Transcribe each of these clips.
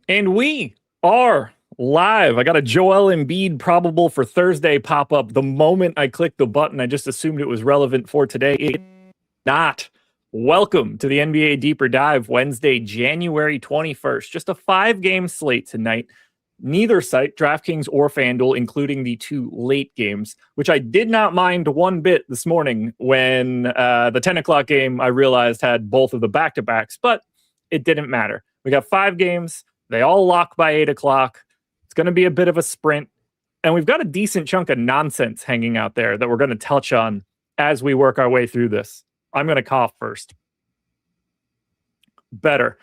And we are live. I got a Joel Embiid probable for Thursday pop up. The moment I clicked the button, I just assumed it was relevant for today. It's not. Welcome to the NBA Deeper Dive, Wednesday, January 21st. Just a 5-game slate tonight. Neither site, DraftKings or FanDuel, including the 2 late games, which I did not mind one bit this morning when the 10 o'clock game I realized had both of the back-to-backs, but it didn't matter. We got 5 games. They all lock by 8 o'clock. It's going to be a bit of a sprint. And we've got a decent chunk of nonsense hanging out there that we're going to touch on as we work our way through this. I'm going to cough first. Better.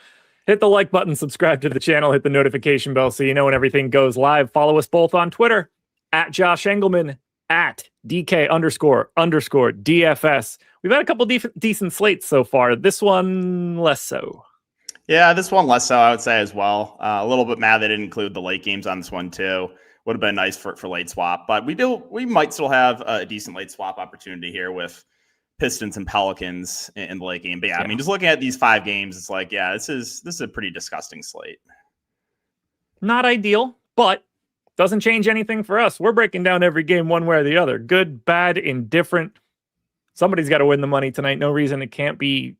Hit the like button, subscribe to the channel, hit the notification bell so you know when everything goes live. Follow us both on Twitter, at Josh Engleman, at DK__DFS. We've had a couple decent slates so far. This one, less so. Yeah, this one less so, I would say as well. A little bit mad they didn't include the late games on this one too. Would have been nice for late swap, but we might still have a decent late swap opportunity here with Pistons and Pelicans in the late game. But yeah, I mean, just looking at these 5 games, it's like, yeah, this is a pretty disgusting slate. Not ideal, but doesn't change anything for us. We're breaking down every game one way or the other. Good, bad, indifferent. Somebody's got to win the money tonight. No reason it can't be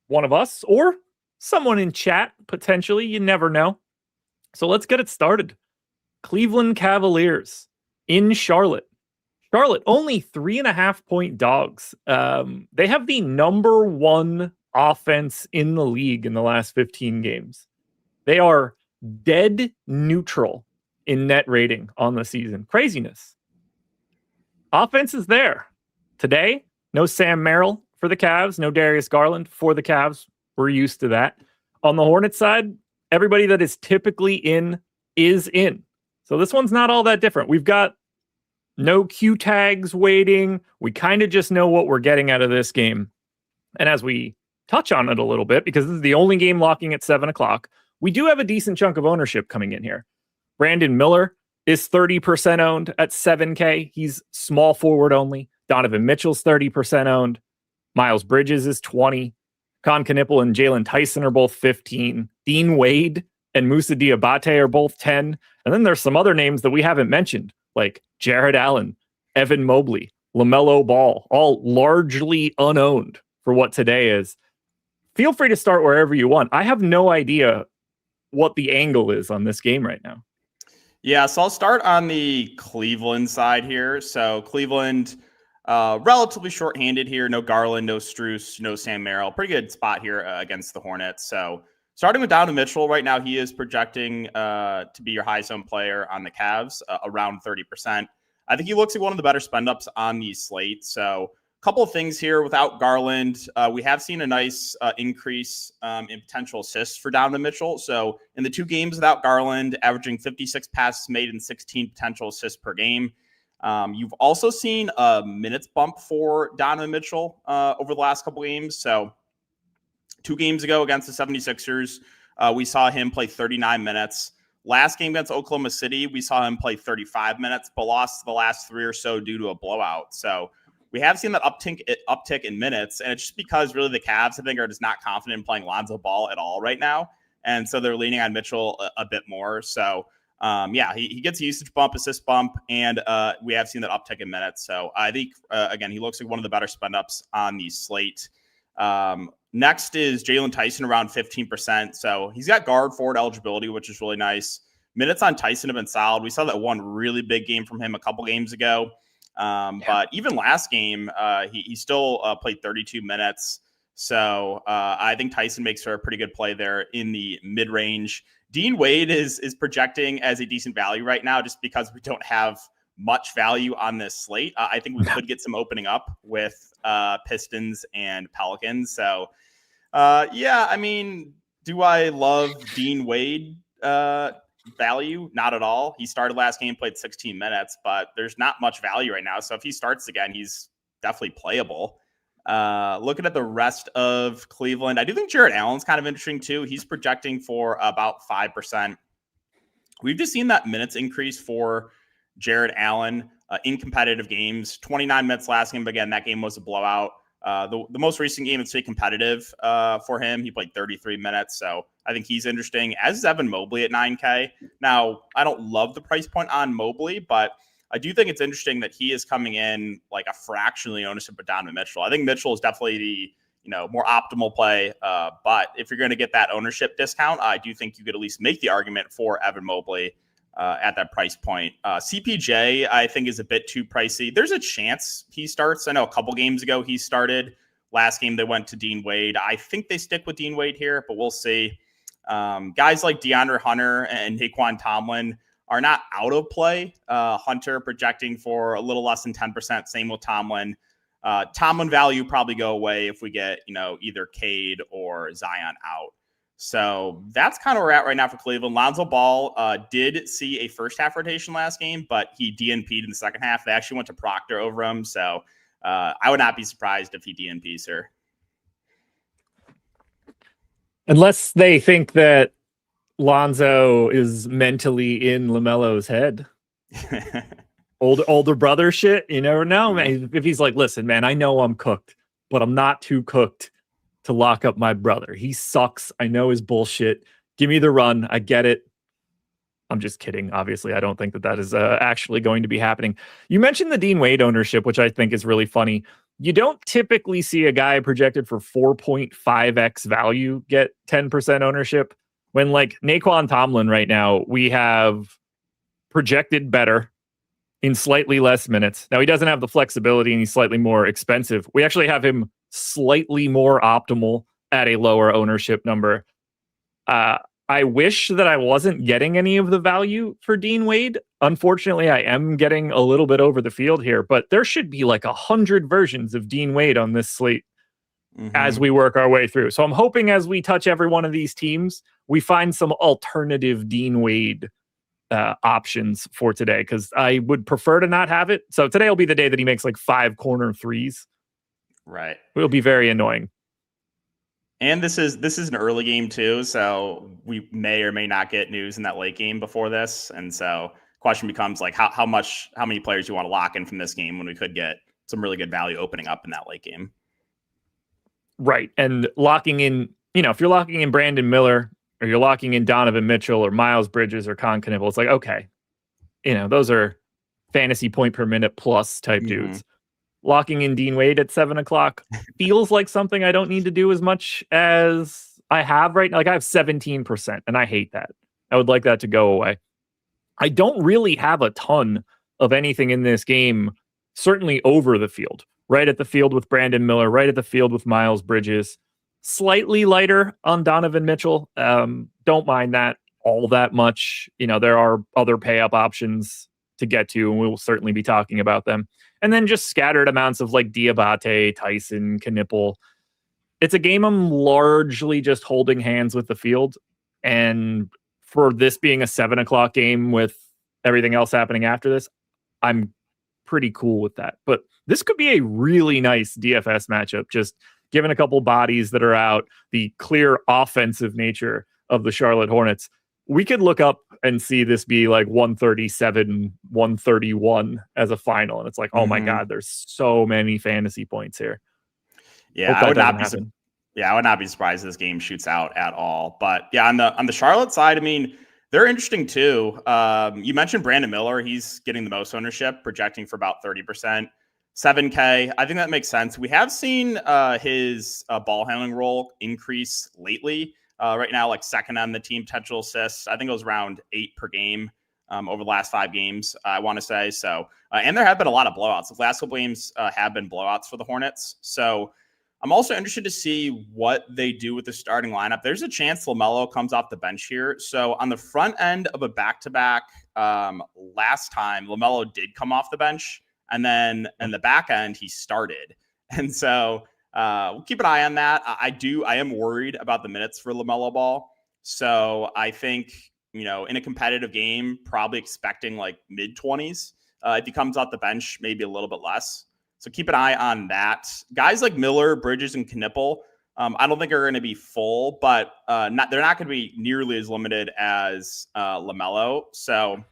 one of us or someone in chat, potentially. You never know. So let's get it started. Cleveland Cavaliers in Charlotte. Charlotte, only 3.5-point dogs. They have the number 1 offense in the league in the last 15 games. They are dead neutral in net rating on the season. Craziness. Offense is there. Today, no Sam Merrill for the Cavs, no Darius Garland for the Cavs. We're used to that. On the Hornets side, everybody that is typically in is in. So this one's not all that different. We've got no Q tags waiting. We kind of just know what we're getting out of this game. And as we touch on it a little bit, because this is the only game locking at 7 o'clock, we do have a decent chunk of ownership coming in here. Brandon Miller is 30% owned at 7K. He's small forward only. Donovan Mitchell's 30% owned. Miles Bridges is 20. Con Knipple and Jalen Tyson are both 15. Dean Wade and Moussa Diabate are both 10. And then there's some other names that we haven't mentioned, like Jared Allen, Evan Mobley, LaMelo Ball, all largely unowned for what today is. Feel free to start wherever you want. I have no idea what the angle is on this game right now. Yeah, so I'll start on the Cleveland side here. So Cleveland, relatively shorthanded here. No Garland, no Strus, no Sam Merrill. Pretty good spot here against the Hornets. So starting with Donovan Mitchell right now, he is projecting to be your high zone player on the Cavs, around 30%. I think he looks like one of the better spend-ups on the slate. So a couple of things here. Without Garland, we have seen a nice increase in potential assists for Donovan Mitchell. So in the 2 games without Garland, averaging 56 passes made and 16 potential assists per game. You've also seen a minutes bump for Donovan Mitchell over the last couple games. So 2 games ago against the 76ers, we saw him play 39 minutes. Last game against Oklahoma City, we saw him play 35 minutes, but lost the last 3 or so due to a blowout. So we have seen that uptick in minutes, and it's just because really the Cavs, I think, are just not confident in playing Lonzo Ball at all right now. And so they're leaning on Mitchell a bit more. So, yeah, he gets a usage bump, assist bump, and we have seen that uptick in minutes. So I think, again, he looks like one of the better spend-ups on the slate. Next is Jalen Tyson around 15%. So he's got guard forward eligibility, which is really nice. Minutes on Tyson have been solid. We saw that one really big game from him a couple games ago. But even last game, he still played 32 minutes. So I think Tyson makes for a pretty good play there in the mid-range. Dean Wade is projecting as a decent value right now just because we don't have much value on this slate. I think we could get some opening up with Pistons and Pelicans. So, yeah, I mean, do I love Dean Wade value? Not at all. He started last game, played 16 minutes, but there's not much value right now. So if he starts again, he's definitely playable. Looking at the rest of Cleveland, I do think Jared Allen's kind of interesting too. He's projecting for about 5%. We've just seen that minutes increase for Jared Allen in competitive games. 29 minutes last game, but again, that game was a blowout. The most recent game, it's pretty competitive for him. He played 33 minutes, so I think he's interesting, as is Evan Mobley at 9K. Now, I don't love the price point on Mobley, but I do think it's interesting that he is coming in like a fractionally ownership of Donovan Mitchell. I think Mitchell is definitely the more optimal play, but if you're going to get that ownership discount, I do think you could at least make the argument for Evan Mobley at that price point. CPJ, I think, is a bit too pricey. There's a chance he starts. I know a couple games ago he started. Last game they went to Dean Wade. I think they stick with Dean Wade here, but we'll see. Guys like DeAndre Hunter and Naquan Tomlin are not out of play. Hunter projecting for a little less than 10%. Same with Tomlin. Tomlin value probably go away if we get, either Cade or Zion out. So that's kind of where we're at right now for Cleveland. Lonzo Ball did see a first half rotation last game, but he DNP'd in the second half. They actually went to Proctor over him. So I would not be surprised if he DNPs her. Unless they think that Lonzo is mentally in LaMelo's head. Older brother shit. You never know, man. If he's like, listen, man, I know I'm cooked, but I'm not too cooked to lock up my brother. He sucks. I know his bullshit. Give me the run. I get it. I'm just kidding. Obviously, I don't think that is actually going to be happening. You mentioned the Dean Wade ownership, which I think is really funny. You don't typically see a guy projected for 4.5x value get 10% ownership when, like, Naquan Tomlin right now, we have projected better in slightly less minutes. Now, he doesn't have the flexibility and he's slightly more expensive. We actually have him slightly more optimal at a lower ownership number. I wish that I wasn't getting any of the value for Dean Wade. Unfortunately, I am getting a little bit over the field here, but there should be like 100 versions of Dean Wade on this slate as we work our way through. So I'm hoping as we touch every one of these teams, we find some alternative Dean Wade options for today, because I would prefer to not have it. So today will be the day that he makes like 5 corner threes. Right. It'll be very annoying. And this is an early game too, so we may or may not get news in that late game before this. And so question becomes like how many players you want to lock in from this game when we could get some really good value opening up in that late game. Right. And locking in, if you're locking in Brandon Miller or you're locking in Donovan Mitchell or Miles Bridges or Con Knible, it's like, okay, those are fantasy point per minute plus type dudes. Locking in Dean Wade at 7:00 feels like something I don't need to do as much as I have right now. Like I have 17%, and I hate that. I would like that to go away. I don't really have a ton of anything in this game, certainly over the field. Right at the field with Brandon Miller, right at the field with Miles Bridges. Slightly lighter on Donovan Mitchell. Don't mind that all that much. There are other pay up options to get to, and we'll certainly be talking about them. And then just scattered amounts of like Diabate, Tyson, Knible. It's a game I'm largely just holding hands with the field. And for this being a 7:00 game with everything else happening after this, I'm pretty cool with that. But this could be a really nice DFS matchup, just given a couple bodies that are out, the clear offensive nature of the Charlotte Hornets. We could look up and see this be like 137, 131 as a final. And it's like, oh my God, there's so many fantasy points here. Yeah, I would not be surprised if this game shoots out at all. But yeah, on the Charlotte side, I mean, they're interesting too. You mentioned Brandon Miller. He's getting the most ownership, projecting for about 30%. 7K. I think that makes sense. We have seen his ball handling role increase lately. Right now, like second on the team potential assists. I think it was around 8 per game over the last 5 games, I want to say. So, and there have been a lot of blowouts. The last couple games have been blowouts for the Hornets. So I'm also interested to see what they do with the starting lineup. There's a chance LaMelo comes off the bench here. So on the front end of a back-to-back last time, LaMelo did come off the bench. And then in the back end, he started. And so we'll keep an eye on that. I am worried about the minutes for LaMelo Ball. So I think, in a competitive game, probably expecting like mid-20s. If he comes off the bench, maybe a little bit less. So keep an eye on that. Guys like Miller, Bridges, and Knible, I don't think are going to be full, but they're not going to be nearly as limited as LaMelo. So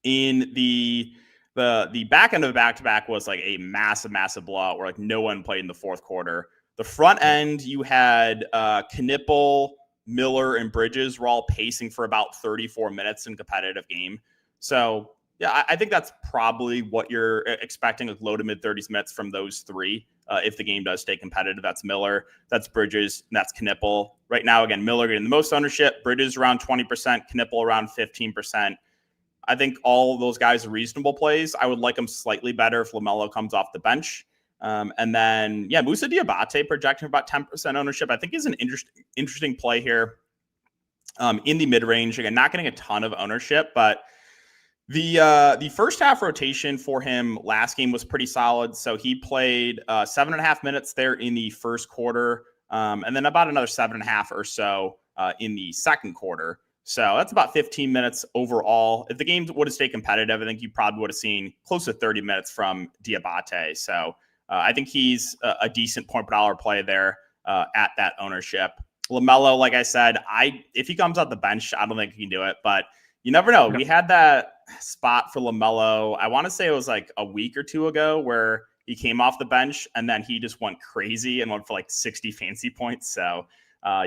in the The back end of the back-to-back was like a massive blowout where like no one played in the fourth quarter. The front end, you had Knipple, Miller, and Bridges were all pacing for about 34 minutes in competitive game. So yeah, I think that's probably what you're expecting, like low to mid 30s minutes from those three. If the game does stay competitive, that's Miller, that's Bridges, and that's Knipple. Right now, again, Miller getting the most ownership, Bridges around 20%, Knipple around 15%. I think all of those guys are reasonable plays. I would like them slightly better if LaMelo comes off the bench. And then, yeah, Moussa Diabate projecting about 10% ownership. I think is an interesting play here in the mid-range. Again, not getting a ton of ownership, but the first half rotation for him last game was pretty solid. So he played 7.5 minutes there in the first quarter, and then about another 7.5 or so in the second quarter. So that's about 15 minutes overall. If the game would have stayed competitive, I think you probably would have seen close to 30 minutes from Diabate. So I think he's a decent point per dollar play there at that ownership. LaMelo, like I said, if he comes off the bench, I don't think he can do it, but you never know. We had that spot for LaMelo. I want to say it was like a week or two ago where he came off the bench and then he just went crazy and went for like 60 fantasy points. So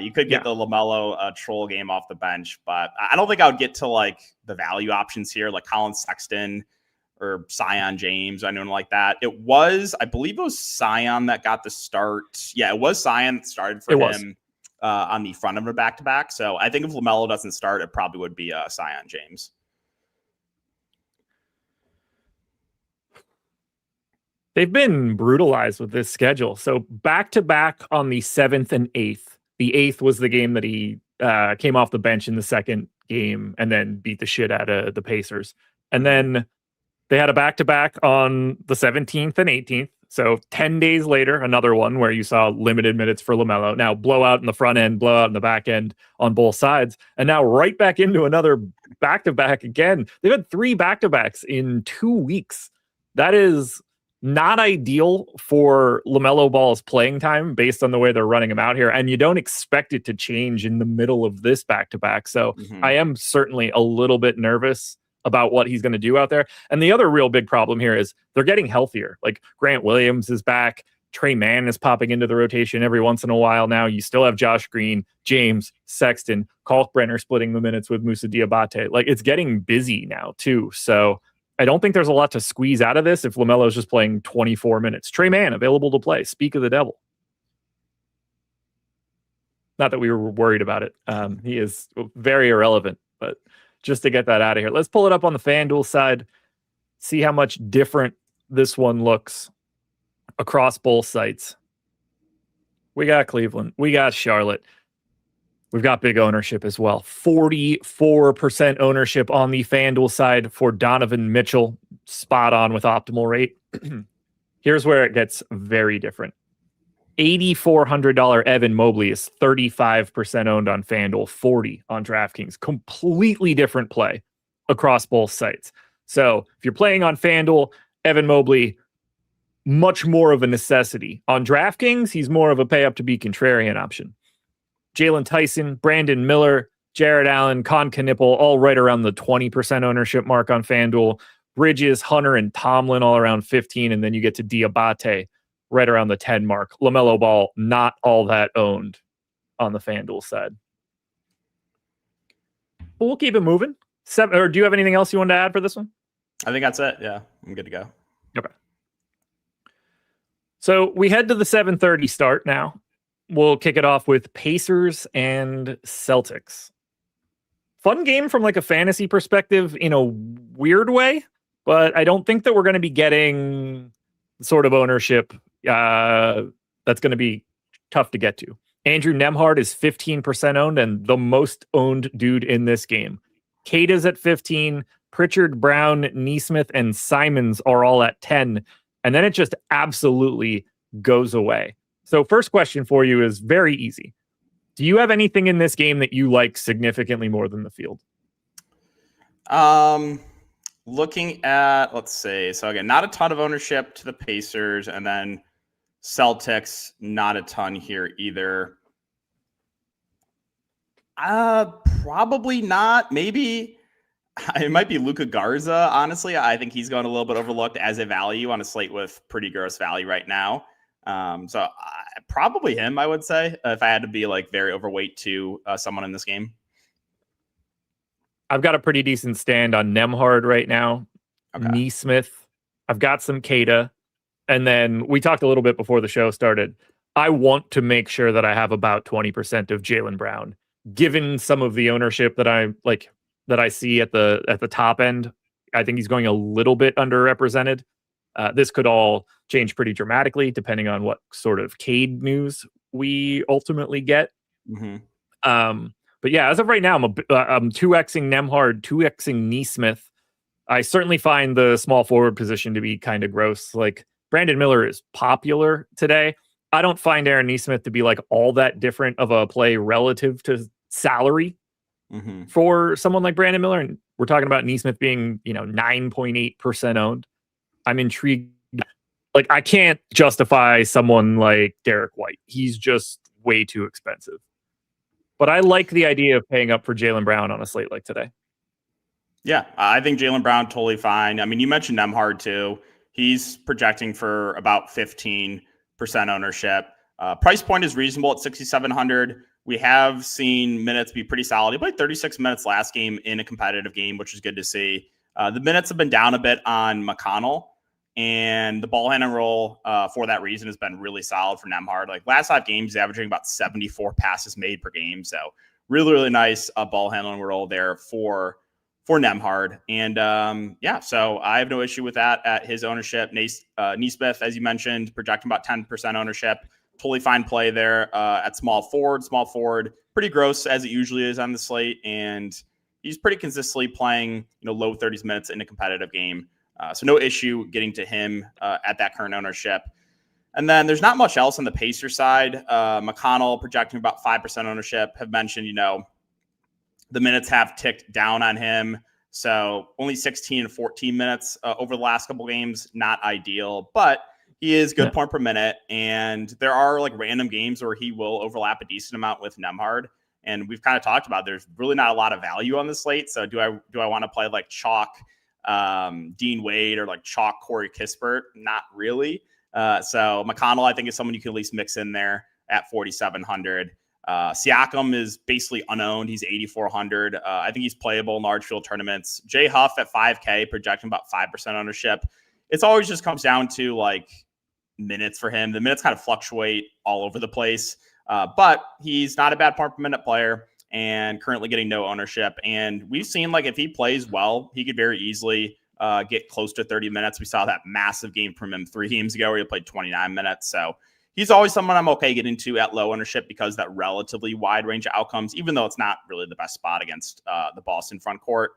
you could get the LaMelo troll game off the bench, but I don't think I would get to like the value options here, like Colin Sexton or Zion James, or anyone like that. I believe it was Zion that got the start. Yeah, it was Zion that started for him on the front of a back-to-back. So I think if LaMelo doesn't start, it probably would be Zion James. They've been brutalized with this schedule. So back-to-back on the 7th and 8th. The 8th was the game that he came off the bench in the second game and then beat the shit out of the Pacers. And then they had a back-to-back on the 17th and 18th. So 10 days later, another one where you saw limited minutes for LaMelo. Now blowout in the front end, blowout in the back end on both sides. And now right back into another back-to-back again. They've had 3 back-to-backs in 2 weeks. That is not ideal for LaMelo Ball's playing time based on the way they're running him out here. And you don't expect it to change in the middle of this back-to-back. So I am certainly a little bit nervous about what he's going to do out there. And the other real big problem here is they're getting healthier. Like Grant Williams is back. Trey Mann is popping into the rotation every once in a while now. You still have Josh Green, James, Sexton, Kalkbrenner splitting the minutes with Moussa Diabate. Like it's getting busy now too. So I don't think there's a lot to squeeze out of this if LaMelo is just playing 24 minutes. Trey Mann available to play. Speak of the devil. Not that we were worried about it. He is very irrelevant, but just to get that out of here. Let's pull it up on the FanDuel side, see how much different this one looks across both sites. We got Cleveland. We got Charlotte. We've got big ownership as well. 44% ownership on the FanDuel side for Donovan Mitchell. Spot on with optimal rate. Here's where it gets very different. $8,400 Evan Mobley is 35% owned on FanDuel, 40 on DraftKings. Completely different play across both sites. So if you're playing on FanDuel, Evan Mobley, much more of a necessity. On DraftKings, he's more of a pay up to be contrarian option. Jalen Tyson, Brandon Miller, Jared Allen, Con Knipple, all right around the 20% ownership mark on FanDuel. Bridges, Hunter, and Tomlin all around 15, and then you get to Diabate right around the 10 mark. LaMelo Ball, not all that owned on the FanDuel side. But we'll keep it moving. Or do you have anything else you want to add for this one? I think that's it. Yeah, I'm good to go. Okay. So we head to the 7:30 start now. We'll kick it off with Pacers and Celtics. Fun game from like a fantasy perspective in a weird way, but I don't think that we're going to be getting sort of ownership that's going to be tough to get to. Andrew Nembhard is 15% owned and the most owned dude in this game. Kate is at 15. Pritchard, Brown, Neesmith, and Simons are all at 10. And then it just absolutely goes away. So first question for you is very easy. Do you have anything in this game that you like significantly more than the field? Looking at, let's see. So again, not a ton of ownership to the Pacers, and then Celtics, not a ton here either. Probably not. Maybe It might be Luka Garza, honestly. I think he's going a little bit overlooked as a value on a slate with pretty gross value right now. So probably him, I would say, if I had to be like very overweight to someone in this game. I've got a pretty decent stand on Nemhard right now. Okay. Neesmith. I've got some Kada. And then we talked a little bit before the show started. I want to make sure that I have about 20% of Jaylen Brown, given some of the ownership that I see at the top end. I think he's going a little bit underrepresented. This could all change pretty dramatically depending on what sort of Cade news we ultimately get. Mm-hmm. But yeah, as of right now, I'm 2xing Nemhard, 2xing Neesmith. I certainly find the small forward position to be kind of gross. Like, Brandon Miller is popular today. I don't find Aaron Neesmith to be like all that different of a play relative to salary for someone like Brandon Miller. And we're talking about Neesmith being, 9.8% owned. I'm intrigued. Like, I can't justify someone like Derek White. He's just way too expensive. But I like the idea of paying up for Jaylen Brown on a slate like today. Yeah, I think Jaylen Brown totally fine. I mean, you mentioned Nemhard too. He's projecting for about 15% ownership. Price point is reasonable at 6,700. We have seen minutes be pretty solid. He played 36 minutes last game in a competitive game, which is good to see. The minutes have been down a bit on McConnell, and the ball handling role for that reason has been really solid for Nemhard. Like, last 5 games, he's averaging about 74 passes made per game. So really, really nice ball handling role there for Nemhard. And so I have no issue with that at his ownership. Neesmith, as you mentioned, projecting about 10% ownership. Totally fine play there at small forward. Pretty gross as it usually is on the slate. And he's pretty consistently playing, low 30s minutes in a competitive game. So no issue getting to him at that current ownership. And then there's not much else on the Pacer side. McConnell projecting about 5% ownership. Have mentioned, the minutes have ticked down on him. So only 16 and 14 minutes over the last couple games. Not ideal, but he is good point per minute. And there are like random games where he will overlap a decent amount with Nemhard. And we've kind of talked about there's really not a lot of value on the slate. So do I want to play like chalk Dean Wade or like chalk Corey Kispert? Not really. So McConnell, I think, is someone you can at least mix in there at 4,700. Siakam is basically unowned. He's 8,400. I think he's playable in large field tournaments. Jay Huff at 5K, projecting about 5% ownership. It's always just comes down to like minutes for him. The minutes kind of fluctuate all over the place, but he's not a bad point per minute player and currently getting no ownership. And we've seen like if he plays well, he could very easily get close to 30 minutes. We saw that massive game from him 3 games ago where he played 29 minutes. So he's always someone I'm okay getting to at low ownership because that relatively wide range of outcomes, even though it's not really the best spot against the Boston front court.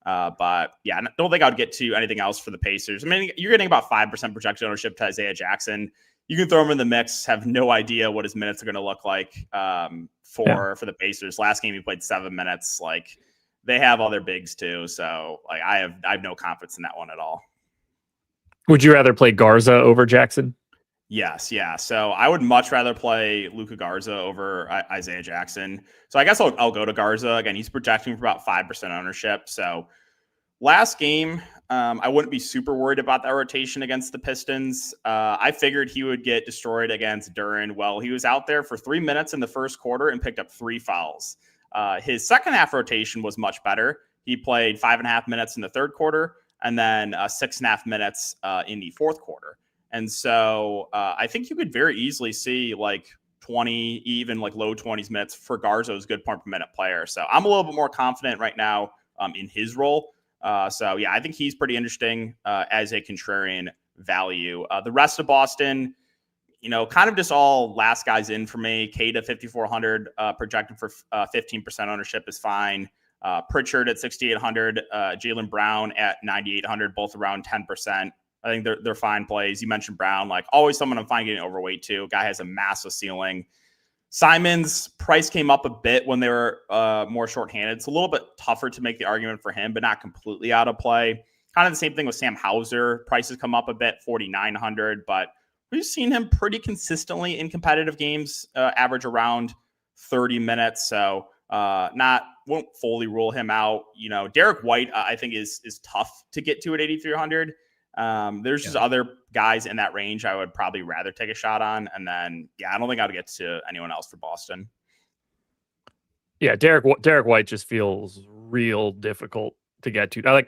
But yeah, I don't think I would get to anything else for the Pacers. I mean, you're getting about 5% projected ownership to Isaiah Jackson. You can throw him in the mix, have no idea what his minutes are going to look like for the Pacers. Last game he played 7 minutes. Like, they have all their bigs too. So like I have no confidence in that one at all. Would you rather play Garza over Jackson? Yes, yeah. So I would much rather play Luka Garza over Isaiah Jackson. So I guess I'll go to Garza. Again, he's projecting for about 5% ownership. So last game, I wouldn't be super worried about that rotation against the Pistons. I figured he would get destroyed against Duren. Well, he was out there for 3 minutes in the first quarter and picked up 3 fouls. His second half rotation was much better. He played 5.5 minutes in the third quarter and then 6.5 minutes in the fourth quarter. And so I think you could very easily see like 20, even like low 20s minutes for Garza's good point per minute player. So I'm a little bit more confident right now in his role. So yeah, I think he's pretty interesting as a contrarian value. The rest of Boston, kind of just all last guys in for me. Kada 5,400 projected for 15% ownership is fine. Pritchard at 6,800, Jaylen Brown at 9,800, both around 10%. I think they're fine plays. You mentioned Brown, like always someone I'm fine getting overweight to. Guy has a massive ceiling. Simon's price came up a bit when they were more shorthanded. It's a little bit tougher to make the argument for him, but not completely out of play. Kind of the same thing with Sam Hauser. Prices come up a bit, 4,900, but we've seen him pretty consistently in competitive games, average around 30 minutes. So Won't fully rule him out. Derek White, I think is tough to get to at 8,300. There's just other guys in that range I would probably rather take a shot on. And then, I don't think I'd get to anyone else for Boston. Yeah, Derek White just feels real difficult to get to.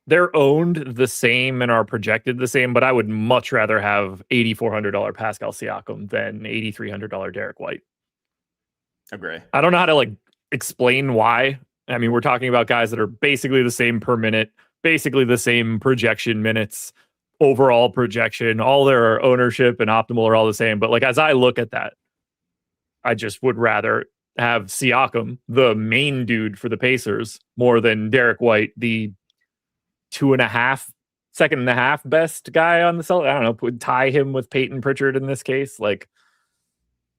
They're owned the same and are projected the same, but I would much rather have $8,400 Pascal Siakam than $8,300 Derek White. Agree. I don't know how to explain why. I mean, we're talking about guys that are basically the same per minute, basically the same projection minutes, overall projection, all their ownership and optimal are all the same. But as I look at that, I just would rather have Siakam, the main dude for the Pacers, more than Derek White, the second and a half best guy on the Celtics. I don't know, would tie him with Peyton Pritchard in this case. It's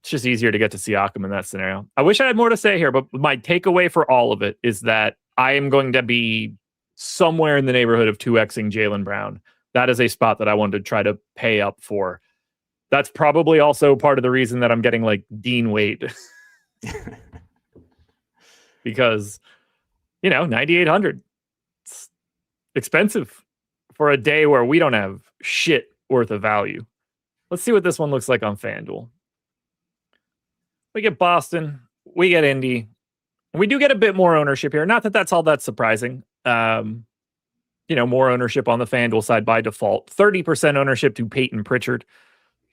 just easier to get to Siakam in that scenario. I wish I had more to say here, but my takeaway for all of it is that I am going to be somewhere in the neighborhood of 2xing Jaylen Brown. That is a spot that I wanted to try to pay up for. That's probably also part of the reason that I'm getting Dean Wade. Because, 9,800. It's expensive for a day where we don't have shit worth of value. Let's see what this one looks like on FanDuel. We get Boston, we get Indy, and we do get a bit more ownership here. Not that that's all that surprising. More ownership on the FanDuel side by default. 30% ownership to Peyton Pritchard,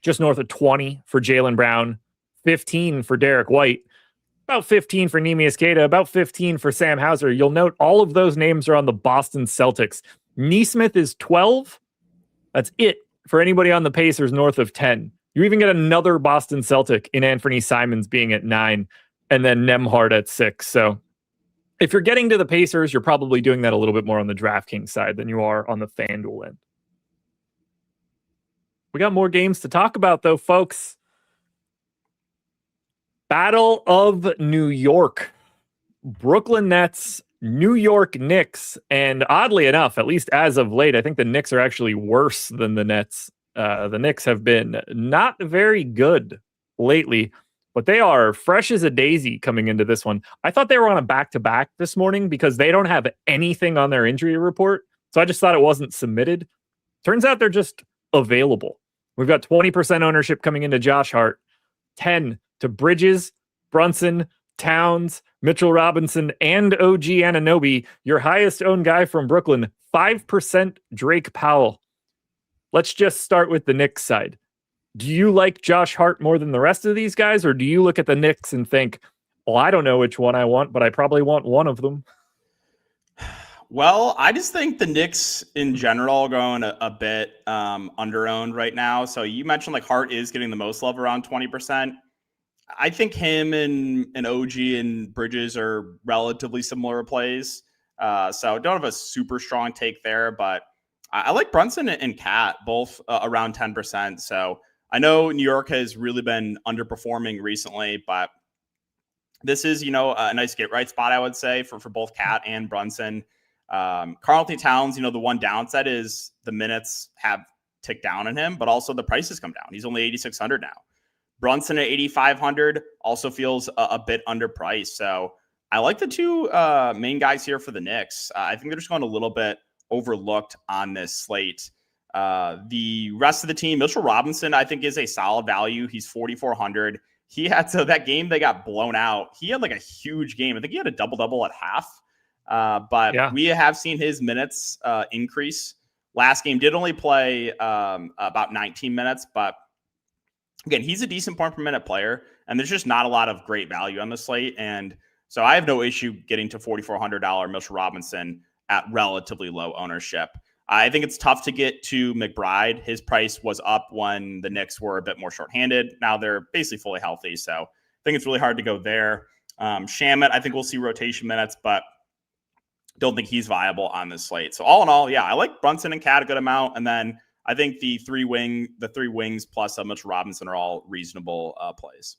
just north of 20 for Jaylen Brown, 15 for Derek White, about 15 for Neemias Queta, about 15 for Sam Hauser. You'll note all of those names are on the Boston Celtics. Neesmith is 12. That's it for anybody on the Pacers north of 10. You even get another Boston Celtic in Anthony Simons being at 9, and then Nembhard at 6. So if you're getting to the Pacers, you're probably doing that a little bit more on the DraftKings side than you are on the FanDuel end. We got more games to talk about, though, folks. Battle of New York. Brooklyn Nets, New York Knicks, and oddly enough, at least as of late, I think the Knicks are actually worse than the Nets. The Knicks have been not very good lately, but they are fresh as a daisy coming into this one. I thought they were on a back-to-back this morning because they don't have anything on their injury report, so I just thought it wasn't submitted. Turns out they're just available. We've got 20% ownership coming into Josh Hart, 10 to Bridges, Brunson, Towns, Mitchell Robinson, and OG Anunoby. Your highest owned guy from Brooklyn, 5% Drake Powell. Let's just start with the Knicks side. Do you like Josh Hart more than the rest of these guys, or do you look at the Knicks and think, well, I don't know which one I want, but I probably want one of them? Well, I just think the Knicks in general are going a bit under-owned right now. So you mentioned Hart is getting the most love, around 20%. I think him and OG and Bridges are relatively similar plays. So don't have a super strong take there, but I like Brunson and Cat both around 10%. So I know New York has really been underperforming recently, but this is, a nice get right spot, I would say, for both Cat and Brunson. Karl-Anthony Towns, the one downside is the minutes have ticked down on him, but also the prices come down. He's only 8,600 now. Brunson at 8,500 also feels a bit underpriced. So I like the two main guys here for the Knicks. I think they're just going a little bit overlooked on this slate. The rest of the team, Mitchell Robinson, I think is a solid value. He's 4,400. He had that game they got blown out. He had a huge game. I think he had a double-double at half. But we have seen his minutes increase. Last game did only play about 19 minutes, but again, he's a decent point per minute player, and there's just not a lot of great value on the slate. And so I have no issue getting to $4,400 Mitchell Robinson at relatively low ownership. I think it's tough to get to McBride. His price was up when the Knicks were a bit more shorthanded. Now they're basically fully healthy, so I think it's really hard to go there. Shamet, I think we'll see rotation minutes, but don't think he's viable on this slate. So all in all, I like Brunson and Cat a good amount, and then I think the three wings plus Mitchell Robinson are all reasonable plays.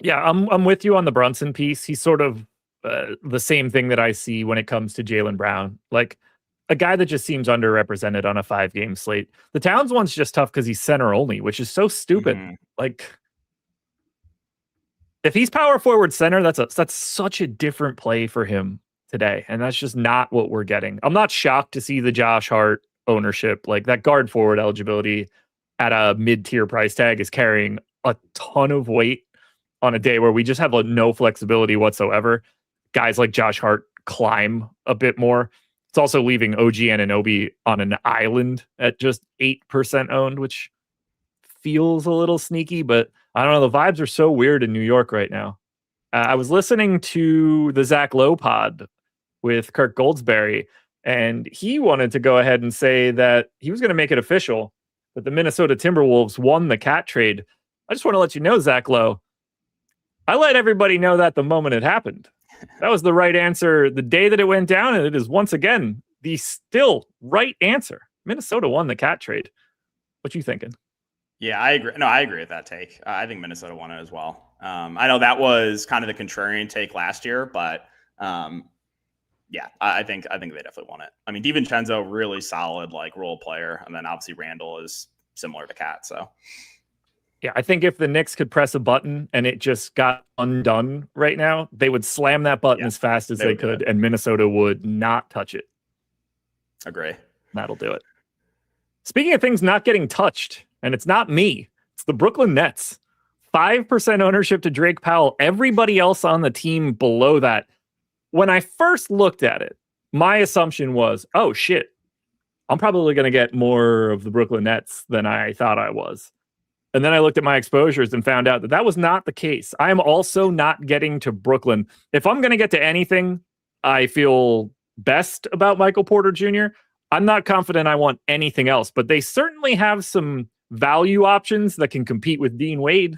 Yeah, I'm with you on the Brunson piece. He's sort of the same thing that I see when it comes to Jaylen Brown, a guy that just seems underrepresented on a 5-game slate. The Towns one's just tough because he's center only, which is so stupid. If he's power forward center, that's such a different play for him today. And that's just not what we're getting. I'm not shocked to see the Josh Hart ownership. Like that guard forward eligibility at a mid-tier price tag is carrying a ton of weight on a day where we just have no flexibility whatsoever. Guys like Josh Hart climb a bit more. It's also leaving OG Anunoby on an island at just 8% owned, which feels a little sneaky, but I don't know. The vibes are so weird in New York right now. I was listening to the Zach Lowe pod with Kirk Goldsberry, and he wanted to go ahead and say that he was going to make it official that the Minnesota Timberwolves won the cat trade. I just want to let you know, Zach Lowe, I let everybody know that the moment it happened. That was the right answer the day that it went down, and it is once again the still right answer. Minnesota won the cat trade. What you thinking? Yeah, I agree. No, I agree with that take. I think Minnesota won it as well. I know that was kind of the contrarian take last year, but yeah, I think they definitely won it. I mean, DiVincenzo, really solid role player, and then obviously Randall is similar to Cat. So yeah, I think if the Knicks could press a button and it just got undone right now, they would slam that button as fast as they could, and Minnesota would not touch it. Agree. That'll do it. Speaking of things not getting touched, and it's not me, it's the Brooklyn Nets. 5% ownership to Drake Powell. Everybody else on the team below that. When I first looked at it, my assumption was, oh shit, I'm probably going to get more of the Brooklyn Nets than I thought I was. And then I looked at my exposures and found out that that was not the case. I am also not getting to Brooklyn. If I'm going to get to anything, I feel best about Michael Porter Jr. I'm not confident I want anything else, but they certainly have some value options that can compete with Dean Wade.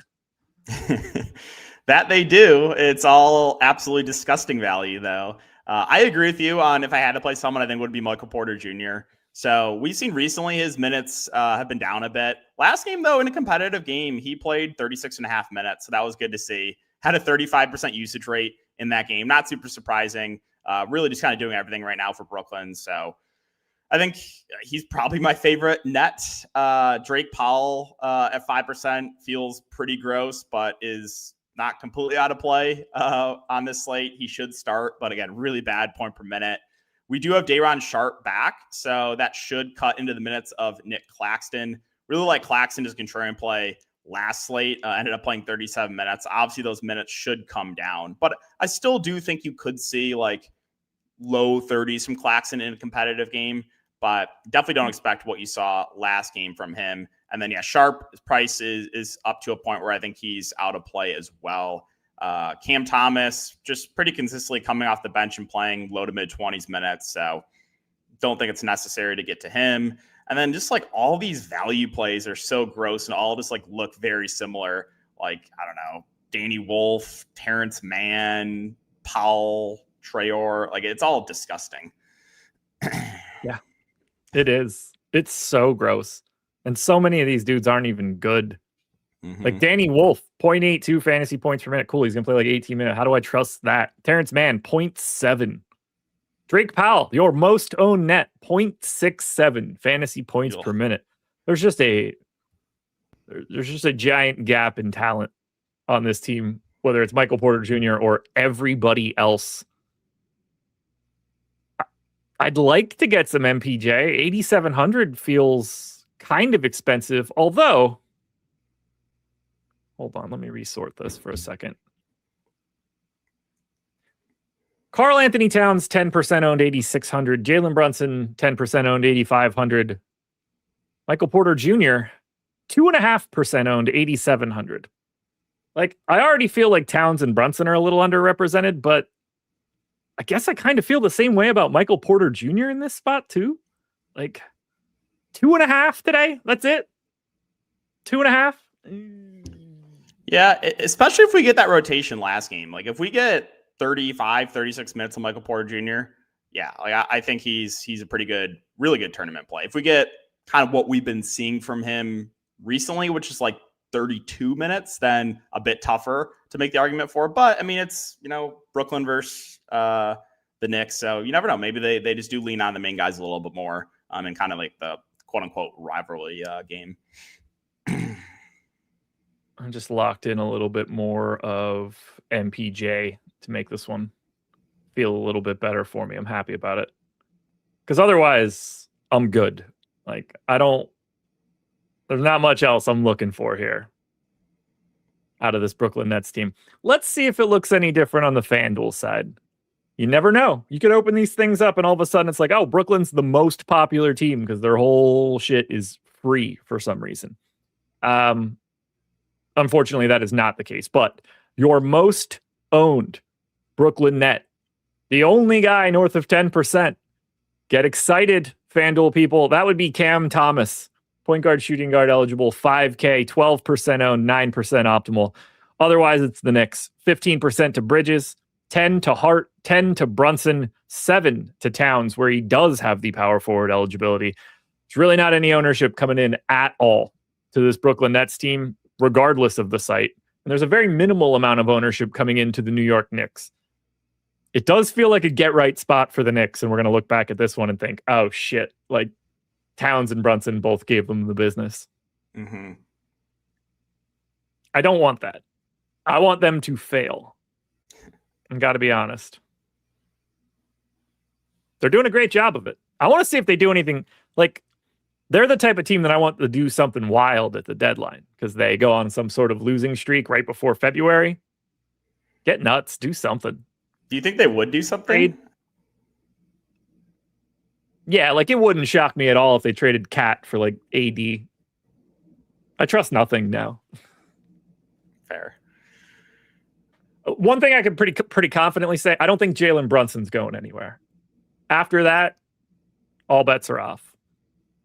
That they do. It's all absolutely disgusting value, though. I agree with you on if I had to play someone, I think would be Michael Porter Jr. So we've seen recently his minutes have been down a bit. Last game, though, in a competitive game, he played 36.5 minutes. So that was good to see. Had a 35% usage rate in that game. Not super surprising. Really just kind of doing everything right now for Brooklyn. So I think he's probably my favorite net. Drake Powell at 5% feels pretty gross, but is not completely out of play on this slate. He should start, but again, really bad point per minute. We do have Day'Ron Sharpe back, so that should cut into the minutes of Nick Claxton. Really like Claxton as contrarian play last slate. Ended up playing 37 minutes. Obviously, those minutes should come down, but I still do think you could see low 30s from Claxton in a competitive game, but definitely don't expect what you saw last game from him. And then, yeah, Sharpe's price is up to a point where I think he's out of play as well. Cam Thomas just pretty consistently coming off the bench and playing low to mid 20s minutes. So don't think it's necessary to get to him. And then just all these value plays are so gross and all just look very similar. I don't know, Danny Wolf, Terrence Mann, Powell, Traore. It's all disgusting. Yeah, it is. It's so gross. And so many of these dudes aren't even good. Mm-hmm. Danny Wolf, 0.82 fantasy points per minute. Cool. He's going to play 18 minutes. How do I trust that? Terrence Mann, 0.7. Drake Powell, your most owned net, 0.67 fantasy points per minute. There's just a giant gap in talent on this team, whether it's Michael Porter Jr. or everybody else. I'd like to get some MPJ. 8,700 feels kind of expensive, although, hold on, let me resort this for a second. Karl Anthony Towns, 10% owned, 8,600. Jalen Brunson, 10% owned, 8,500. Michael Porter Jr., 2.5% owned, 8,700. I already feel like Towns and Brunson are a little underrepresented, but I guess I kind of feel the same way about Michael Porter Jr. in this spot too. 2.5 today. That's it. 2.5. Yeah, especially if we get that rotation last game. If we get 35, 36 minutes of Michael Porter Jr., yeah, I think he's a pretty good, really good tournament play. If we get kind of what we've been seeing from him recently, which is 32 minutes, then a bit tougher to make the argument for. But I mean, it's, Brooklyn versus the Knicks. So you never know. Maybe they just do lean on the main guys a little bit more in kind of the quote unquote rivalry game. I'm just locked in a little bit more of MPJ to make this one feel a little bit better for me. I'm happy about it. Because otherwise, I'm good. Like, there's not much else I'm looking for here out of this Brooklyn Nets team. Let's see if it looks any different on the FanDuel side. You never know. You could open these things up and all of a sudden it's like, oh, Brooklyn's the most popular team because their whole shit is free for some reason. Unfortunately, that is not the case. But your most owned Brooklyn Net, the only guy north of 10%. Get excited, FanDuel people. That would be Cam Thomas. Point guard, shooting guard eligible, 5K, 12% owned, 9% optimal. Otherwise, it's the Knicks. 15% to Bridges, 10 to Hart, 10 to Brunson, 7 to Towns, where he does have the power forward eligibility. It's really not any ownership coming in at all to this Brooklyn Nets team, regardless of the site. And there's a very minimal amount of ownership coming into the New York Knicks. It does feel like a get-right spot for the Knicks, and we're going to look back at this one and think, oh, shit, like Towns and Brunson both gave them the business. Mm-hmm. I don't want that. I want them to fail. I've got to be honest. They're doing a great job of it. I want to see if they do anything. Like, they're the type of team that I want to do something wild at the deadline because they go on some sort of losing streak right before February. Get nuts. Do something. Do you think they would do something? Trade. Yeah, like it wouldn't shock me at all if they traded Cat for like AD. I trust nothing now. Fair. One thing I can pretty confidently say, I don't think Jalen Brunson's going anywhere. After that, all bets are off.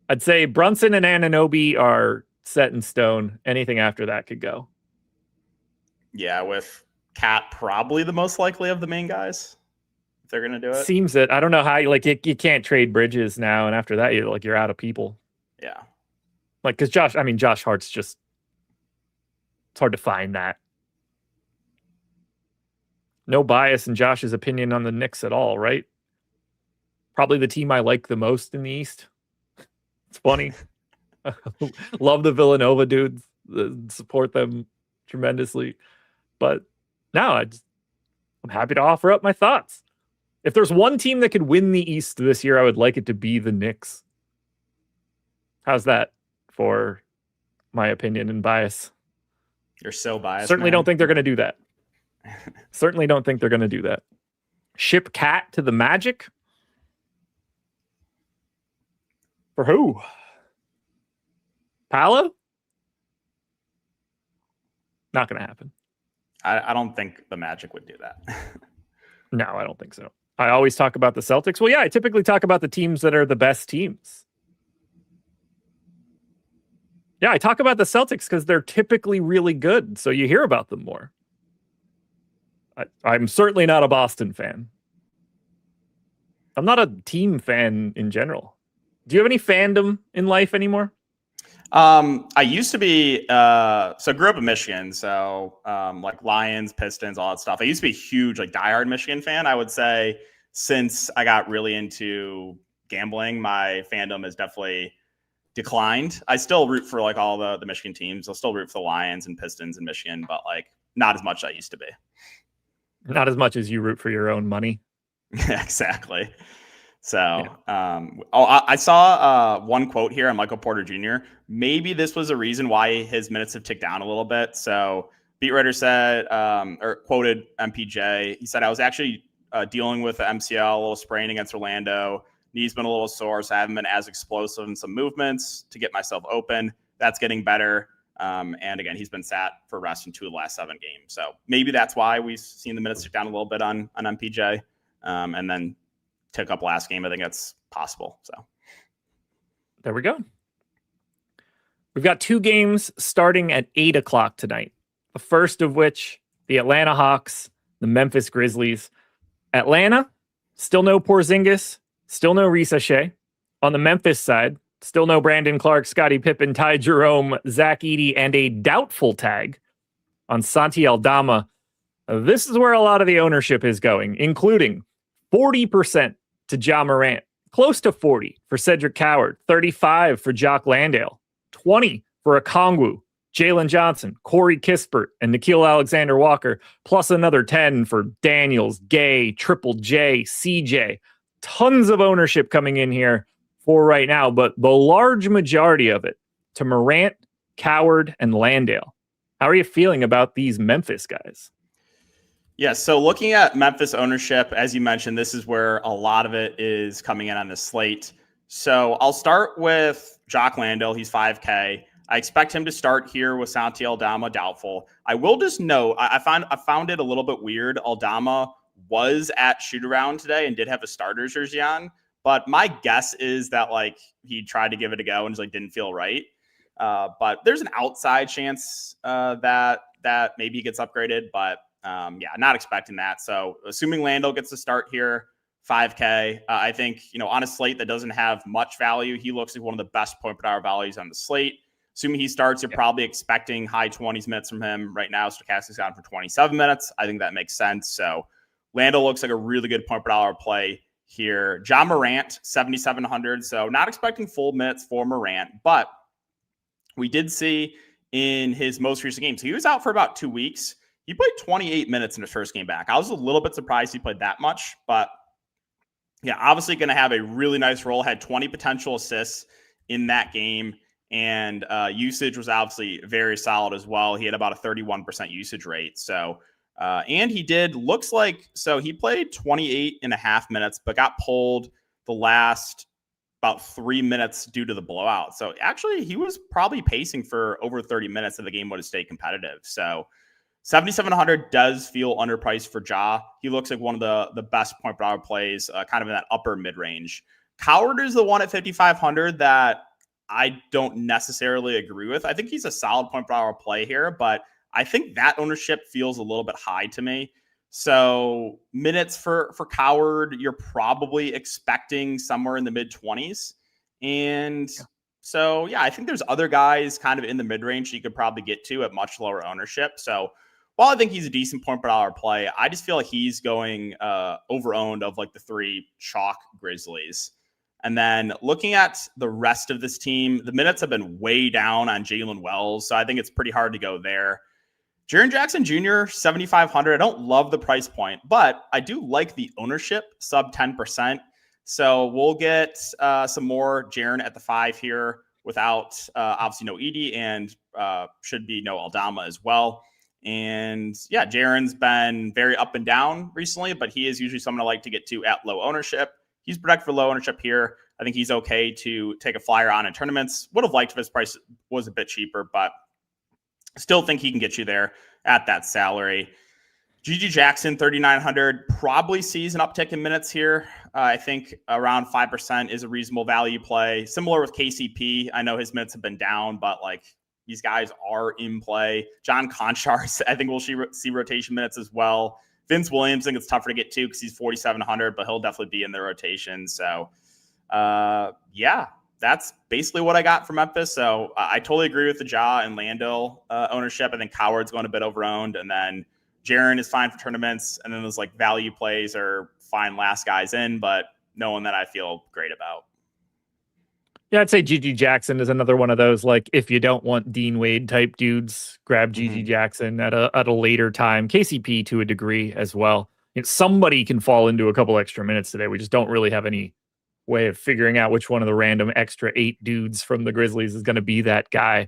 I'd say Brunson and Anunoby are set in stone. Anything after that could go. Yeah, with Cat probably the most likely of the main guys. If they're gonna do it. Seems it. I don't know how you you can't trade Bridges now, and after that you're out of people. Yeah. Like, because Josh Hart's just, it's hard to find that. No bias in Josh's opinion on the Knicks at all, right? Probably the team I like the most in the East. It's funny. Love the Villanova dudes. Support them tremendously. But no, I'm happy to offer up my thoughts. If there's one team that could win the East this year, I would like it to be the Knicks. How's that for my opinion and bias? You're so biased. Certainly man. don't think they're going to do that. Certainly don't think they're going to do that. Ship Cat to the Magic? For who? Paolo? Not going to happen. I don't think the Magic would do that. No, I don't think so. I always talk about the Celtics. Well, yeah, I typically talk about the teams that are the best teams. Yeah, I talk about the Celtics because they're typically really good, so you hear about them more. I'm certainly not a Boston fan. I'm not a team fan in general. Do you have any fandom in life anymore? I used to be, so grew up in Michigan. So, like Lions, Pistons, all that stuff. I used to be a huge, like diehard Michigan fan. I would say since I got really into gambling, my fandom has definitely declined. I still root for like all the Michigan teams. I'll still root for the Lions and Pistons in Michigan, but like not as much as I used to be. Not as much as you root for your own money. Exactly. So, I saw one quote here on Michael Porter Jr. Maybe this was a reason why his minutes have ticked down a little bit. So, beat writer said, or quoted MPJ. He said, "I was actually dealing with the MCL, a little sprain against Orlando. Knee's been a little sore, so I haven't been as explosive in some movements to get myself open. That's getting better." And again, he's been sat for rest in 2 of the last 7 games. So maybe that's why we've seen the minutes tick down a little bit on MPJ. And then took up last game. I think that's possible. So there we go. We've got 2 games starting at 8 o'clock tonight. The first of which, the Atlanta Hawks, the Memphis Grizzlies. Atlanta, still no Porzingis, still no Risa Shea. On the Memphis side, still no Brandon Clark, Scottie Pippen, Ty Jerome, Zach Edey, and a doubtful tag on Santi Aldama. This is where a lot of the ownership is going, including 40% to Ja Morant, close to 40 for Cedric Coward, 35 for Jock Landale, 20 for Okongwu, Jalen Johnson, Corey Kispert, and Nikhil Alexander-Walker, plus another 10 for Daniels, Gay, Triple J, CJ. Tons of ownership coming in here for right now, but the large majority of it to Morant, Coward, and Landale. How are you feeling about these Memphis guys? Yeah, so looking at Memphis ownership, as you mentioned, this is where a lot of it is coming in on the slate. So I'll start with Jock Landale. He's 5K. I expect him to start here with Santi Aldama, doubtful. I will just note, I found it a little bit weird. Aldama was at shoot-around today and did have a starter's jersey on, but my guess is that like he tried to give it a go and just like didn't feel right. But there's an outside chance that maybe he gets upgraded, but yeah, not expecting that. So assuming Landale gets to start here, 5K, I think, on a slate that doesn't have much value, he looks like one of the best point per hour values on the slate. Assuming he starts, you're probably expecting high 20s minutes from him. Right now, Stokastic's down for 27 minutes. I think that makes sense. So Landale looks like a really good point per hour play here. Ja Morant, 7,700. So not expecting full minutes for Morant, but we did see in his most recent game. So he was out for about 2 weeks. He played 28 minutes in his first game back. I was a little bit surprised he played that much, but yeah, obviously going to have a really nice role. Had 20 potential assists in that game, and usage was obviously very solid as well. He had about a 31% usage rate. So, and he he played 28 and a half minutes, but got pulled the last about 3 minutes due to the blowout. So actually he was probably pacing for over 30 minutes if the game would have stayed competitive. So 7,700 does feel underpriced for Ja. He looks like one of the best point per hour plays, kind of in that upper mid range. Coward is the one at 5,500 that I don't necessarily agree with. I think he's a solid point per hour play here, but I think that ownership feels a little bit high to me. So minutes for Coward, you're probably expecting somewhere in the mid 20s. And so, yeah, I think there's other guys kind of in the mid range you could probably get to at much lower ownership. So while I think he's a decent point per hour play, I just feel like he's going over-owned of like the three chalk Grizzlies. And then looking at the rest of this team, the minutes have been way down on Jalen Wells, so I think it's pretty hard to go there. Jaren Jackson Jr., 7,500. I don't love the price point, but I do like the ownership, sub 10%. So we'll get some more Jaren at the 5 here without obviously no Edie, and should be no Aldama as well. And yeah, Jaren's been very up and down recently, but he is usually someone I like to get to at low ownership. He's projected for low ownership here. I think he's okay to take a flyer on in tournaments. Would have liked if his price was a bit cheaper, but still think he can get you there at that salary. GG Jackson, 3,900, probably sees an uptick in minutes here. I think around 5% is a reasonable value play. Similar with KCP. I know his minutes have been down, but like these guys are in play. John Conchar, I think we'll see rotation minutes as well. Vince Williams, I think it's tougher to get to because he's 4,700, but he'll definitely be in the rotation. So, yeah, that's basically what I got from Memphis. So I totally agree with the Ja and Landale ownership. I think Coward's going a bit overowned, and then Jaren is fine for tournaments. And then those like value plays are fine last guys in, but no one that I feel great about. Yeah, I'd say GG Jackson is another one of those, like, if you don't want Dean Wade type dudes, grab GG Jackson at a later time. KCP to a degree as well. Somebody can fall into a couple extra minutes today. We just don't really have any way of figuring out which one of the random extra 8 dudes from the Grizzlies is going to be that guy.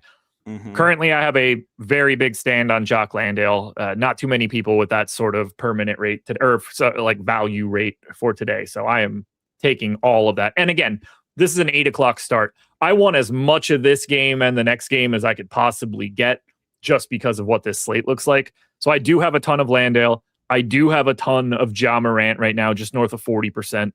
Currently, I have a very big stand on Jock Landale. Not too many people with that sort of permanent rate like value rate for today. So I am taking all of that. And again, this is an 8 o'clock start. I want as much of this game and the next game as I could possibly get just because of what this slate looks like. So I do have a ton of Landale. I do have a ton of Ja Morant right now, just north of 40%.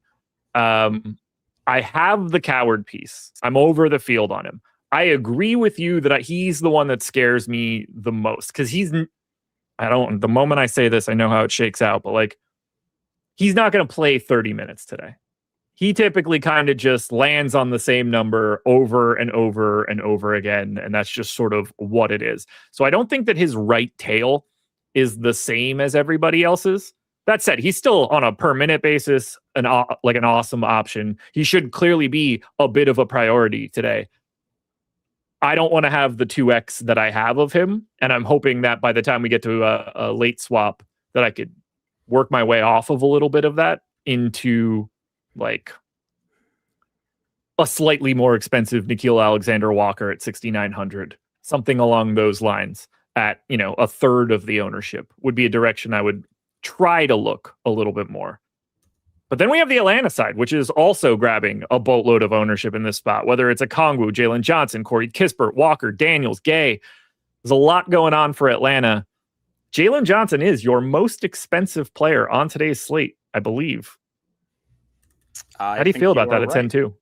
I have the Coward piece. I'm over the field on him. I agree with you that he's the one that scares me the most because the moment I say this, I know how it shakes out, but like, he's not going to play 30 minutes today. He typically kind of just lands on the same number over and over and over again. And that's just sort of what it is. So I don't think that his right tail is the same as everybody else's. That said, he's still on a per minute basis, an awesome option. He should clearly be a bit of a priority today. I don't want to have the 2x that I have of him. And I'm hoping that by the time we get to a late swap, that I could work my way off of a little bit of that into like a slightly more expensive Nickeil Alexander-Walker at 6,900, something along those lines at, a third of the ownership would be a direction I would try to look a little bit more. But then we have the Atlanta side, which is also grabbing a boatload of ownership in this spot, whether it's Okongwu, Jalen Johnson, Corey Kispert, Walker, Daniels, Gay. There's a lot going on for Atlanta. Jalen Johnson is your most expensive player on today's slate, I believe. How do you feel about that at 10-2?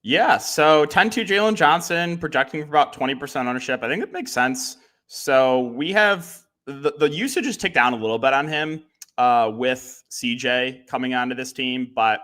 Yeah, so 10-2 Jalen Johnson, projecting for about 20% ownership. I think it makes sense. So we have the usage has ticked down a little bit on him with CJ coming onto this team, but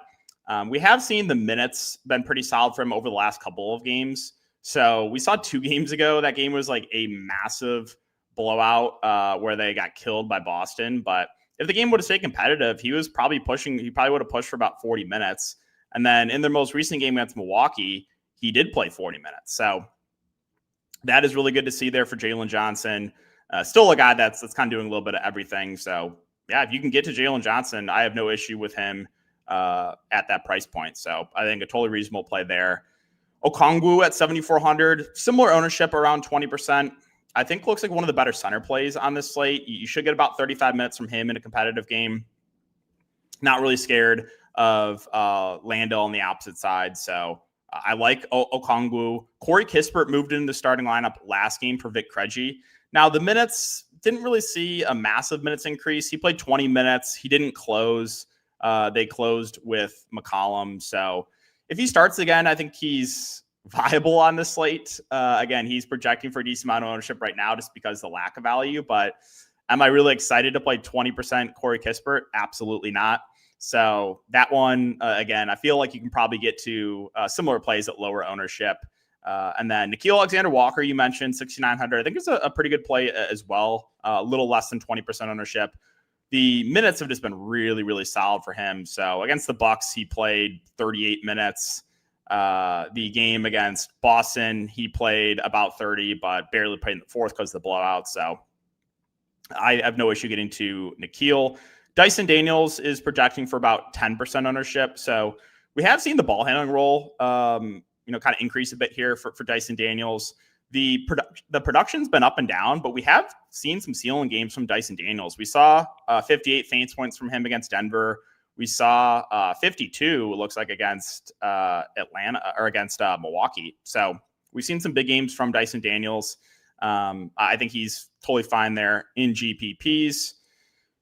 we have seen the minutes been pretty solid for him over the last couple of games. So we saw 2 games ago, that game was like a massive blowout where they got killed by Boston. But if the game would have stayed competitive, he probably would have pushed for about 40 minutes. And then in their most recent game against Milwaukee, he did play 40 minutes. So that is really good to see there for Jalen Johnson. Still a guy that's kind of doing a little bit of everything. So yeah, if you can get to Jalen Johnson, I have no issue with him at that price point. So I think a totally reasonable play there. Okongwu at 7,400, similar ownership around 20%. I think looks like one of the better center plays on this slate. You should get about 35 minutes from him in a competitive game. Not really scared of Lando on the opposite side. So I like Okongwu. Corey Kispert moved into the starting lineup last game for Vic Krejci. Now the minutes didn't really see a massive minutes increase. He played 20 minutes. He didn't close. They closed with McCollum. So if he starts again, I think he's viable on this slate. Again, he's projecting for a decent amount of ownership right now just because of the lack of value. But am I really excited to play 20% Corey Kispert? Absolutely not. So that one, again, I feel like you can probably get to similar plays at lower ownership. And then Nickeil Alexander-Walker, you mentioned 6,900. I think it's a pretty good play as well. A little less than 20% ownership. The minutes have just been really, really solid for him. So against the Bucks, he played 38 minutes. The game against Boston, he played about 30, but barely played in the fourth because of the blowout. So I have no issue getting to Nickeil. Dyson Daniels is projecting for about 10% ownership. So we have seen the ball handling role, kind of increase a bit here for Dyson Daniels. The production's been up and down, but we have seen some ceiling games from Dyson Daniels. We saw 58 fantasy points from him against Denver. We saw 52, it looks like, against Atlanta or against Milwaukee. So we've seen some big games from Dyson Daniels. I think he's totally fine there in GPPs.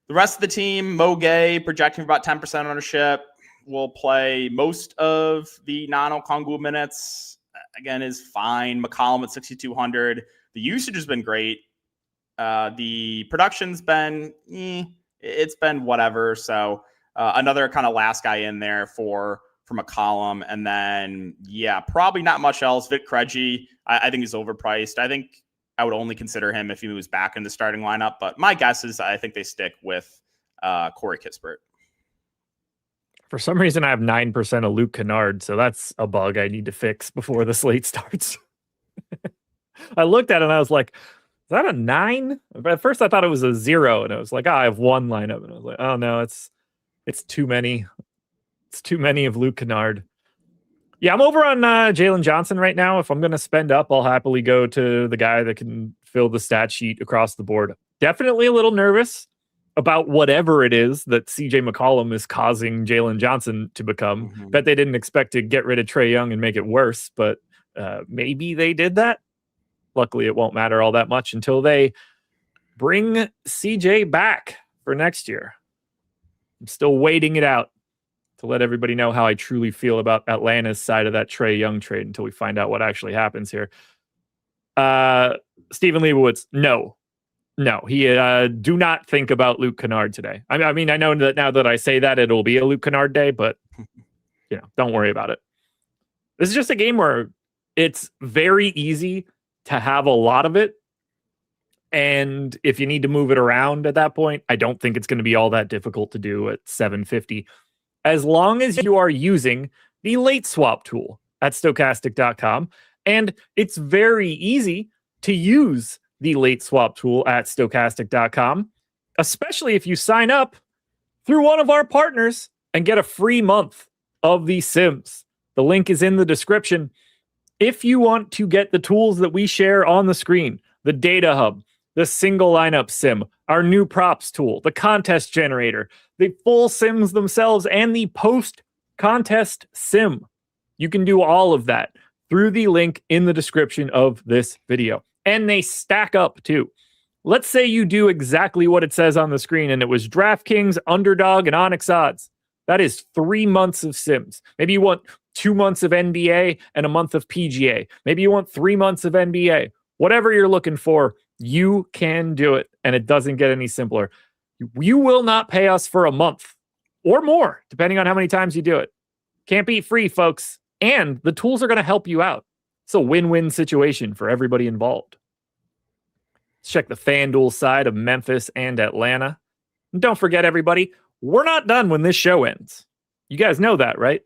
The rest of the team, Mo Gay, projecting for about 10% ownership, will play most of the non-Okongwu minutes. Again, is fine. McCollum at 6,200. The usage has been great. The production's been, it's been whatever. So another kind of last guy in there for McCollum. And then, probably not much else. Vic Krejci, I think he's overpriced. I think I would only consider him if he moves back in the starting lineup. But my guess is I think they stick with Corey Kispert. For some reason, I have 9% of Luke Kennard, so that's a bug I need to fix before the slate starts. I looked at it and I was like, is that a 9? But at first I thought it was a 0, and I was like, I have one lineup. And I was like, oh no, it's too many. It's too many of Luke Kennard. Yeah, I'm over on Jalen Johnson right now. If I'm going to spend up, I'll happily go to the guy that can fill the stat sheet across the board. Definitely a little nervous about whatever it is that CJ McCollum is causing Jalen Johnson to become. Mm-hmm. Bet they didn't expect to get rid of Trae Young and make it worse, but maybe they did that. Luckily, it won't matter all that much until they bring CJ back for next year. I'm still waiting it out to let everybody know how I truly feel about Atlanta's side of that Trae Young trade until we find out what actually happens here. Stephen Leibowitz, no, he do not think about Luke Kennard today. I mean, I know that now that I say that, it'll be a Luke Kennard day, but don't worry about it. This is just a game where it's very easy to have a lot of it. And if you need to move it around at that point, I don't think it's going to be all that difficult to do at 750. As long as you are using the late swap tool at stokastic.com And it's very easy to use the late swap tool at stokastic.com, especially if you sign up through one of our partners and get a free month of the Sims. The link is in the description. If you want to get the tools that we share on the screen, the data hub, the single lineup sim, our new props tool, the contest generator, the full sims themselves, and the post contest sim, you can do all of that through the link in the description of this video. And they stack up too. Let's say you do exactly what it says on the screen and it was DraftKings, Underdog, and Onyx Odds. That is 3 months of Sims. Maybe you want 2 months of NBA and a month of PGA. Maybe you want 3 months of NBA. Whatever you're looking for, you can do it, and it doesn't get any simpler. You will not pay us for a month or more, depending on how many times you do it. Can't beat free, folks. And the tools are going to help you out. It's a win-win situation for everybody involved. Let's check the FanDuel side of Memphis and Atlanta. And don't forget, everybody, we're not done when this show ends. You guys know that, right?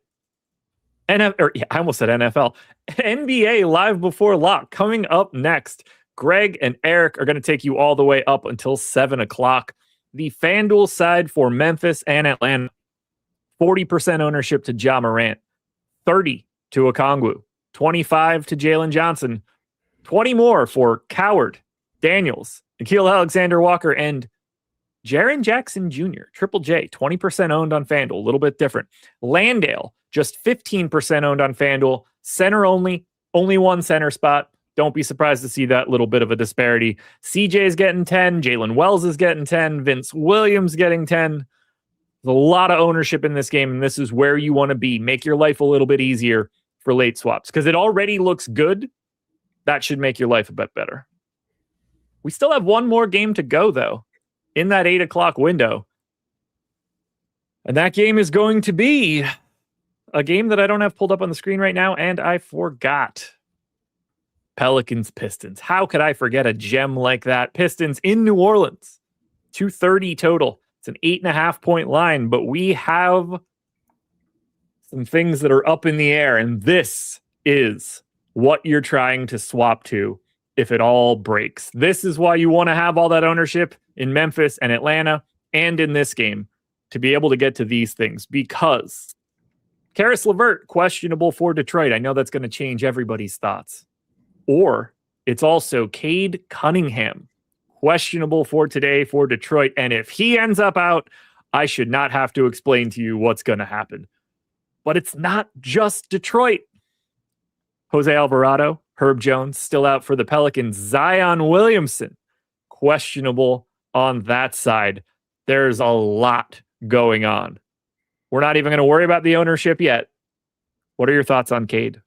I almost said NFL. NBA Live Before Lock coming up next. Greg and Eric are going to take you all the way up until 7 o'clock. The FanDuel side for Memphis and Atlanta. 40% ownership to Ja Morant. 30 to Okongwu. 25 to Jalen Johnson. 20 more for Coward, Daniels, Nickeil Alexander-Walker, and Jaren Jackson Jr., Triple J, 20% owned on FanDuel, a little bit different. Landale, just 15% owned on FanDuel. Center only one center spot. Don't be surprised to see that little bit of a disparity. CJ is getting 10. Jalen Wells is getting 10. Vince Williams getting 10. There's a lot of ownership in this game, and this is where you want to be. Make your life a little bit easier for late swaps because it already looks good. That should make your life a bit better. We still have one more game to go, though, in that 8 o'clock window. And that game is going to be a game that I don't have pulled up on the screen right now, and I forgot. Pelicans, Pistons. How could I forget a gem like that? Pistons in New Orleans. 230 total. It's an 8.5 point line, but we have some things that are up in the air, and this is what you're trying to swap to if it all breaks. This is why you want to have all that ownership in Memphis and Atlanta and in this game to be able to get to these things, because Karis LeVert, questionable for Detroit. I know that's going to change everybody's thoughts. Or it's also Cade Cunningham, questionable for today for Detroit. And if he ends up out, I should not have to explain to you what's going to happen. But it's not just Detroit. Jose Alvarado, Herb Jones, still out for the Pelicans. Zion Williamson, questionable on that side. There's a lot going on. We're not even going to worry about the ownership yet. What are your thoughts on Cade?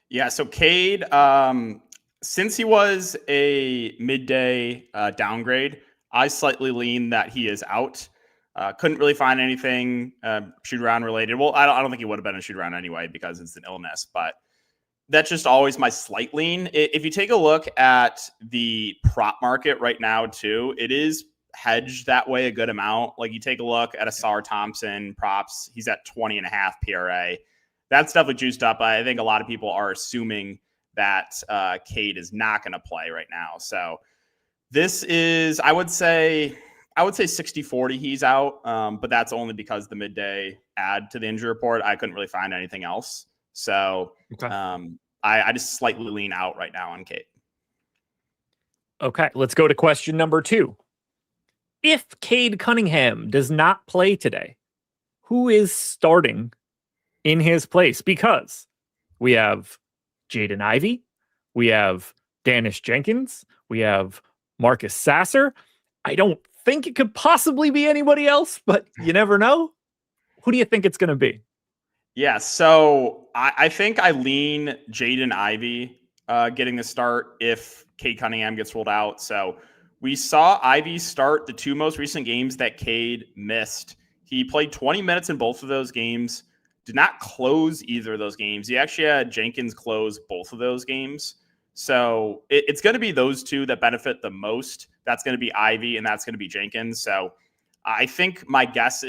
Yeah, so Cade, since he was a midday downgrade, I slightly lean that he is out. Couldn't really find anything shoot-around related. Well, I don't think he would have been a shoot-around anyway because it's an illness, but that's just always my slight lean. If you take a look at the prop market right now, too, it is hedged that way a good amount. Like you take a look at Asar Thompson props, he's at 20.5 PRA. That's definitely juiced up. I think a lot of people are assuming that Cade is not going to play right now. So this is, I would say 60-40 he's out, but that's only because the midday add to the injury report. I couldn't really find anything else. So okay. I just slightly lean out right now on Cade. Okay, let's go to question number 2. If Cade Cunningham does not play today, who is starting in his place? Because we have Jaden Ivey, we have Danish Jenkins, we have Marcus Sasser. I don't think it could possibly be anybody else, but you never know. Who do you think it's going to be? Yeah, so I think I lean Jaden Ivey getting the start if Cade Cunningham gets ruled out. So we saw Ivey start the 2 most recent games that Cade missed. He played 20 minutes in both of those games, did not close either of those games. He actually had Jenkins close both of those games. So it's going to be those two that benefit the most. That's going to be Ivey and that's going to be Jenkins. So I think my guess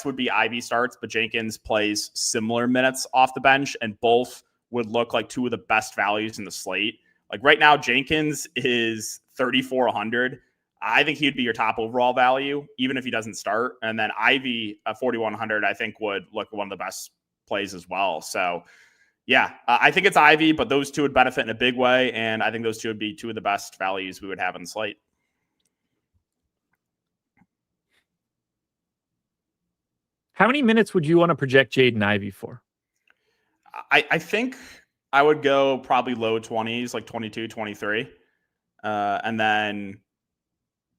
would be Ivey starts, but Jenkins plays similar minutes off the bench, and both would look like two of the best values in the slate. Like right now, Jenkins is 3,400. I think he'd be your top overall value, even if he doesn't start. And then Ivy at 4,100, I think would look one of the best plays as well. So yeah, I think it's Ivy, but those two would benefit in a big way. And I think those two would be two of the best values we would have in the slate. How many minutes would you want to project Jaden Ivey for? I think I would go probably low 20s, like 22, 23. And then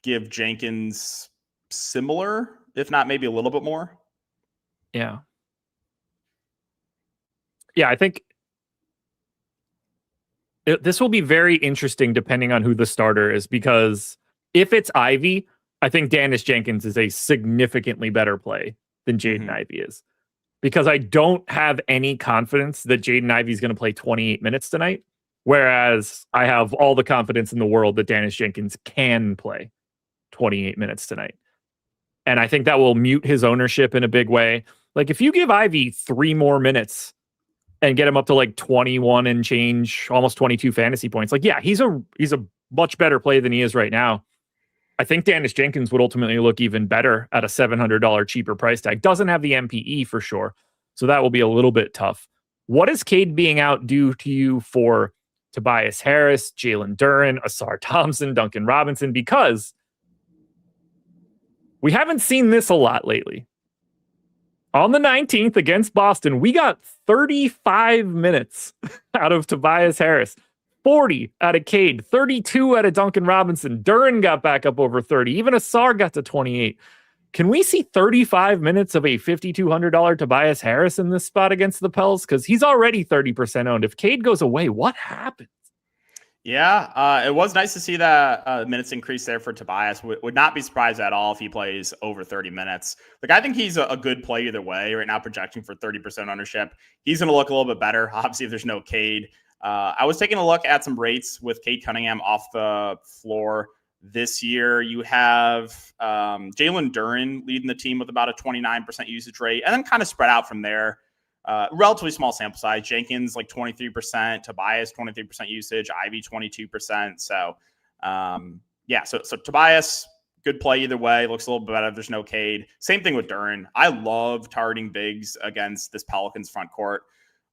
give Jenkins similar, if not maybe a little bit more. Yeah. Yeah, I think this will be very interesting depending on who the starter is, because if it's Ivy, I think Dennis Jenkins is a significantly better play than Jaden Ivey is, because I don't have any confidence that Jaden Ivey is going to play 28 minutes tonight, whereas I have all the confidence in the world that Dennis Jenkins can play 28 minutes tonight. And I think that will mute his ownership in a big way. Like if you give Ivy 3 more minutes and get him up to like 21 and change, almost 22 fantasy points, like, yeah, he's a much better play than he is right now. I think Dennis Jenkins would ultimately look even better at a $700 cheaper price tag. Doesn't have the MPE for sure, so that will be a little bit tough. What does Cade being out do to you for Tobias Harris, Jalen Duren, Asar Thompson, Duncan Robinson? Because we haven't seen this a lot lately. On the 19th against Boston, we got 35 minutes out of Tobias Harris, 40 out of Cade, 32 out of Duncan Robinson. Duren got back up over 30. Even Asar got to 28. Can we see 35 minutes of a $5,200 Tobias Harris in this spot against the Pels? Because he's already 30% owned. If Cade goes away, what happens? Yeah, it was nice to see that minutes increase there for Tobias. Would not be surprised at all if he plays over 30 minutes. Like, I think he's a good play either way. Right now, projecting for 30% ownership. He's going to look a little bit better, obviously, if there's no Cade. I was taking a look at some rates with Cade Cunningham off the floor this year. You have Jalen Duren leading the team with about a 29% usage rate, and then kind of spread out from there. Relatively small sample size. Jenkins like 23%, Tobias 23% usage, Ivy 22%. So so Tobias, good play either way. Looks a little bit better if there's no Cade. Same thing with Duren. I love targeting bigs against this Pelicans front court.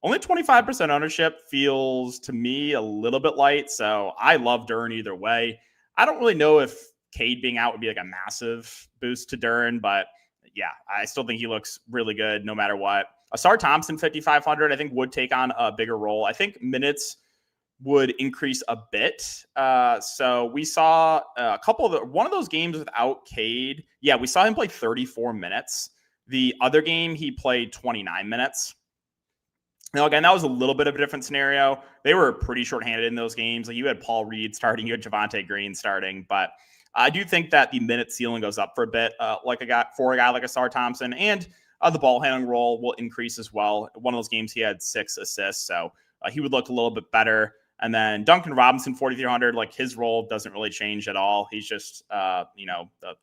Only 25% ownership feels to me a little bit light. So I love Duren either way. I don't really know if Cade being out would be like a massive boost to Duren, but yeah, I still think he looks really good no matter what. Asar Thompson, 5,500, I think would take on a bigger role. I think minutes would increase a bit. So we saw one of those games without Cade. Yeah, we saw him play 34 minutes. The other game, he played 29 minutes. Now, again, that was a little bit of a different scenario. They were pretty shorthanded in those games. Like, you had Paul Reed starting, you had Javonte Green starting, but I do think that the minute ceiling goes up for a bit, for a guy like Asar Thompson, and the ball handling role will increase as well. One of those games, he had 6 assists, so he would look a little bit better. And then Duncan Robinson, 4,300, like his role doesn't really change at all. He's just, a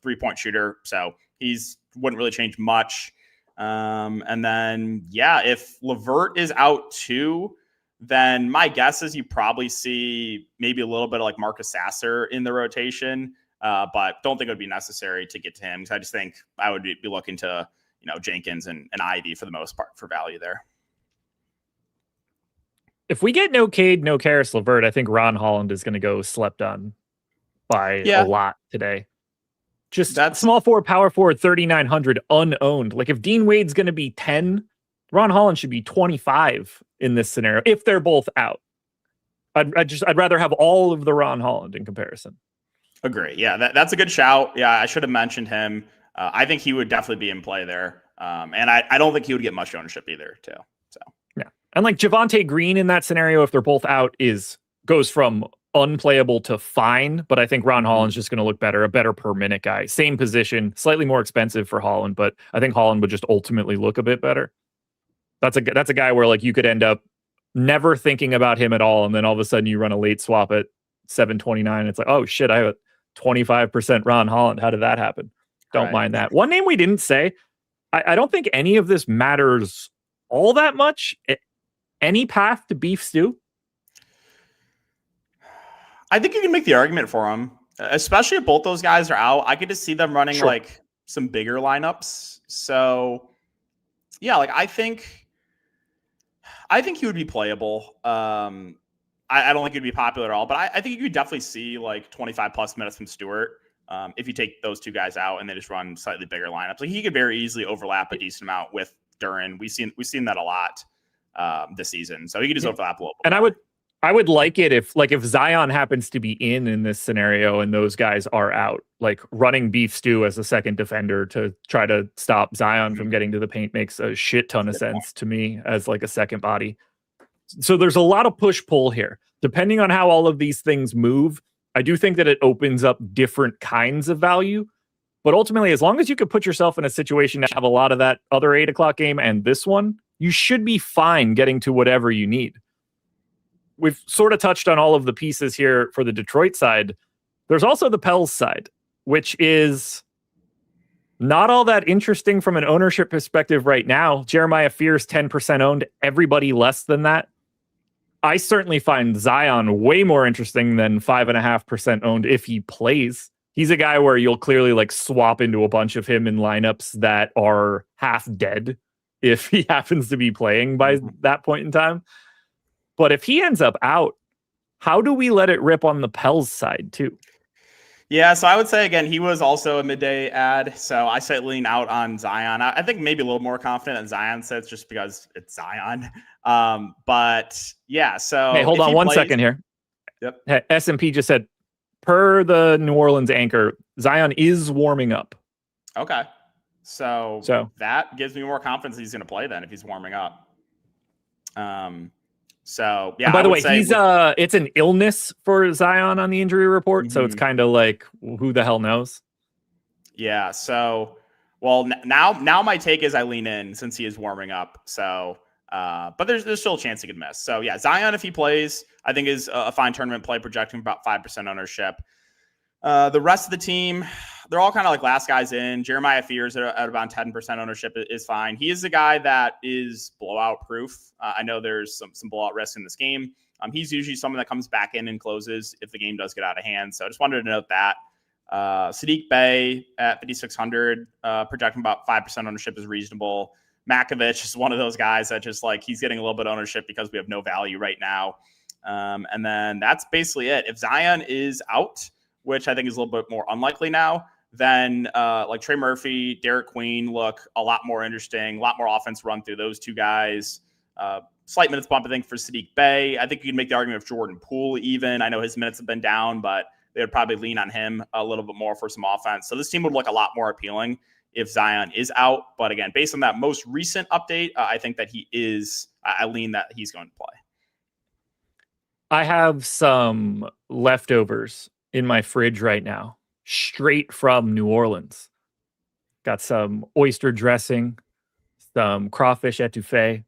3-point shooter, so wouldn't really change much. And then, if LeVert is out too, then my guess is you probably see maybe a little bit of like Marcus Sasser in the rotation, but don't think it would be necessary to get to him, because I just think I would be looking to Jenkins and Ivy for the most part for value there. If we get no Cade, no Karis LeVert, I think Ron Holland is going to go slept on by a lot today. Just that small forward, power forward, 3,900 unowned. Like if Dean Wade's going to be 10, Ron Holland should be 25 in this scenario if they're both out. I'd rather have all of the Ron Holland in comparison. Agree. Yeah, that's a good shout. Yeah, I should have mentioned him. I think he would definitely be in play there. And I don't think he would get much ownership either, too. So yeah. And like Javonte Green in that scenario, if they're both out, goes from unplayable to fine. But I think Ron Holland's just going to look better, a better per minute guy. Same position, slightly more expensive for Holland, but I think Holland would just ultimately look a bit better. That's a guy where like you could end up never thinking about him at all, and then all of a sudden you run a late swap at 729. It's like, oh shit, I have a 25% Ron Holland. How did that happen? Don't mind that. One name we didn't say, I don't think any of this matters all that much. any path to beef stew? I think you can make the argument for him, especially if both those guys are out. I could just see them running like some bigger lineups. So yeah, like I think he would be playable. I don't think he'd be popular at all, but I think you could definitely see like 25 plus minutes from Stewart if you take those two guys out and they just run slightly bigger lineups. Like he could very easily overlap a decent amount with Duren. We've seen that a lot this season, so he could just overlap a little bit. And I would like it if Zion happens to be in this scenario and those guys are out, like running beef stew as a second defender to try to stop Zion from getting to the paint makes a shit ton of sense to me as like a second body. So there's a lot of push-pull here. Depending on how all of these things move, I do think that it opens up different kinds of value. But ultimately, as long as you could put yourself in a situation to have a lot of that other 8 o'clock game and this one, you should be fine getting to whatever you need. We've sort of touched on all of the pieces here for the Detroit side. There's also the Pels side, which is not all that interesting from an ownership perspective right now. Jeremiah Fears 10% owned, everybody less than that. I certainly find Zion way more interesting than 5.5% owned if he plays. He's a guy where you'll clearly like swap into a bunch of him in lineups that are half dead if he happens to be playing by that point in time. But if he ends up out, how do we let it rip on the Pels side too? Yeah, so I would say, again, he was also a midday ad. So I say lean out on Zion. I think maybe a little more confident than Zion sits just because it's Zion. But yeah, so... Hey, hold on one second here. Yep. Hey, S&P just said, per the New Orleans anchor, Zion is warming up. Okay. So that gives me more confidence he's going to play then if he's warming up. So yeah. And by the way, he's it's an illness for Zion on the injury report, so it's kind of like who the hell knows. Yeah. So well, now my take is I lean in since he is warming up. So but there's still a chance he could miss. So yeah, Zion if he plays, I think is a fine tournament play, projecting about 5% ownership. The rest of the team, they're all kind of like last guys in. Jeremiah Fears at about 10% ownership is fine. He is a guy that is blowout proof. I know there's some blowout risk in this game. He's usually someone that comes back in and closes if the game does get out of hand. So I just wanted to note that. Sadiq Bey at 5,600, projecting about 5% ownership is reasonable. Makovich is one of those guys that just like he's getting a little bit of ownership because we have no value right now. And then that's basically it. If Zion is out, which I think is a little bit more unlikely now, then like Trey Murphy, Derek Queen look a lot more interesting, a lot more offense run through those two guys. Slight minutes bump, I think, for Sadiq Bey. I think you can make the argument of Jordan Poole even. I know his minutes have been down, but they would probably lean on him a little bit more for some offense. So this team would look a lot more appealing if Zion is out. But again, based on that most recent update, I think that he is, I lean that he's going to play. I have some leftovers in my fridge right now, straight from New Orleans. Got some oyster dressing, some crawfish etouffee.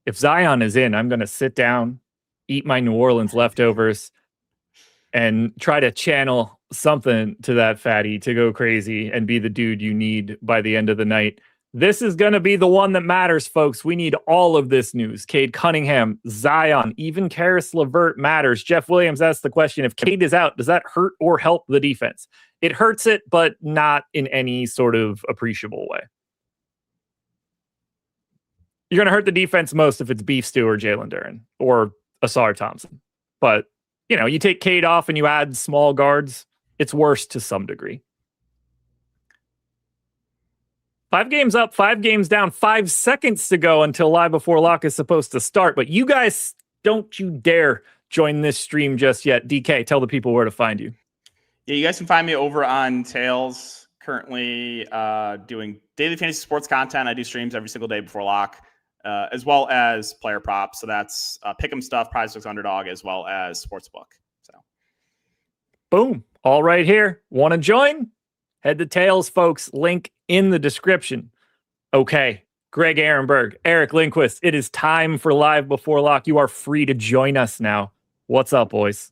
If Zion is in, I'm going to sit down, eat my New Orleans leftovers, and try to channel something to that fatty to go crazy and be the dude you need by the end of the night. This is going to be the one that matters, folks. We need all of this news. Cade Cunningham, Zion, even Karis LeVert matters. Jeff Williams asked the question, if Cade is out, does that hurt or help the defense? It hurts it, but not in any sort of appreciable way. You're going to hurt the defense most if it's Beef Stew or Jalen Duren or Asar Thompson. But, you know, you take Cade off and you add small guards, it's worse to some degree. 5 games up, 5 games down, 5 seconds to go until Live Before Lock is supposed to start. But you guys, don't you dare join this stream just yet. DK, tell the people where to find you. Yeah, you guys can find me over on Tails, currently doing daily fantasy sports content. I do streams every single day before lock, as well as player props. So that's pick'em stuff, prize picks underdog, as well as sportsbook. So, boom, all right here. Want to join? Head to Tails, folks. Link in the description. Okay, Greg Ehrenberg, Eric Lindquist, it is time for Live Before Lock. You are free to join us now. What's up, boys?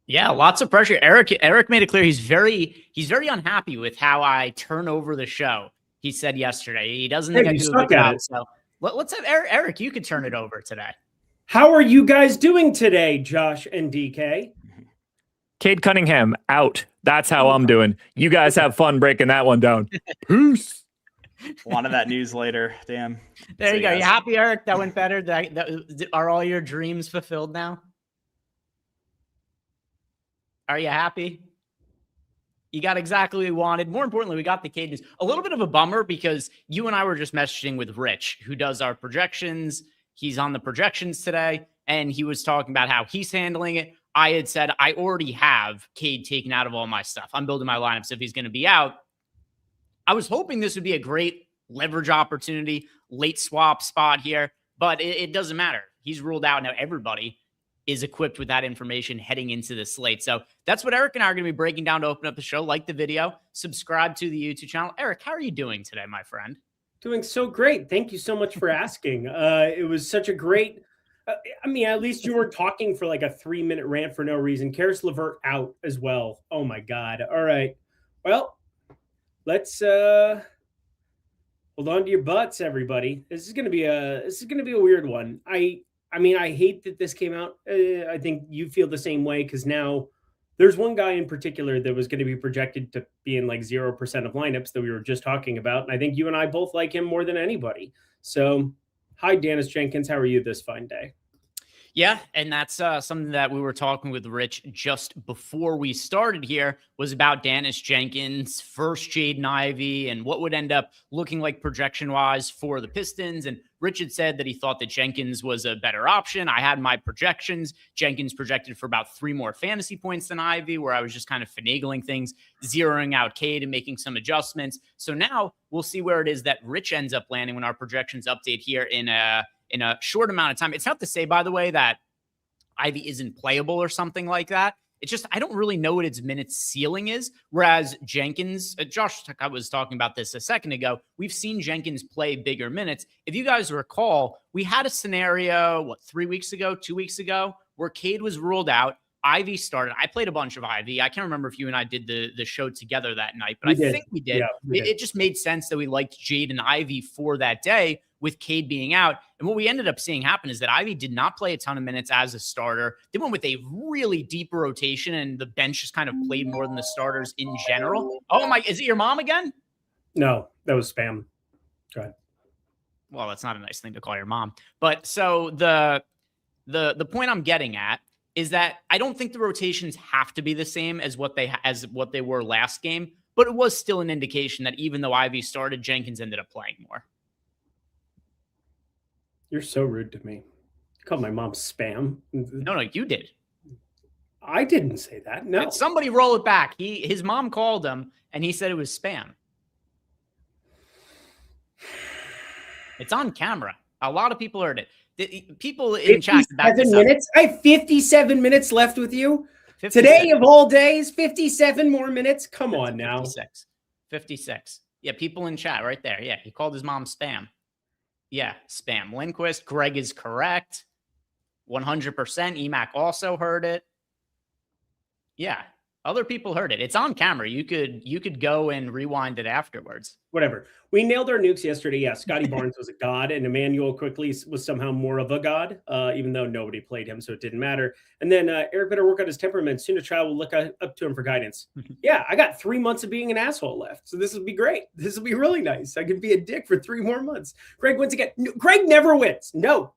Yeah, lots of pressure. Eric made it clear he's very unhappy with how I turn over the show. He said yesterday he doesn't think I do a good job. So Let's have Eric. You could turn it over today. How are you guys doing today, Josh and DK? Cade Cunningham out. That's how I'm doing. You guys have fun breaking that one down. Peace. Wanted that news later. Damn. There you go. You happy, Eric? That went better. Are all your dreams fulfilled now? Are you happy? You got exactly what you wanted. More importantly, we got the Cade news. A little bit of a bummer because you and I were just messaging with Rich, who does our projections. He's on the projections today, and he was talking about how he's handling it. I had said I already have Cade taken out of all my stuff. I'm building my lineups if he's going to be out. I was hoping this would be a great leverage opportunity, late swap spot here, but it doesn't matter. He's ruled out. Now everybody is equipped with that information heading into the slate. So that's what Eric and I are going to be breaking down to open up the show. Like the video, subscribe to the YouTube channel. Eric, how are you doing today, my friend? Doing so great. Thank you so much for asking. It was such a great, I mean, at least you weren't talking for like a 3-minute rant for no reason. Karis LeVert out as well. Oh my God. All right. Well, let's hold on to your butts, everybody. This is gonna be a weird one. I mean, I hate that this came out. I think you feel the same way because now there's one guy in particular that was going to be projected to be in like 0% of lineups that we were just talking about. And I think you and I both like him more than anybody. So, hi, Dennis Jenkins. How are you this fine day? Yeah, and that's something that we were talking with Rich just before we started here was about Dennis Jenkins, first Jaden Ivey, and what would end up looking like projection-wise for the Pistons. And Rich had said that he thought that Jenkins was a better option. I had my projections. Jenkins projected for about 3 more fantasy points than Ivey, where I was just kind of finagling things, zeroing out Cade and making some adjustments. So now we'll see where it is that Rich ends up landing when our projections update here in a short amount of time. It's not to say, by the way, that Ivey isn't playable or something like that. It's just, I don't really know what its minutes ceiling is. Whereas Jenkins, Josh was talking about this a second ago. We've seen Jenkins play bigger minutes. If you guys recall, we had a scenario, 2 weeks ago, where Cade was ruled out. Ivey started. I played a bunch of Ivey. I can't remember if you and I did the show together that night, but I think we did. Yeah, it just made sense that we liked Jaden Ivey for that day with Cade being out. And what we ended up seeing happen is that Ivey did not play a ton of minutes as a starter. They went with a really deep rotation, and the bench just kind of played more than the starters in general. Oh my, is it your mom again? No, that was spam. Go ahead. Well, that's not a nice thing to call your mom. But so the point I'm getting at is that I don't think the rotations have to be the same as what they were last game, but it was still an indication that even though Ivey started, Jenkins ended up playing more. You're so rude to me. You called my mom spam. No, you did. I didn't say that. No. Did somebody roll it back. His mom called him and he said it was spam. It's on camera. A lot of people heard it. People in chat. 57 minutes. I have 57 minutes left with you. 56. Today of all days, 57 more minutes. Come on now. 56. Yeah, people in chat right there. Yeah, he called his mom spam. Yeah, spam. Lindquist. Greg is correct. 100%. Emac also heard it. Yeah, other people heard it. It's on camera. You could go and rewind it afterwards. Whatever. We nailed our nukes yesterday. Yeah, Scotty Barnes was a god, and Emmanuel quickly was somehow more of a god, even though nobody played him, so it didn't matter. And then Eric better work on his temperament. Soon to try. We'll look up to him for guidance. Yeah, I got 3 months of being an asshole left, so this will be great. This will be really nice. I can be a dick for 3 more months. Greg wins again. No, Greg never wins. No.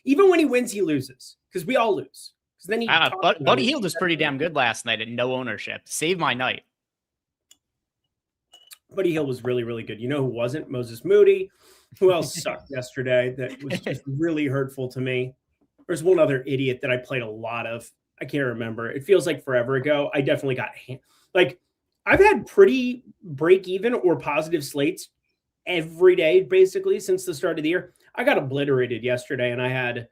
Even when he wins, he loses because we all lose. Then Buddy Hield was pretty damn good last night at no ownership. Saved my night. Buddy Hield was really, really good. You know who wasn't? Moses Moody. Who else sucked yesterday that was just really hurtful to me? There's one other idiot that I played a lot of. I can't remember. It feels like forever ago. I definitely got I've had pretty break even or positive slates every day, basically, since the start of the year. I got obliterated yesterday, and I had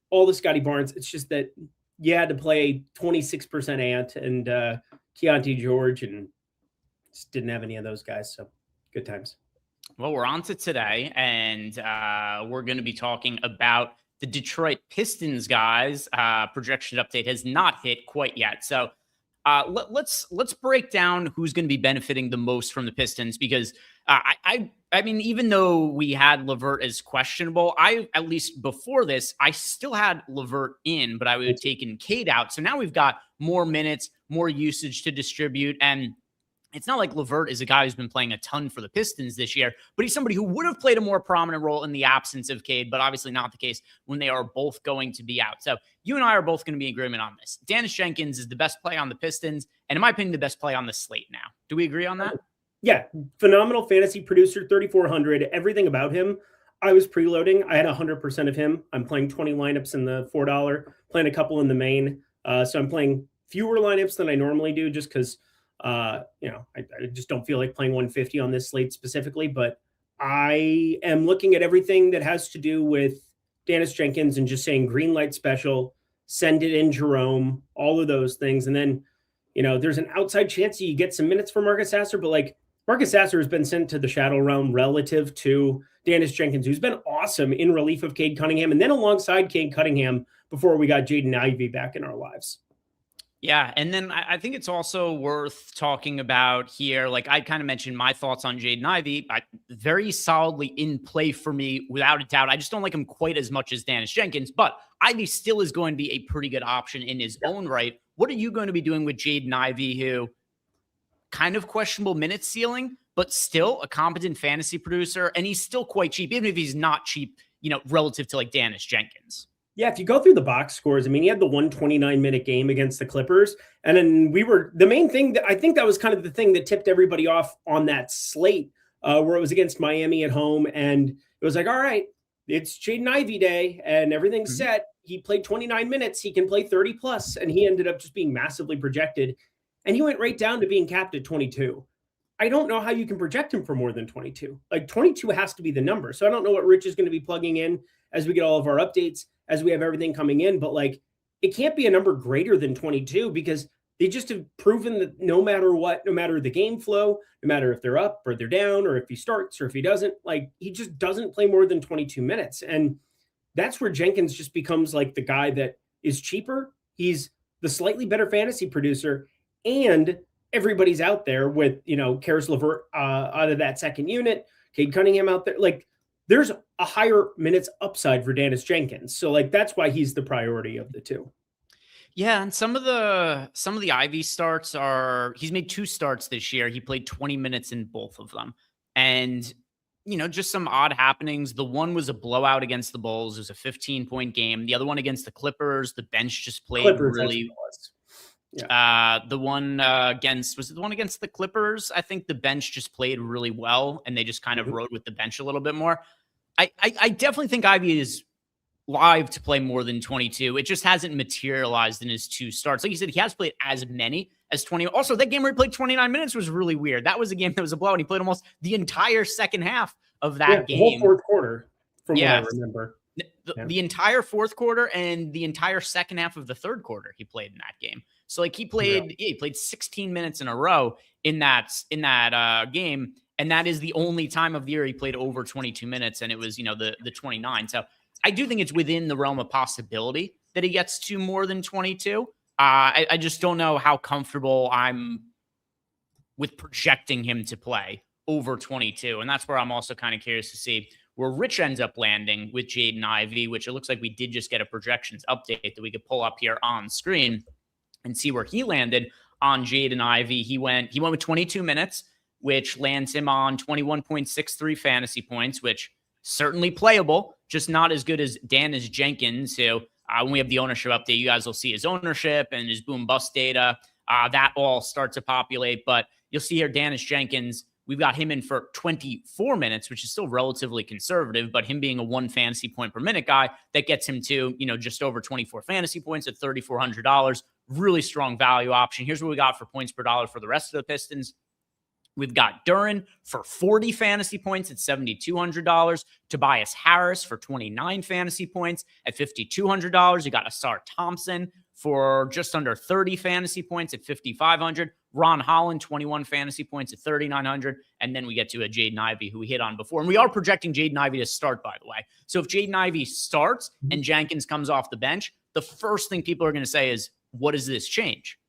all the Scotty Barnes. It's just that you had to play 26% Ant and Keontae George, and just didn't have any of those guys. So good times. Well, we're on to today, and we're going to be talking about the Detroit Pistons, guys. Projection update has not hit quite yet. So let's break down who's going to be benefiting the most from the Pistons, because I mean, even though we had LeVert as questionable, at least before this, I still had LeVert in, but I would have taken Cade out. So now we've got more minutes, more usage to distribute. And it's not like LeVert is a guy who's been playing a ton for the Pistons this year, but he's somebody who would have played a more prominent role in the absence of Cade, but obviously not the case when they are both going to be out. So you and I are both going to be in agreement on this. Dennis Jenkins is the best play on the Pistons, and in my opinion, the best play on the slate now. Do we agree on that? Yeah, phenomenal fantasy producer, 3,400, everything about him. I was preloading. I had 100% of him. I'm playing 20 lineups in the $4, playing a couple in the main. So I'm playing fewer lineups than I normally do just because, I just don't feel like playing 150 on this slate specifically. But I am looking at everything that has to do with Dennis Jenkins and just saying green light special, send it in Jerome, all of those things. And then, there's an outside chance you get some minutes for Marcus Sasser, but like, Marcus Sasser has been sent to the shadow realm relative to Dennis Jenkins, who's been awesome in relief of Cade Cunningham and then alongside Cade Cunningham before we got Jaden Ivey back in our lives. Yeah, and then I think it's also worth talking about here. Like I kind of mentioned my thoughts on Jaden Ivey. Very solidly in play for me, without a doubt. I just don't like him quite as much as Dennis Jenkins, but Ivey still is going to be a pretty good option in his own right. What are you going to be doing with Jaden Ivey, who kind of questionable minutes ceiling, but still a competent fantasy producer, and he's still quite cheap, even if he's not cheap, relative to like Dennis Jenkins? Yeah, if you go through the box scores, I mean, he had the 129-minute game against the Clippers. And then the main thing that I think that was kind of the thing that tipped everybody off on that slate, where it was against Miami at home. And it was like, all right, it's Jaden Ivey day and everything's set. He played 29 minutes. He can play 30 plus. And he ended up just being massively projected. And he went right down to being capped at 22. I don't know how you can project him for more than 22. Like 22 has to be the number. So I don't know what Rich is going to be plugging in as we get all of our updates, as we have everything coming in. But like, it can't be a number greater than 22 because they just have proven that no matter what, no matter the game flow, no matter if they're up or they're down, or if he starts or if he doesn't, like he just doesn't play more than 22 minutes. And that's where Jenkins just becomes like the guy that is cheaper. He's the slightly better fantasy producer. And everybody's out there with, Karis LeVert out of that second unit, Cade Cunningham out there. Like there's a higher minutes upside for Dennis Jenkins. So like, that's why he's the priority of the two. Yeah. And some of the Ivy starts he's made 2 starts this year. He played 20 minutes in both of them. And, just some odd happenings. The one was a blowout against the Bulls. It was a 15-point game. The other one against the Clippers, the bench just played really. Yeah. The one against the Clippers? I think the bench just played really well, and they just kind of rode with the bench a little bit more. I definitely think Ivy is live to play more than 22. It just hasn't materialized in his 2 starts. Like you said, he has played as many as 20. Also, that game where he played 29 minutes was really weird. That was a game that was a blowout. He played almost the entire second half of that game. The whole fourth quarter, from what I remember. The entire fourth quarter and the entire second half of the third quarter he played in that game. So like he played 16 minutes in a row in that game. And that is the only time of the year he played over 22 minutes. And it was, the 29. So I do think it's within the realm of possibility that he gets to more than 22. I just don't know how comfortable I'm with projecting him to play over 22. And that's where I'm also kind of curious to see where Rich ends up landing with Jaden Ivey, which it looks like we did just get a projections update that we could pull up here on screen and see where he landed on Jaden Ivey. He went with 22 minutes, which lands him on 21.63 fantasy points, which certainly playable, just not as good as Dennis Jenkins, who when we have the ownership update, you guys will see his ownership and his boom bust data. That all start to populate, but you'll see here Dennis Jenkins, we've got him in for 24 minutes, which is still relatively conservative, but him being a 1 fantasy point per minute guy, that gets him to, just over 24 fantasy points at $3,400. Really strong value option. Here's what we got for points per dollar for the rest of the Pistons. We've got Duren for 40 fantasy points at $7,200. Tobias Harris for 29 fantasy points at $5,200. You got Asar Thompson for just under 30 fantasy points at $5,500. Ron Holland, 21 fantasy points at $3,900. And then we get to a Jaden Ivey, who we hit on before. And we are projecting Jaden Ivey to start, by the way. So if Jaden Ivey starts and Jenkins comes off the bench, the first thing people are going to say is, what does this change?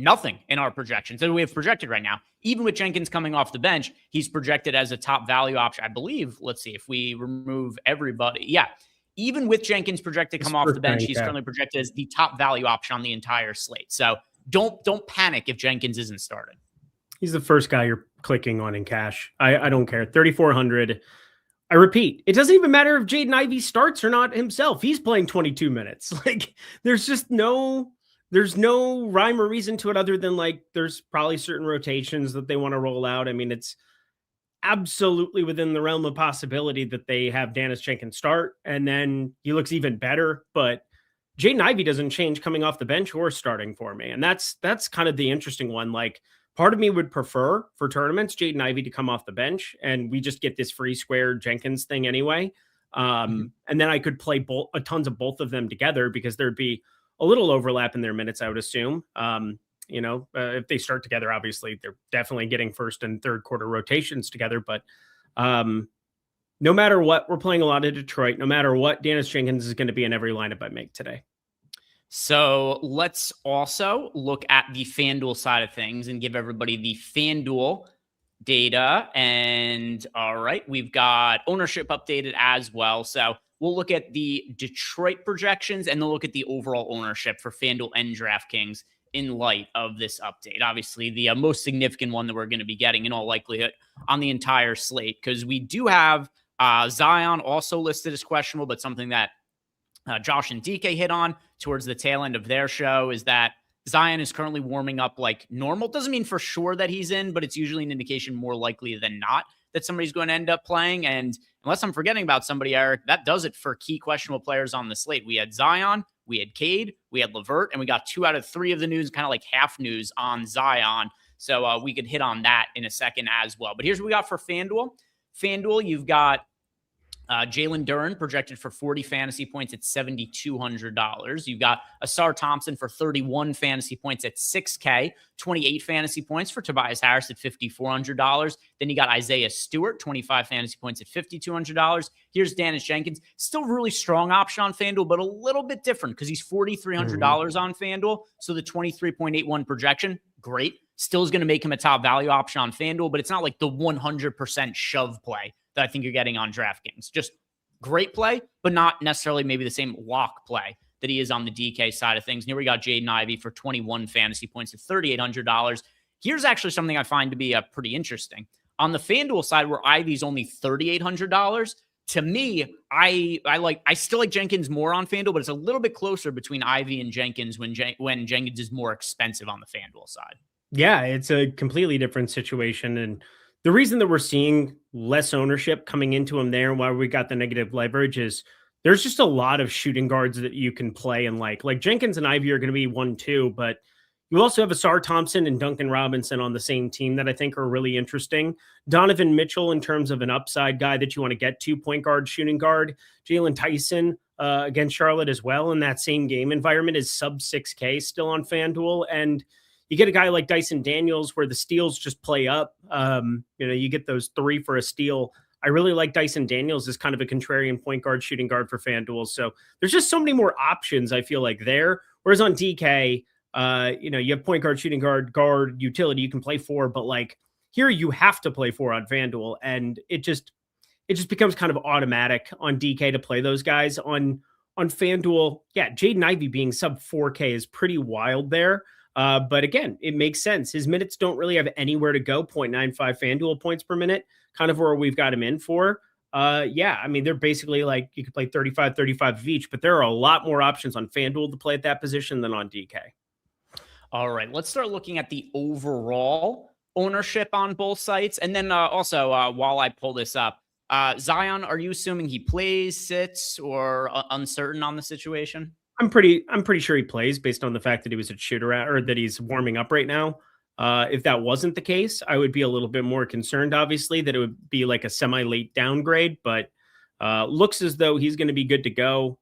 nothing in our projections that we have projected right now. Even with Jenkins coming off the bench, he's projected as a top value option, I believe. Let's see if we remove everybody. Yeah. Even with Jenkins projected to come off the bench, he's currently projected as the top value option on the entire slate. So don't panic if Jenkins isn't started. He's the first guy you're clicking on in cash. I don't care. 3,400. I repeat, it doesn't even matter if Jaden Ivey starts or not himself. He's playing 22 minutes. Like, there's no rhyme or reason to it other than like there's probably certain rotations that they want to roll out. I mean, it's absolutely within the realm of possibility that they have Dennis Jenkins start, and then he looks even better. But Jaden Ivey doesn't change coming off the bench or starting for me. And that's kind of the interesting one. Like, part of me would prefer for tournaments Jaden Ivey to come off the bench, and we just get this free square Jenkins thing anyway. And then I could play tons of both of them together because there'd be a little overlap in their minutes, I would assume. If they start together, obviously they're definitely getting first and third quarter rotations together. But no matter what, we're playing a lot of Detroit. No matter what, Dennis Jenkins is going to be in every lineup I make today. So let's also look at the FanDuel side of things and give everybody the FanDuel data. And all right, we've got ownership updated as well. So we'll look at the Detroit projections and then look at the overall ownership for FanDuel and DraftKings in light of this update. Obviously, the most significant one that we're going to be getting in all likelihood on the entire slate, because we do have Zion also listed as questionable, but something that Josh and DK hit on towards the tail end of their show is that Zion is currently warming up like normal. Doesn't mean for sure that he's in, but it's usually an indication more likely than not that somebody's going to end up playing. And unless I'm forgetting about somebody, Eric, that does it for key questionable players on the slate. We had Zion, we had Cade, we had LeVert, and we got 2 out of 3 of the news, kind of like half news on Zion. So we could hit on that in a second as well. But here's what we got for FanDuel. FanDuel, you've got Jalen Duren projected for 40 fantasy points at $7,200. You've got Asar Thompson for 31 fantasy points at $6K, 28 fantasy points for Tobias Harris at $5,400. Then you got Isaiah Stewart, 25 fantasy points at $5,200. Here's Dennis Jenkins, still really strong option on FanDuel, but a little bit different because he's $4,300 on FanDuel. So the 23.81 projection, great. Still is going to make him a top value option on FanDuel, but it's not like the 100% shove play that I think you're getting on DraftKings. Just great play, but not necessarily maybe the same lock play that he is on the DK side of things. And here we got Jaden Ivey for 21 fantasy points at $3,800. Here's actually something I find to be pretty interesting. On the FanDuel side, where Ivey's only $3,800, to me, I still like Jenkins more on FanDuel, but it's a little bit closer between Ivey and Jenkins when Jenkins is more expensive on the FanDuel side. Yeah, it's a completely different situation. And the reason that we're seeing less ownership coming into him there and why we got the negative leverage is there's just a lot of shooting guards that you can play and like Jenkins and Ivey are going to be 1-2, but you also have Asar Thompson and Duncan Robinson on the same team that I think are really interesting. Donovan Mitchell in terms of an upside guy that you want to get to, point guard, shooting guard. Jalen Tyson against Charlotte as well in that same game environment is sub 6K still on FanDuel. And you get a guy like Dyson Daniels where the steals just play up. You get those 3 for a steal. I really like Dyson Daniels as kind of a contrarian point guard, shooting guard for FanDuel. So there's just so many more options, I feel like, there. Whereas on DK, you have point guard, shooting guard, utility you can play for, but like here you have to play for on FanDuel. And it just becomes kind of automatic on DK to play those guys. On FanDuel, yeah, Jaden Ivey being sub 4K is pretty wild there. But again, it makes sense. His minutes don't really have anywhere to go. 0.95 FanDuel points per minute, kind of where we've got him in for. I mean, they're basically like you could play 35 of each, but there are a lot more options on FanDuel to play at that position than on DK. All right, let's start looking at the overall ownership on both sites. And then also, while I pull this up, Zion, are you assuming he plays, sits, or uncertain on the situation? I'm pretty sure he plays based on the fact that he was a shooter or that he's warming up right now. If that wasn't the case, I would be a little bit more concerned, obviously, that it would be like a semi-late downgrade, but looks as though he's going to be good to go.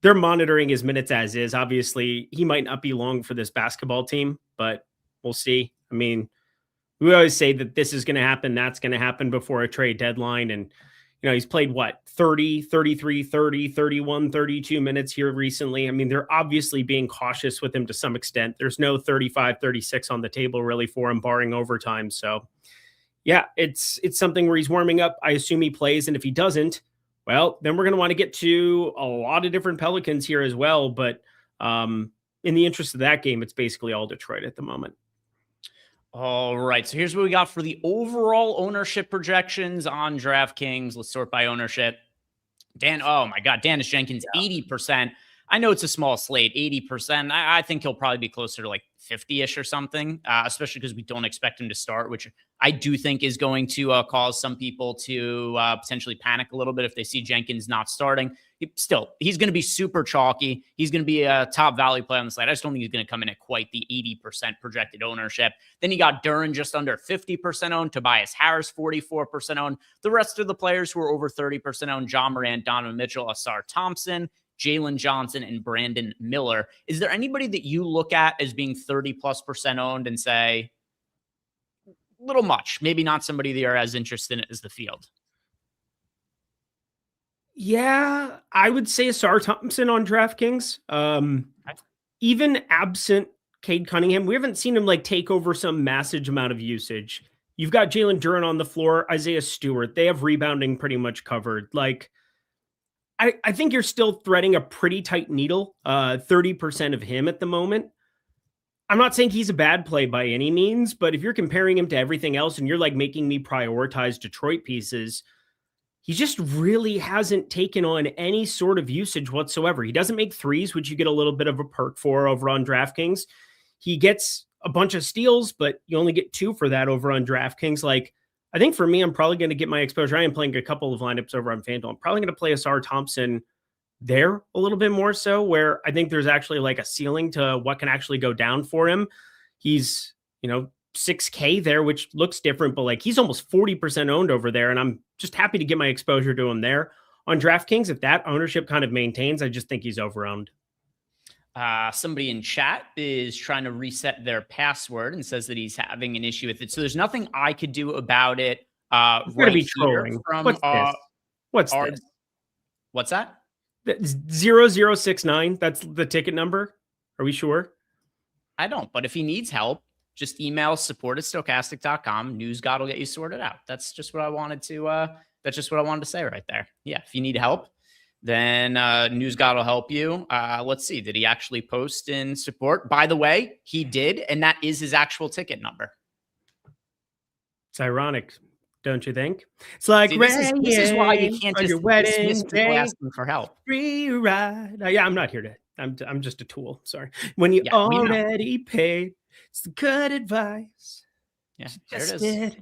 They're monitoring his minutes as is. Obviously, he might not be long for this basketball team, but we'll see. I mean, we always say that this is going to happen, that's going to happen before a trade deadline, and he's played what, 30, 33, 30, 31, 32 minutes here recently. I mean, they're obviously being cautious with him to some extent. There's no 35, 36 on the table really for him, barring overtime. So yeah, it's something where he's warming up. I assume he plays. And if he doesn't, well, then we're going to want to get to a lot of different Pelicans here as well. But in the interest of that game, it's basically all Detroit at the moment. All right, so here's what we got for the overall ownership projections on DraftKings. Let's sort by ownership. Oh my God, Dennis Jenkins, 80%. I know it's a small slate, 80%. I think he'll probably be closer to like 50-ish or something, especially because we don't expect him to start, which I do think is going to cause some people to potentially panic a little bit if they see Jenkins not starting. He's going to be super chalky. He's going to be a top value play on the slate. I just don't think he's going to come in at quite the 80% projected ownership. Then you got Duren just under 50% owned, Tobias Harris 44% owned. The rest of the players who are over 30% owned, John Morant, Donovan Mitchell, Asar Thompson, Jalen Johnson, and Brandon Miller. Is there anybody that you look at as being 30+% owned and say, little much, maybe not somebody that you're as interested in as the field? Yeah, I would say Asar Thompson on DraftKings. Even absent Cade Cunningham, we haven't seen him like take over some massive amount of usage. You've got Jalen Duren on the floor, Isaiah Stewart. They have rebounding pretty much covered. Like, I think you're still threading a pretty tight needle, 30% of him at the moment. I'm not saying he's a bad play by any means, but if you're comparing him to everything else and you're like making me prioritize Detroit pieces, he just really hasn't taken on any sort of usage whatsoever. He doesn't make threes, which you get a little bit of a perk for over on DraftKings. He gets a bunch of steals, but you only get 2 for that over on DraftKings. Like, I think for me, I'm probably going to get my exposure. I am playing a couple of lineups over on FanDuel. I'm probably going to play Asar Thompson there a little bit more so, where I think there's actually like a ceiling to what can actually go down for him. He's, 6K there, which looks different, but like he's almost 40% owned over there. And I'm just happy to get my exposure to him there. On DraftKings, if that ownership kind of maintains, I just think he's over-owned. Somebody in chat is trying to reset their password and says that he's having an issue with it. So there's nothing I could do about it. Right be trolling. From What's this? What's that? 0069. That's the ticket number. Are we sure? I don't, but if he needs help, just email support@stokastic.com. NewsGod will get you sorted out. That's just what I wanted to say right there. Yeah. If you need help, then NewsGod will help you. Let's see. Did he actually post in support? By the way, he did. And that is his actual ticket number. It's ironic, don't you think? It's like, see, this is why you can't just dismiss people asking for help. Free ride. Yeah, I'm not here to, I'm just a tool. Sorry. When you already paid, it's the good advice. Yeah, there it is.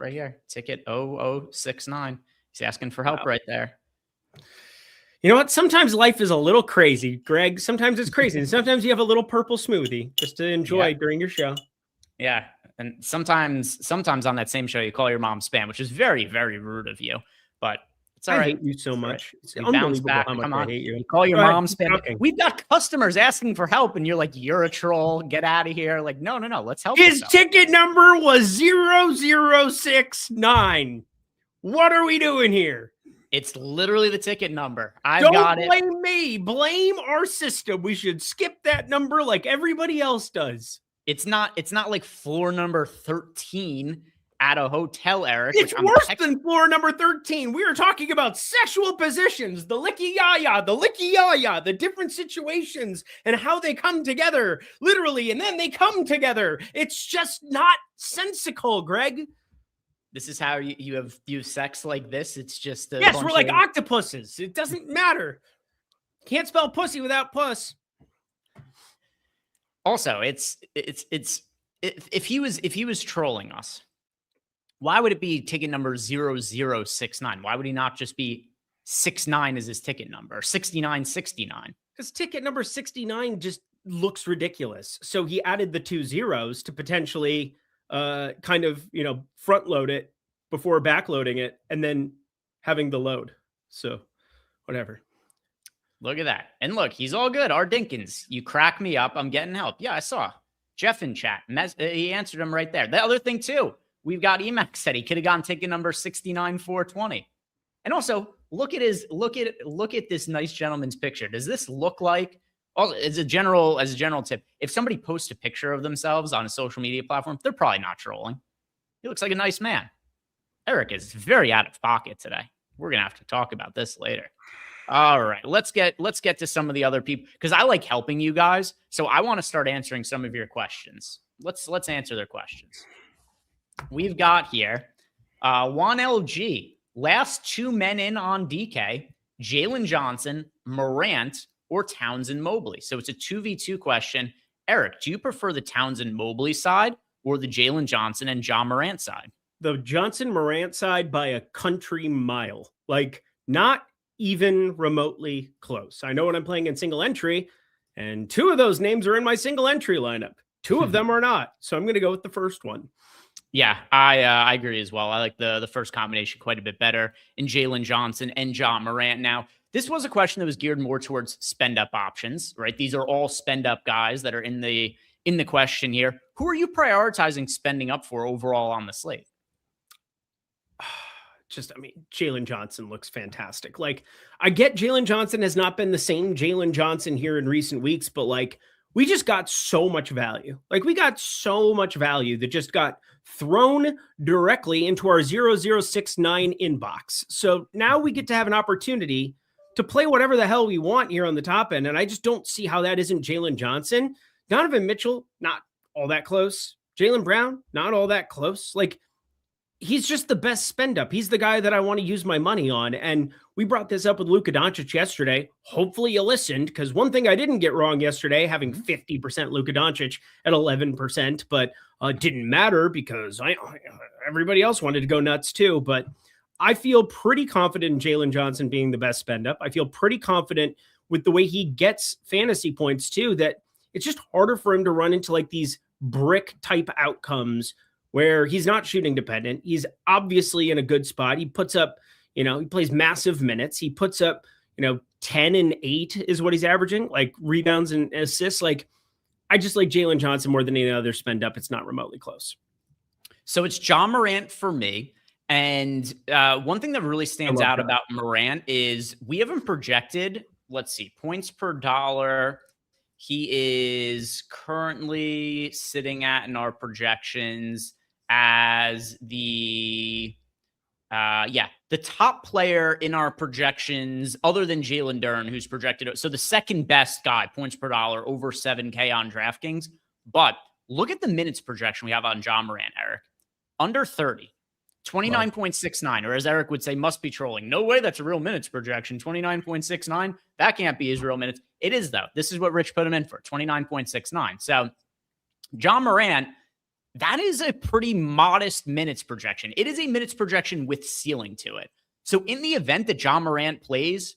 Right here. Ticket 0069. He's asking for help right there. You know what? Sometimes life is a little crazy, Greg. Sometimes it's crazy. And sometimes you have a little purple smoothie just to enjoy during your show. Yeah. And sometimes on that same show, you call your mom spam, which is very, very rude of you. But it's all right. I hate you so much. It's unbelievable back. How much Come on. I hate you. You call your mom spam. We've got customers asking for help, and you're like, you're a troll. Get out of here. Like, no. Let's help. His ticket number was 0069. What are we doing here? It's literally the ticket number. Don't blame me. Blame our system. We should skip that number like everybody else does. It's not like floor number 13 at a hotel, Eric. It's worse than floor number 13. We are talking about sexual positions, the licky yaya, the different situations and how they come together, literally, and then they come together. It's just not sensical, Greg. This is how you have sex like this. It's just yes, we're like octopuses. It doesn't matter. Can't spell pussy without puss. Also, if he was trolling us, why would it be ticket number 0069? Why would he not just be 69 as his ticket number, 6969? Because ticket number 69 just looks ridiculous. So he added the 2 zeros to potentially kind of, front load it before backloading it and then having the load. So whatever. Look at that. And look, he's all good. R. Dinkins, you crack me up. I'm getting help. Yeah, I saw Jeff in chat. He answered him right there. The other thing too, we've got Emax said he could have gone ticket number 69420. And also look at this nice gentleman's picture. Does this look like, also as a general tip, if somebody posts a picture of themselves on a social media platform, they're probably not trolling. He looks like a nice man. Eric is very out of pocket today. We're going to have to talk about this later. All right, let's get to some of the other people, because I like helping you guys. So I want to start answering some of your questions. Let's answer their questions. We've got here Juan LG, last two men in on DK, Jalen Johnson, Morant, or Townsend Mobley. So it's a 2v2 question. Eric, do you prefer the Townsend Mobley side or the Jalen Johnson and John Morant side? The Johnson Morant side by a country mile, like not even remotely close. I know when I'm playing in single entry, and two of those names are in my single entry lineup. Two of them are not. So I'm going to go with the first one. Yeah, I agree as well. I like the first combination quite a bit better in Jalen Johnson and John Morant. Now, this was a question that was geared more towards spend up options, right? These are all spend up guys that are in the question here. Who are you prioritizing spending up for overall on the slate? Jalen Johnson looks fantastic. Like, I get Jalen Johnson has not been the same Jalen Johnson here in recent weeks, but like, we just got so much value. Like, we got so much value that just got thrown directly into our 0069 inbox. So now we get to have an opportunity to play whatever the hell we want here on the top end. And I just don't see how that isn't Jalen Johnson. Donovan Mitchell, not all that close. Jaylen Brown, not all that close. Like, he's just the best spend up. He's the guy that I want to use my money on. And we brought this up with Luka Doncic yesterday. Hopefully you listened, because one thing I didn't get wrong yesterday, having 50% Luka Doncic at 11%, but didn't matter because everybody else wanted to go nuts too. But I feel pretty confident in Jalen Johnson being the best spend up. I feel pretty confident with the way he gets fantasy points too, that it's just harder for him to run into like these brick type outcomes where he's not shooting dependent. He's obviously in a good spot. He puts up, he plays massive minutes. He puts up, 10 and 8 is what he's averaging, like rebounds and assists. Like, I just like Jalen Johnson more than any other spend up. It's not remotely close. So it's John Morant for me. And one thing that really stands out about Morant is we haven't projected, let's see, points per dollar. He is currently sitting at, in our projections, as the top player in our projections other than Jalen Duren, who's projected. So the second best guy, points per dollar, over 7K on DraftKings. But look at the minutes projection we have on John Morant, Eric. Under 30, 29.69, or as Eric would say, must be trolling. No way that's a real minutes projection. 29.69, that can't be his real minutes. It is, though. This is what Rich put him in for, 29.69. So John Morant, that is a pretty modest minutes projection. It is a minutes projection with ceiling to it. So in the event that John Morant plays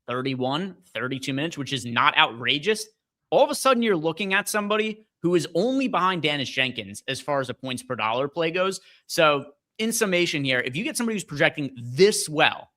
31, 32 minutes, which is not outrageous, all of a sudden you're looking at somebody who is only behind Dennis Jenkins as far as a points per dollar play goes. So in summation here, if you get somebody who's projecting this well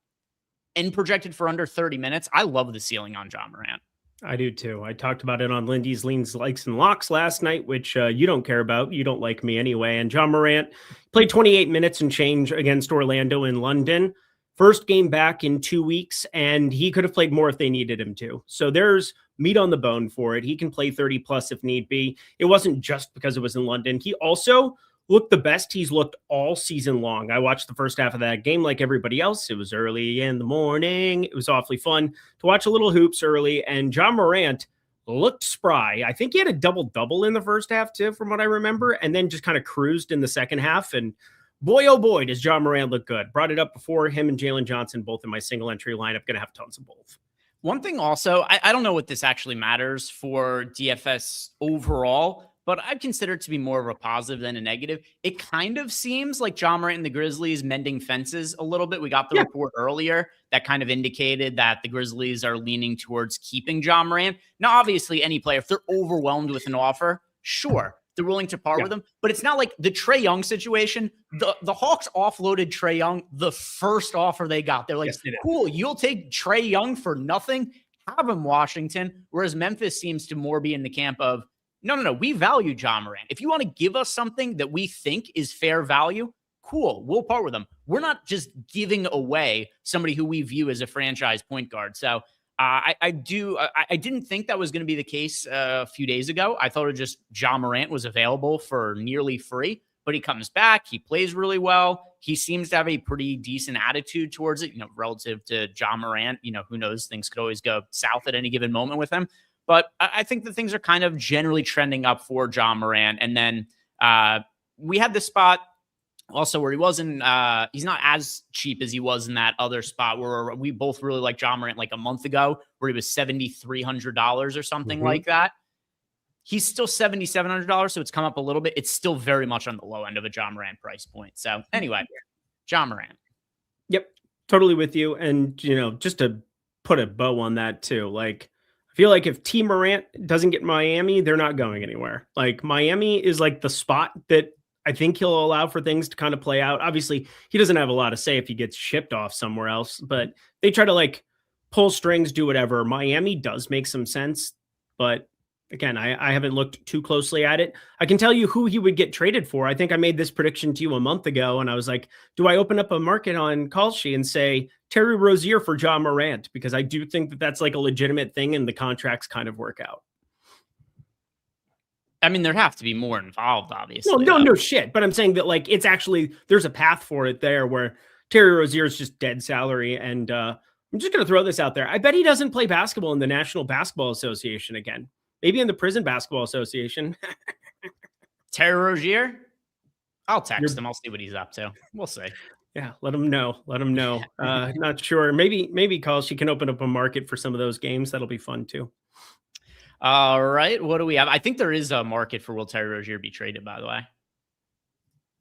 and projected for under 30 minutes, I love the ceiling on John Morant. I do too. I talked about it on Lindy's Leans, Likes, and Locks last night, which you don't care about. You don't like me anyway. And John Morant played 28 minutes and change against Orlando in London. First game back in 2 weeks, and he could have played more if they needed him to. So there's meat on the bone for it. He can play 30 plus if need be. It wasn't just because it was in London. He also looked the best he's looked all season long. I watched the first half of that game like everybody else. It was early in the morning. It was awfully fun to watch a little hoops early, and John Morant looked spry. I think he had a double-double in the first half too, from what I remember, and then just kind of cruised in the second half. And boy, oh boy, does John Morant look good. Brought it up before him and Jalen Johnson, both in my single entry lineup. Going to have tons of both. One thing also, I don't know what this actually matters for DFS overall, but I'd consider it to be more of a positive than a negative. It kind of seems like John Morant and the Grizzlies mending fences a little bit. We got the report earlier that kind of indicated that the Grizzlies are leaning towards keeping John Morant. Now, obviously, any player, if they're overwhelmed with an offer, sure, they're willing to part with him. But it's not like the Trae Young situation. The Hawks offloaded Trae Young the first offer they got. They're like, cool, you'll take Trae Young for nothing? Have him, Washington. Whereas Memphis seems to more be in the camp of, no, we value John Morant. If you want to give us something that we think is fair value, cool, we'll part with him. We're not just giving away somebody who we view as a franchise point guard. So I didn't think that was going to be the case a few days ago. I thought Ja Morant was available for nearly free, but he comes back. He plays really well. He seems to have a pretty decent attitude towards it, relative to Ja Morant. Who knows? Things could always go south at any given moment with him. But I think that things are kind of generally trending up for Ja Morant. And then we had this spot also where he's not as cheap as he was in that other spot where we both really liked Ja Morant like a month ago, where he was $7,300 or something like that. He's still $7,700, so it's come up a little bit. It's still very much on the low end of a Ja Morant price point. So anyway, Ja Morant. Yep, totally with you. And, just to put a bow on that too, like, I feel like if T Morant doesn't get Miami, they're not going anywhere. Like, Miami is like the spot that I think he'll allow for things to kind of play out. Obviously, he doesn't have a lot to say if he gets shipped off somewhere else, but they try to like pull strings, do whatever. Miami does make some sense, but again, I haven't looked too closely at it. I can tell you who he would get traded for. I think I made this prediction to you a month ago, and I was like, do I open up a market on Kalshi and say Terry Rozier for Ja Morant? Because I do think that that's like a legitimate thing, and the contracts kind of work out. I mean, there'd have to be more involved, obviously. No shit. But I'm saying that like it's actually there's a path for it there where Terry Rozier is just dead salary. And I'm just going to throw this out there. I bet he doesn't play basketball in the National Basketball Association again. Maybe in the Prison Basketball Association. Terry Rozier? I'll text him. I'll see what he's up to. We'll see. Yeah, let him know. Not sure. Maybe she can open up a market for some of those games. That'll be fun too. All right. What do we have? I think there is a market for will Terry Rozier be traded, by the way.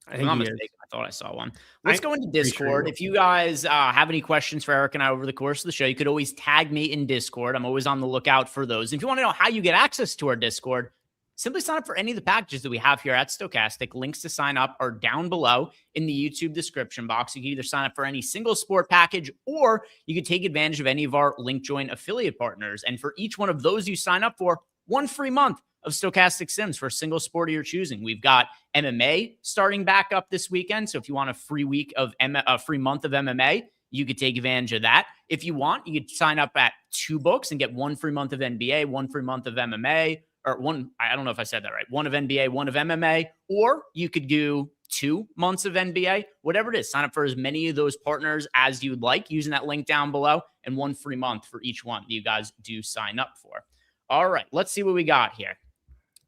I think I thought I saw one. Let's go into Discord. If you guys have any questions for Eric and I over the course of the show, you could always tag me in Discord. I'm always on the lookout for those. If you want to know how you get access to our Discord, simply sign up for any of the packages that we have here at Stokastic. Links to sign up are down below in the YouTube description box. You can either sign up for any single sport package, or you can take advantage of any of our link join affiliate partners. And for each one of those you sign up for, one free month of Stokastic Sims for a single sport of your choosing. We've got MMA starting back up this weekend. So if you want a free free month of MMA, you could take advantage of that. If you want, you could sign up at 2 books and get 1 free month of NBA, 1 free month of MMA, or one, I don't know if I said that right, 1 of NBA, 1 of MMA, or you could do 2 months of NBA, whatever it is. Sign up for as many of those partners as you'd like using that link down below, and 1 free month for each one that you guys do sign up for. All right, let's see what we got here.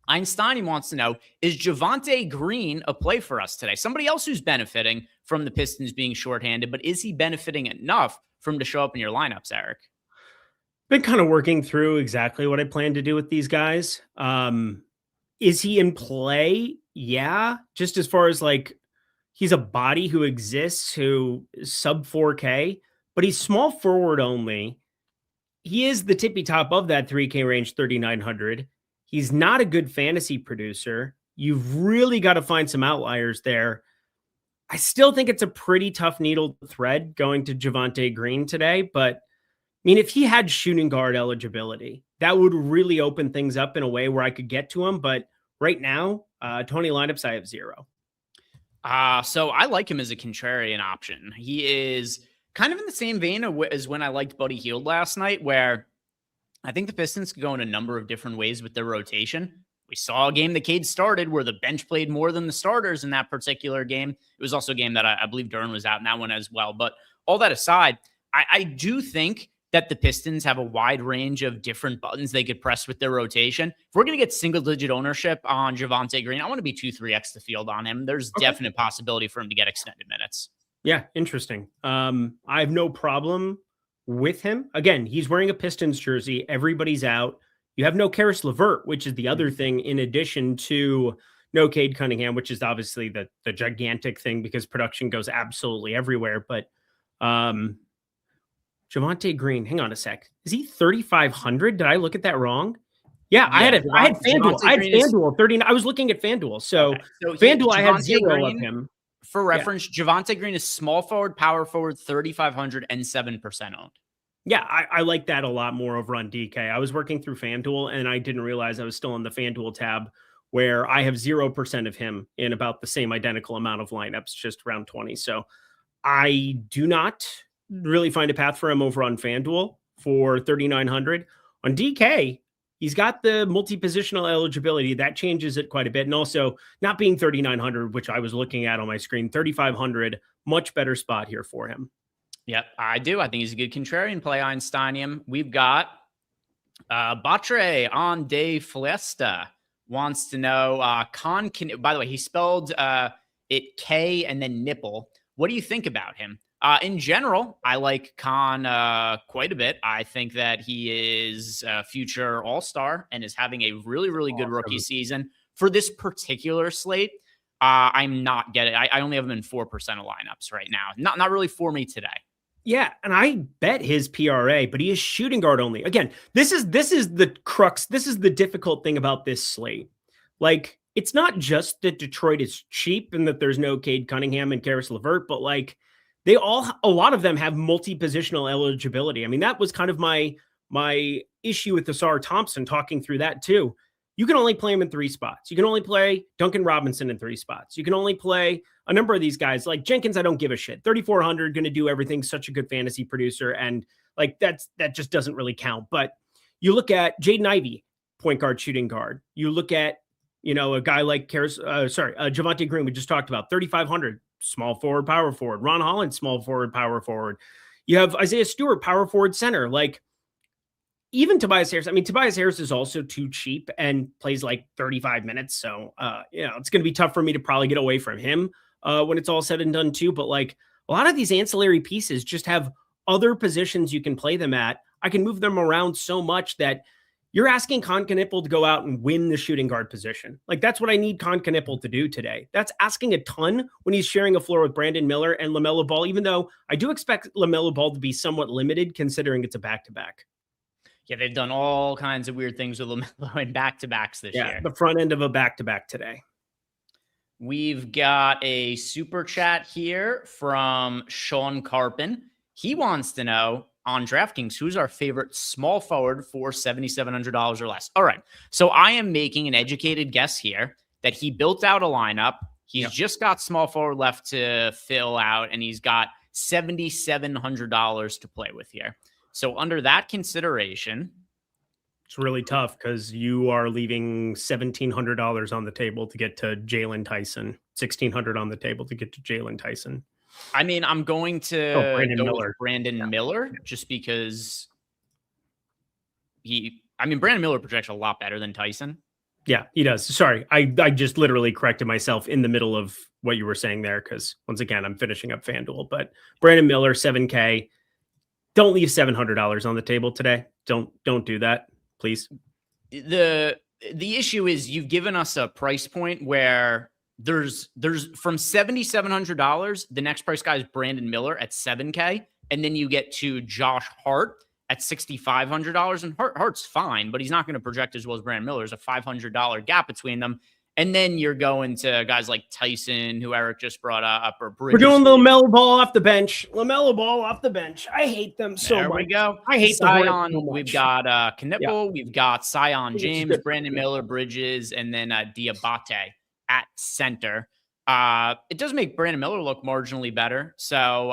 Einstein wants to know, is Javonte Green a play for us today? Somebody else who's benefiting from the Pistons being shorthanded, but is he benefiting enough for him to show up in your lineups, Eric? Been kind of working through exactly what I plan to do with these guys. Is he in play? Yeah. Just as far as like, he's a body who exists, who is sub 4K, but he's small forward only. He is the tippy top of that 3K range, 3,900. He's not a good fantasy producer. You've really got to find some outliers there. I still think it's a pretty tough needle to thread going to Javonte Green today, but I mean, if he had shooting guard eligibility, that would really open things up in a way where I could get to him. But right now, 20 lineups, I have 0. So I like him as a contrarian option. He is kind of in the same vein as when I liked Buddy Hield last night, where I think the Pistons could go in a number of different ways with their rotation. We saw a game that Cade started where the bench played more than the starters in that particular game. It was also a game that I believe Duran was out in that one as well. But all that aside, I do think that the Pistons have a wide range of different buttons they could press with their rotation. If we're going to get single-digit ownership on Javonte Green, I want to be 2-3x the field on him. There's definite possibility for him to get extended minutes. Yeah, interesting. I have no problem with him. Again, he's wearing a Pistons jersey. Everybody's out. You have no Karis LeVert, which is the other thing, in addition to no Cade Cunningham, which is obviously the gigantic thing because production goes absolutely everywhere. But Javonte Green, hang on a sec. Is he 3,500? Did I look at that wrong? Yeah, I had FanDuel. I had FanDuel 30. I was looking at FanDuel. So FanDuel, I had 0 of him. For reference, Javonte Green is small forward, power forward, 3,500 and 7% owned. Yeah, I like that a lot more over on DK. I was working through FanDuel and I didn't realize I was still on the FanDuel tab where I have 0% of him in about the same identical amount of lineups, just around 20. So I do not really find a path for him over on FanDuel for 3,900. On DK, he's got the multi-positional eligibility. That changes it quite a bit. And also not being 3,900, which I was looking at on my screen, 3,500, much better spot here for him. Yep, I do. I think he's a good contrarian play, Einsteinium. We've got Batre on De Flesta wants to know, by the way, he spelled it K and then nipple. What do you think about him? In general, I like Khan quite a bit. I think that he is a future all-star and is having a really, really good rookie season. For this particular slate, I'm not getting. I only have him in 4% of lineups right now. Not really for me today. Yeah, and I bet his PRA, but he is shooting guard only. Again, this is the crux. This is the difficult thing about this slate. Like, it's not just that Detroit is cheap and that there's no Cade Cunningham and Karis LeVert, but like a lot of them have multi-positional eligibility. I mean, that was kind of my issue with Asar Thompson, talking through that too. You can only play him in 3 spots. You can only play Duncan Robinson in 3 spots. You can only play a number of these guys. Like Jenkins, I don't give a shit. 3,400, going to do everything, such a good fantasy producer. And like that just doesn't really count. But you look at Jaden Ivey, point guard, shooting guard. You look at, a guy like Javonte Green, we just talked about, 3,500, small forward, power forward. Ron Holland, small forward, power forward. You have Isaiah Stewart, power forward, center. Like, even Tobias Harris. I mean, Tobias Harris is also too cheap and plays like 35 minutes. So, it's going to be tough for me to probably get away from him when it's all said and done too. But like a lot of these ancillary pieces just have other positions you can play them at. I can move them around so much that you're asking Kon Knippel to go out and win the shooting guard position. Like, that's what I need Kon Knippel to do today. That's asking a ton when he's sharing a floor with Brandon Miller and LaMelo Ball, even though I do expect LaMelo Ball to be somewhat limited considering it's a back-to-back. Yeah, they've done all kinds of weird things with LaMelo in back-to-backs this year. The front end of a back-to-back today. We've got a super chat here from Sean Carpin. He wants to know, on DraftKings, who's our favorite small forward for $7,700 or less? All right, so I am making an educated guess here that he built out a lineup. He's just got small forward left to fill out, and he's got $7,700 to play with here. So under that consideration, it's really tough because you are leaving $1,700 on the table to get to Jalen Tyson, $1,600 on the table to get to Jalen Tyson. I mean, I'm going to go with Brandon Miller just because Brandon Miller projects a lot better than Tyson. Yeah, he does. Sorry, I just literally corrected myself in the middle of what you were saying there because, once again, I'm finishing up FanDuel. But Brandon Miller, 7K. Don't leave $700 on the table today. Don't do that, please. The issue is you've given us a price point where there's from $7,700, the next price guy is Brandon Miller at 7K, and then you get to Josh Hart at $6,500, and Hart's fine, but he's not going to project as well as Brandon Miller. There's a $500 gap between them. And then you're going to guys like Tyson, who Eric just brought up, or Bridges. We're doing LaMelo Ball off the bench. LaMelo Ball off the bench. I hate them so much. There we go. I hate Zion. so much. We've got Knippel. We've got Zion James, Brandon Miller, Bridges, and then Diabate at center. It does make Brandon Miller look marginally better. So,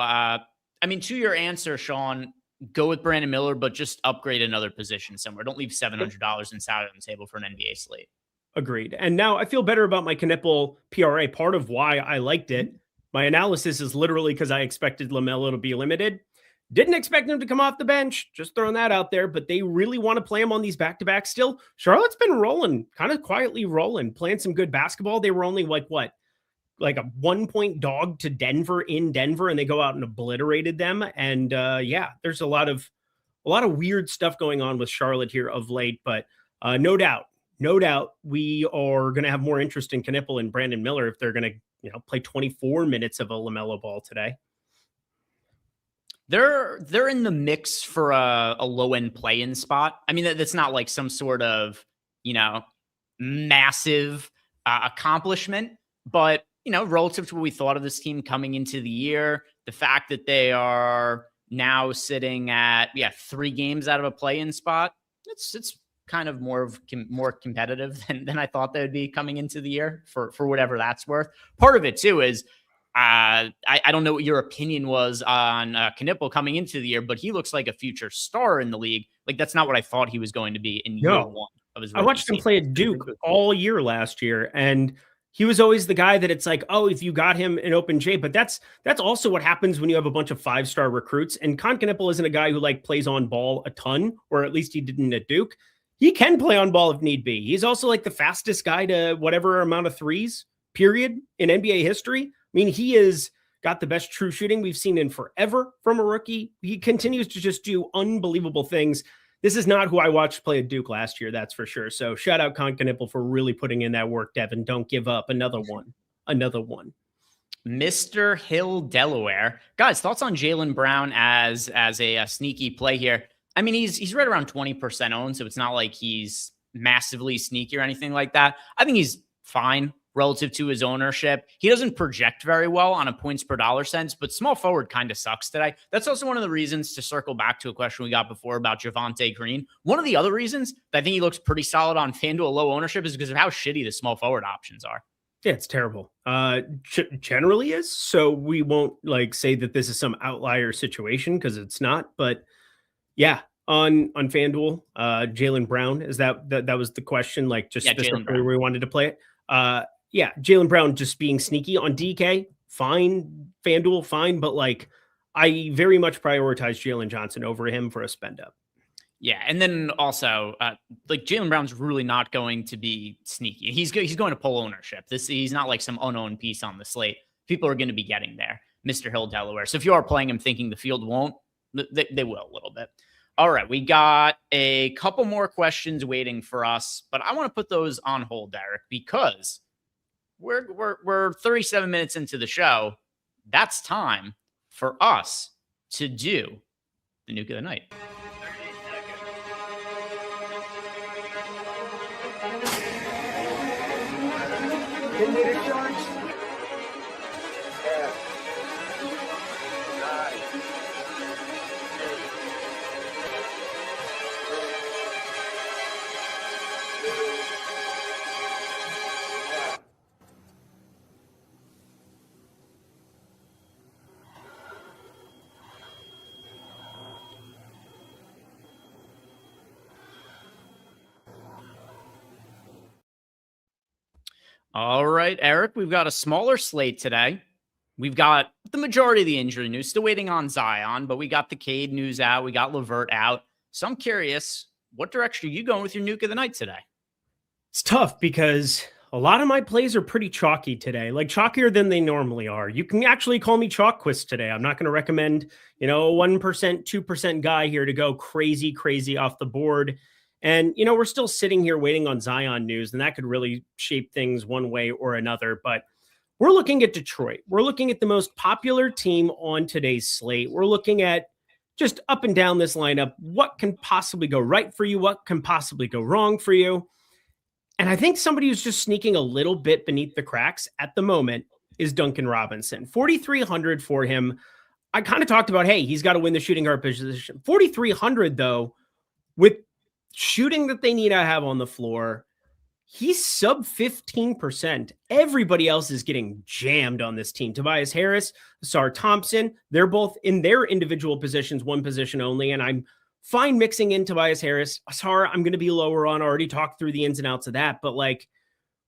to your answer, Sean, go with Brandon Miller, but just upgrade another position somewhere. Don't leave $700 inside on the table for an NBA slate. Agreed. And now I feel better about my Knippel PRA. Part of why I liked it, my analysis is literally because I expected LaMelo to be limited. Didn't expect him to come off the bench. Just throwing that out there. But they really want to play him on these back-to-backs still. Charlotte's been rolling, kind of quietly rolling, playing some good basketball. They were only like a 1-point dog to Denver in Denver, and they go out and obliterated them. And there's a lot of weird stuff going on with Charlotte here of late. But no doubt, we are going to have more interest in Knippel and Brandon Miller if they're going to, play 24 minutes of a LaMelo Ball today. They're in the mix for a low-end play-in spot. I mean, that's not like some sort of, massive accomplishment, but, relative to what we thought of this team coming into the year, the fact that they are now sitting at, 3 games out of a play-in spot, it's kind of more competitive than I thought they would be coming into the year for whatever that's worth. Part of it too is I don't know what your opinion was on Knipple coming into the year, but he looks like a future star in the league. Like that's not what I thought he was going to be in year one of his. I watched him play at Duke all year last year, and he was always the guy that it's like, oh, if you got him an open J, but that's also what happens when you have a bunch of 5-star recruits. And Knipple isn't a guy who like plays on ball a ton, or at least he didn't at Duke. He can play on ball if need be. He's also like the fastest guy to whatever amount of threes, period, in NBA history. I mean, he has got the best true shooting we've seen in forever from a rookie. He continues to just do unbelievable things. This is not who I watched play at Duke last year, that's for sure. So shout out Knipple for really putting in that work, Devin. Don't give up. Another one. Mr. Hill, Delaware. Guys, thoughts on Jaylen Brown as a sneaky play here? I mean, he's right around 20% owned, so it's not like he's massively sneaky or anything like that. I think he's fine relative to his ownership. He doesn't project very well on a points per dollar sense, but small forward kind of sucks today. That's also one of the reasons, to circle back to a question we got before about Javonte Green. One of the other reasons that I think he looks pretty solid on FanDuel low ownership is because of how shitty the small forward options are. Yeah, it's terrible. Generally is. So we won't like say that this is some outlier situation because it's not, but yeah, on FanDuel, Jaylen Brown, is that was the question, like just specifically where we wanted to play it. Yeah, Jaylen Brown just being sneaky on DK, fine. FanDuel, fine. But like, I very much prioritize Jalen Johnson over him for a spend up. Yeah, and then also, like Jaylen Brown's really not going to be sneaky. He's going to pull ownership. He's not like some unowned piece on the slate. People are going to be getting there, Mr. Hill, Delaware. So if you are playing him thinking the field won't, they will a little bit. All right, we got a couple more questions waiting for us, but I want to put those on hold, Derek, because we're 37 minutes into the show. That's time for us to do the nuke of the night. All right, Eric, we've got a smaller slate today. We've got the majority of the injury news, still waiting on Zion, but we got the Cade news out. We got LeVert out. So I'm curious, what direction are you going with your nuke of the night today? It's tough because a lot of my plays are pretty chalky today, like chalkier than they normally are. You can actually call me Chalkquist today. I'm not going to recommend, a 1%, 2% guy here to go crazy off the board. And, we're still sitting here waiting on Zion news, and that could really shape things one way or another. But we're looking at Detroit. We're looking at the most popular team on today's slate. We're looking at just up and down this lineup. What can possibly go right for you? What can possibly go wrong for you? And I think somebody who's just sneaking a little bit beneath the cracks at the moment is Duncan Robinson. 4,300 for him. I kind of talked about, hey, he's got to win the shooting guard position. 4,300, though, with shooting that they need to have on the floor, he's sub 15%. Everybody else is getting jammed on this team. Tobias Harris, Asar Thompson, they're both in their individual positions, one position only. And I'm fine mixing in Tobias Harris. Asar, I'm going to be lower on. I already talked through the ins and outs of that. But like,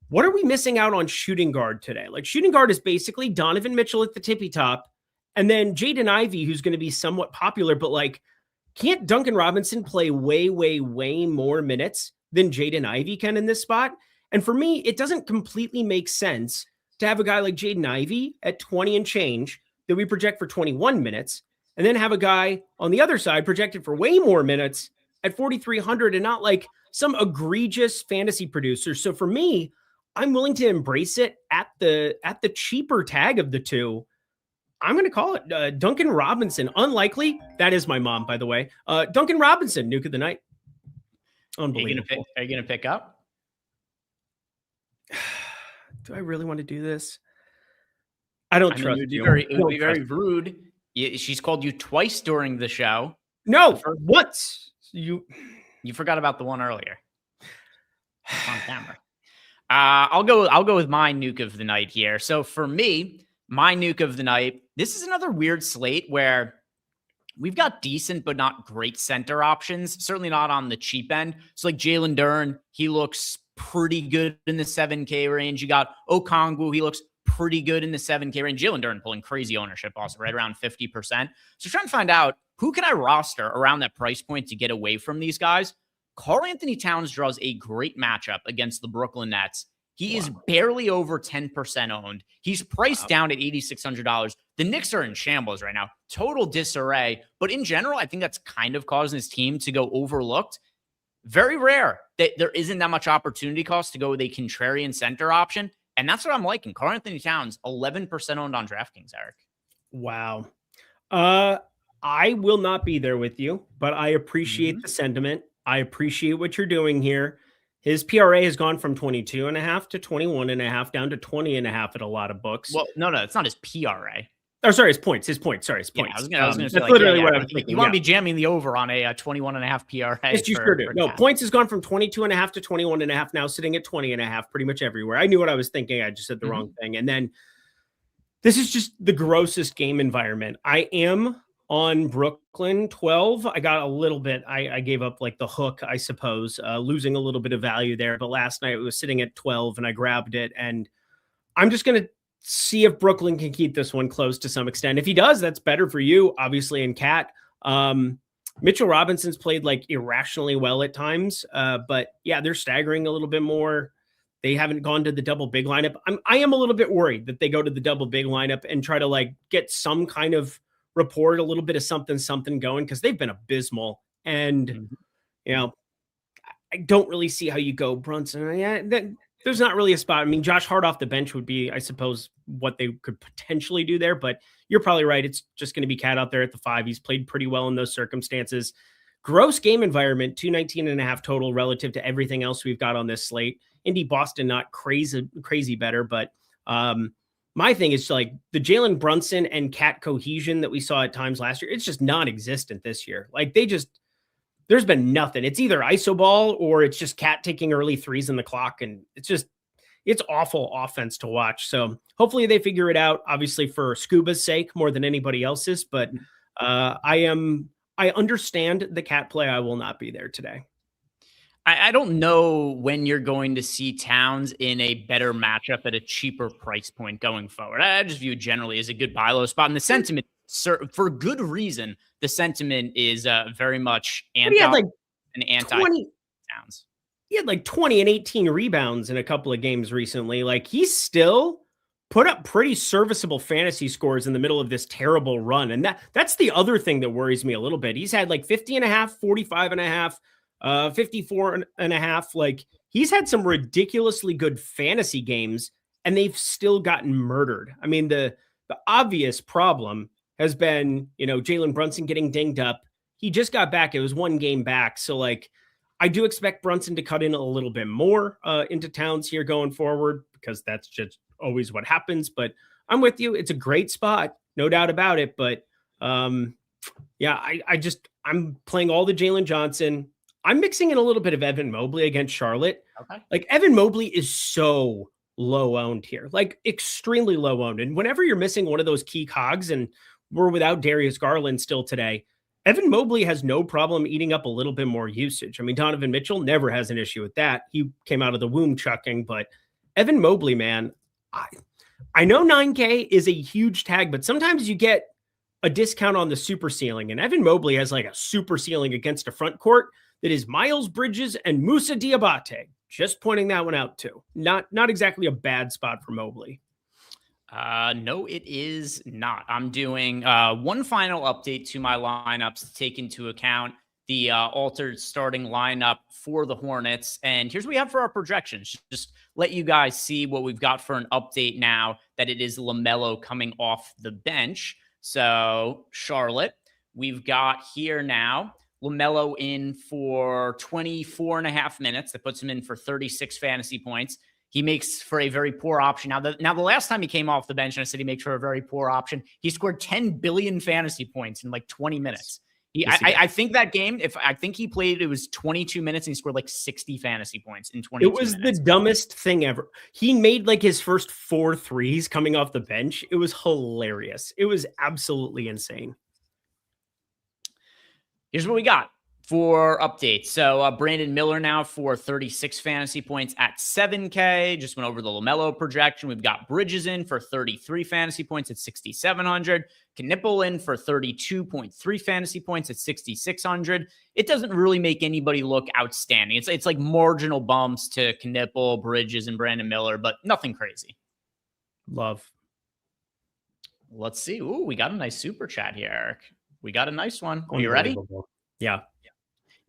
what are we missing out on shooting guard today? Like, shooting guard is basically Donovan Mitchell at the tippy top. And then Jaden Ivey, who's going to be somewhat popular, but like, can't Duncan Robinson play way more minutes than Jaden Ivey can in this spot? And for me, it doesn't completely make sense to have a guy like Jaden Ivey at 20 and change that we project for 21 minutes, and then have a guy on the other side projected for way more minutes at 4,300 and not like some egregious fantasy producer. So for me, I'm willing to embrace it at the cheaper tag of the two. I'm going to call it Duncan Robinson. Unlikely. That is my mom, by the way. Duncan Robinson, nuke of the night. Unbelievable. Are you going to pick up? Do I really want to do this? I don't trust you. It would be very rude. She's called you twice during the show. No, once. You forgot about the one earlier. It's on camera. I'll go with my nuke of the night here. So for me, my nuke of the night, this is another weird slate where we've got decent but not great center options, certainly not on the cheap end. So like Jalen Duren, he looks pretty good in the 7K range. You got Okongwu, he looks pretty good in the 7K range. Jalen Duren pulling crazy ownership also, right around 50%. So trying to find out who can I roster around that price point to get away from these guys. Karl-Anthony Towns draws a great matchup against the Brooklyn Nets. He is barely over 10% owned. He's priced down at $8,600. The Knicks are in shambles right now. Total disarray. But in general, I think that's kind of causing his team to go overlooked. Very rare that there isn't that much opportunity cost to go with a contrarian center option. And that's what I'm liking. Karl-Anthony Towns, 11% owned on DraftKings, Eric. Wow. I will not be there with you, but I appreciate the sentiment. I appreciate what you're doing here. His PRA has gone from 22.5 to 21.5 down to 20.5 at a lot of books. Well, no, it's not his PRA. Oh, sorry, his points. Sorry, his points. I was going to say, that's literally what I was thinking. You want to be jamming the over on a 21.5 PRA. Yes, you sure do. No, points has gone from 22.5 to 21.5, now sitting at 20.5 pretty much everywhere. I knew what I was thinking. I just said the wrong thing. And then this is just the grossest game environment. I am on Brooklyn 12. I got a little bit, I gave up like the hook, I suppose, losing a little bit of value there. But last night it was sitting at 12 and I grabbed it. And I'm just going to see if Brooklyn can keep this one close to some extent. If he does, that's better for you, obviously, and Cat. Mitchell Robinson's played like irrationally well at times. But yeah, they're staggering a little bit more. They haven't gone to the double big lineup. I am a little bit worried that they go to the double big lineup and try to like get some kind of report, a little bit of something going, because they've been abysmal. And, you know, I don't really see how you go Brunson. Yeah, there's not really a spot. I mean, Josh Hart off the bench would be, I suppose, what they could potentially do there. But you're probably right. It's just going to be Cat out there at the 5. He's played pretty well in those circumstances. Gross game environment, 219.5 total relative to everything else we've got on this slate. Indy Boston, not crazy better, but my thing is like the Jalen Brunson and Cat cohesion that we saw at times last year. It's just non-existent this year. Like there's been nothing. It's either iso ball or it's just Cat taking early threes in the clock. And it's awful offense to watch. So hopefully they figure it out, obviously for Scuba's sake more than anybody else's. But I understand the Cat play. I will not be there today. I don't know when you're going to see Towns in a better matchup at a cheaper price point going forward. I just view it generally as a good buy low spot. And the sentiment, for good reason, the sentiment is very much anti-Towns. He had like 20 and 18 rebounds in a couple of games recently. Like he's still put up pretty serviceable fantasy scores in the middle of this terrible run. And that's the other thing that worries me a little bit. He's had like 50.5, 45.5, 54.5. Like he's had some ridiculously good fantasy games and they've still gotten murdered. I mean, the obvious problem has been, Jalen Brunson getting dinged up. He just got back. It was one game back. So like, I do expect Brunson to cut in a little bit more into Towns here going forward, because that's just always what happens. But I'm with you. It's a great spot, no doubt about it. But I'm playing all the Jalen Johnson. I'm mixing in a little bit of Evan Mobley against Charlotte. Okay. Like Evan Mobley is so low owned here, like extremely low owned. And whenever you're missing one of those key cogs, and we're without Darius Garland still today, Evan Mobley has no problem eating up a little bit more usage. I mean, Donovan Mitchell never has an issue with that. He came out of the womb chucking, but Evan Mobley, man, I know 9K is a huge tag, but sometimes you get a discount on the super ceiling. And Evan Mobley has like a super ceiling against a front court that is Miles Bridges and Musa Diabate. Just pointing that one out too. Not exactly a bad spot for Mobley. No, it is not. I'm doing one final update to my lineups to take into account the altered starting lineup for the Hornets. And here's what we have for our projections. Just let you guys see what we've got for an update now that it is LaMelo coming off the bench. So Charlotte, we've got here now LaMelo in for 24.5 minutes. That puts him in for 36 fantasy points. He makes for a very poor option. Now, the last time he came off the bench and I said he makes for a very poor option, he scored 10 billion fantasy points in like 20 minutes. I think that game, I think he played, it was 22 minutes and he scored like 60 fantasy points in 22 minutes. It was the dumbest thing ever. He made like his first 4 threes coming off the bench. It was hilarious. It was absolutely insane. Here's what we got for updates. So Brandon Miller now for 36 fantasy points at 7K. Just went over the LaMelo projection. We've got Bridges in for 33 fantasy points at 6,700. Knipple in for 32.3 fantasy points at 6,600. It doesn't really make anybody look outstanding. It's like marginal bumps to Knipple, Bridges, and Brandon Miller, but nothing crazy. Love. Let's see. Ooh, we got a nice super chat here, Eric. We got a nice one. Are you ready? Yeah.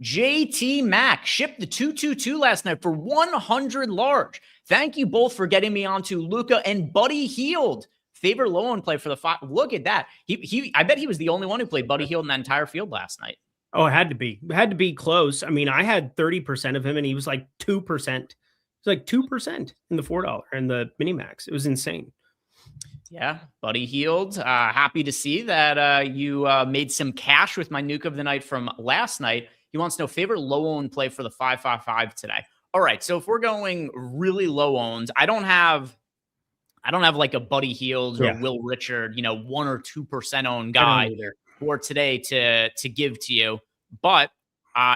JT Mack shipped the 222 last night for 100 large. Thank you both for getting me onto Luka and Buddy Hield. Favorite low on play for the 5. Look at that. I bet he was the only one who played Buddy Hield in that entire field last night. Oh, it had to be. It had to be close. I mean, I had 30% of him and he was like 2%. It's like 2% in the $4 and the mini max. It was insane. Yeah, Buddy Hield. Happy to see that you made some cash with my nuke of the night from last night. He wants to know favorite low owned play for the 555 today. All right, so if we're going really low owned, I don't have like a Buddy Hield or Will Richard, 1 or 2% owned guy for today to give to you. But